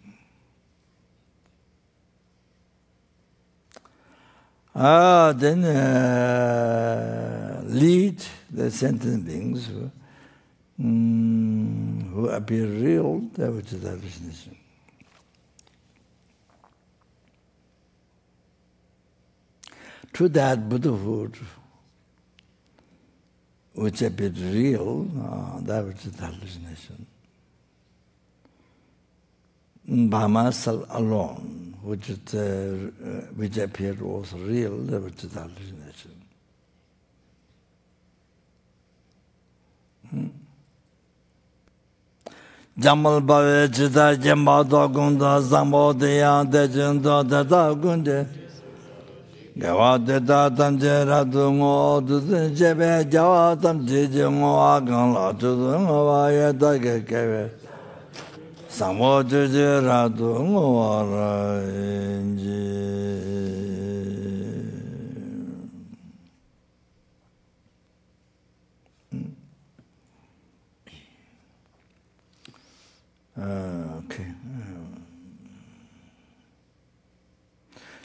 Then lead the sentient beings who appear real, that which is hallucination. To that Buddhahood, which appears real, that which is hallucination. By myself alone, which appeared also real, that which is hallucination. Jamal Bave Chita Jambado Gunda Zambo Deyan Dejindo Dada Gunde Gawade Datam Jeradungo Duzin Jebe Jawatam Jijingo Agan La Tudungo Vaya Dagakeve Samo Jeradungo Aranji. Okay.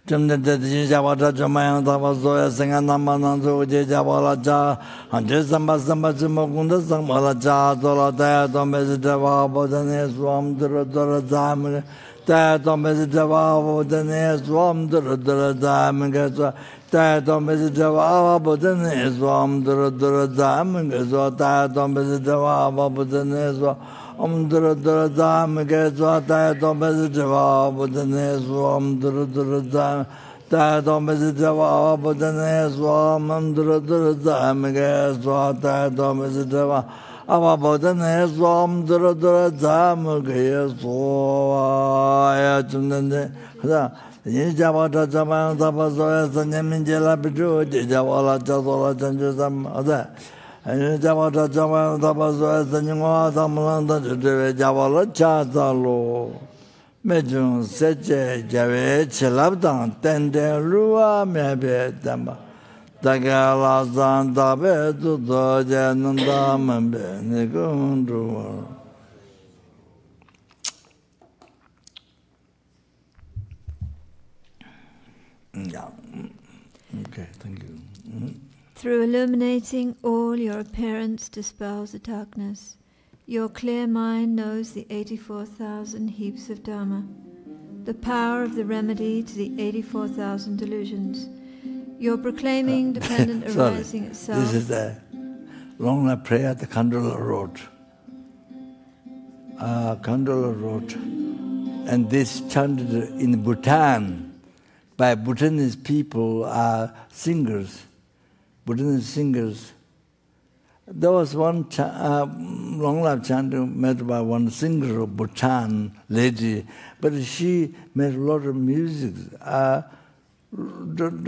Jumda de Jawata Jamayang Tavazoya Singanamanazo Jawalaja, and Jesambasambazimokunda Samalaja, Dola Domesitava, Bodanes, Rom, Duradam, Domesitava, Bodanes, Rom, Duradam, Domesitava, Bodanes, Rom, Duradam, Domesitava, Bodanes, Duradam, Gazata, Domesitava, Bodanes, Rom, Duradam, Domesitava, Bodanes, Rom, Duradam, Gazata, Domesitava, Abodanes, Rom, Duradam, Gazata, Jawata Jaman Tapazoya, Sanyaminjela Pichu, Javala Chasola Chanjusam, other. And Jawata Jaman Tapazoya, Sanyua, Tamlanda, Javala Chasalo, Mejun, Seche, Jave, Chelabdan, Tende, Lua, Mebe, Tamba, Tagala Santa Betu, Jananda, Mambe, Nikundu. Yeah. Okay, thank you. Through illuminating all your appearance dispels the darkness. Your clear mind knows the 84,000 heaps of Dharma, the power of the remedy to the 84,000 delusions. Your proclaiming dependent arising itself. This is the long prayer at the Kandala Road. Kandola wrote, and this chanted in Bhutan by Bhutanese people are singers, Bhutanese singers. There was one long life chanting made by one singer of Bhutan lady, but she made a lot of music. Don't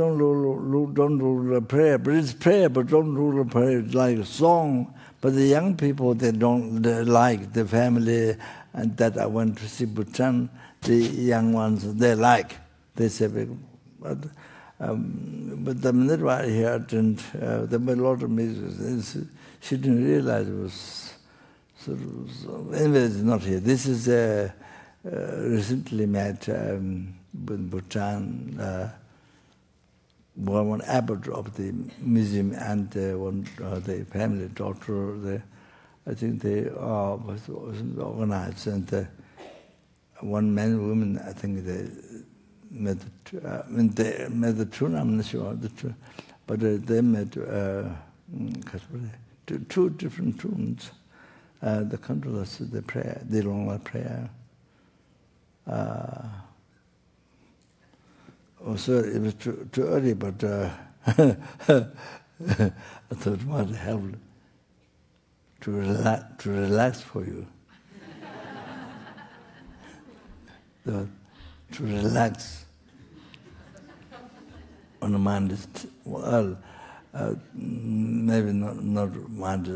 rule the prayer, but it's prayer, but don't rule the prayer. It's like a song. But the young people, they like the family, and that I went to see Bhutan. The young ones, they like. They say, but the minute I heard, and there were a lot of music. She didn't realize it was sort of. Anyway, it's not here. This is recently met with Bhutan. One abbot of the museum and the family doctor. I think they was organized, and one man and woman. I think they met. They met the tune. I'm not sure the tune, but they met. Two different tunes. The controllers, the prayer, the long prayer. Sorry, it was too early, but I thought it might help to relax for you. To relax when the mind is maybe not mind,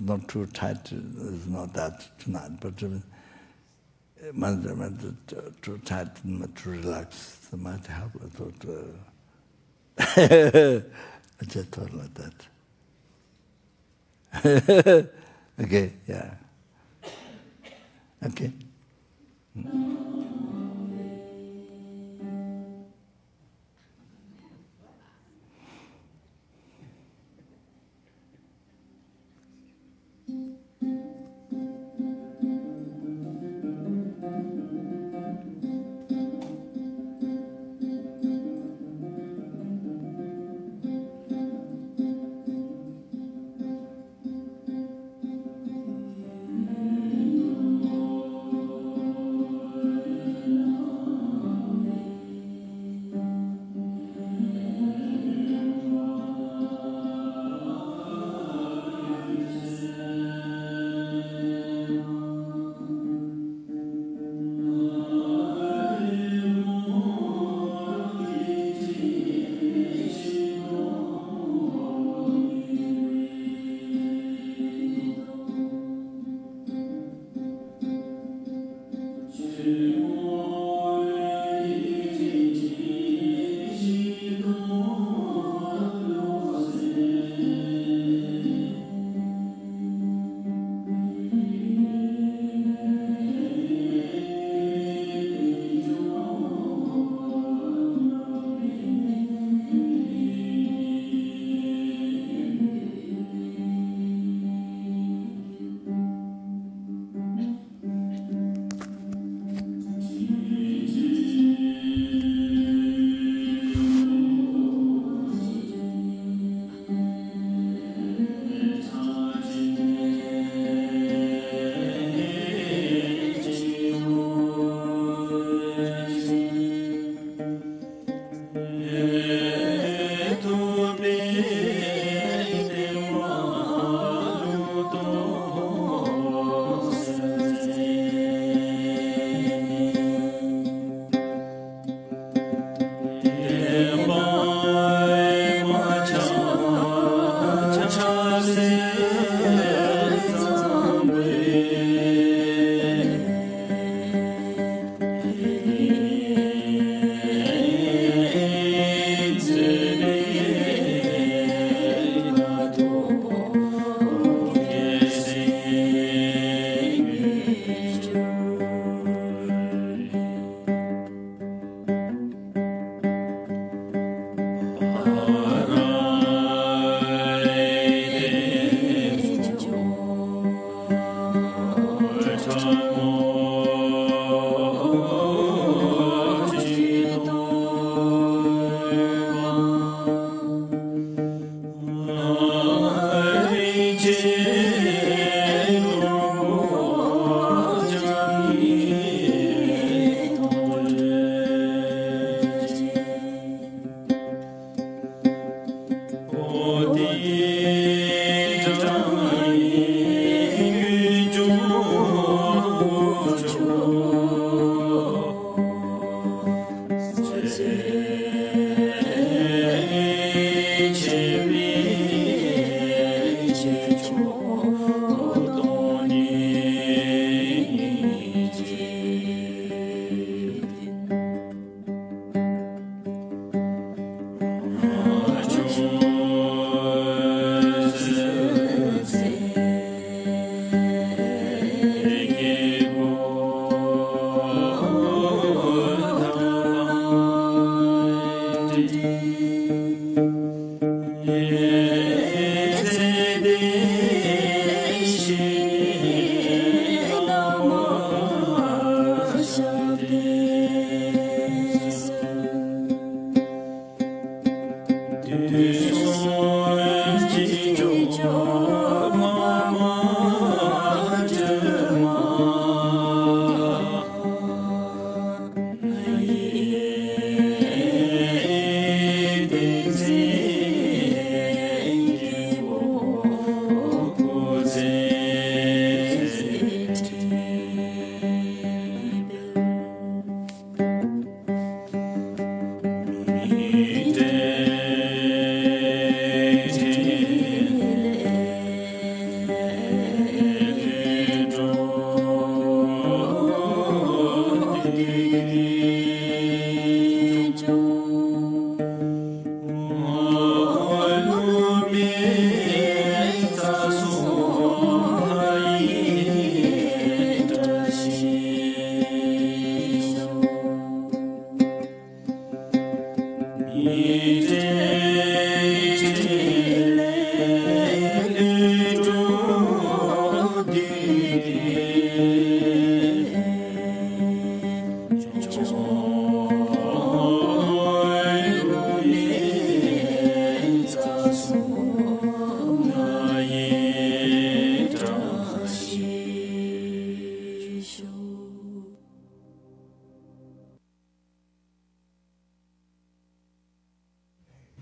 not too tight. It's not that tonight, but mind too tight to relax. It might help. I thought. I just thought like that. Okay, yeah. Okay.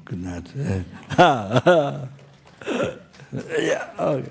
Good night. Yeah, okay.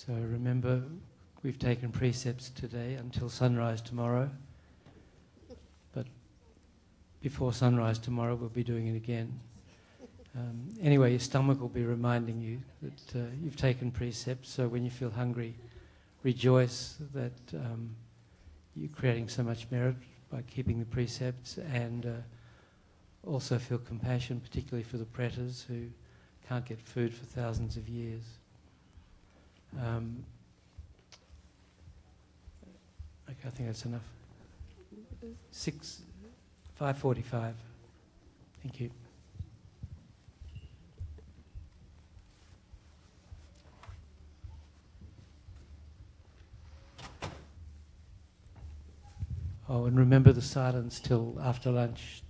So remember, we've taken precepts today until sunrise tomorrow. But before sunrise tomorrow, we'll be doing it again. Anyway, your stomach will be reminding you that you've taken precepts, so when you feel hungry, rejoice that you're creating so much merit by keeping the precepts, and also feel compassion, particularly for the pretas who can't get food for thousands of years. Okay, I think that's enough. 5:45. Thank you. Oh, and remember the silence till after lunch.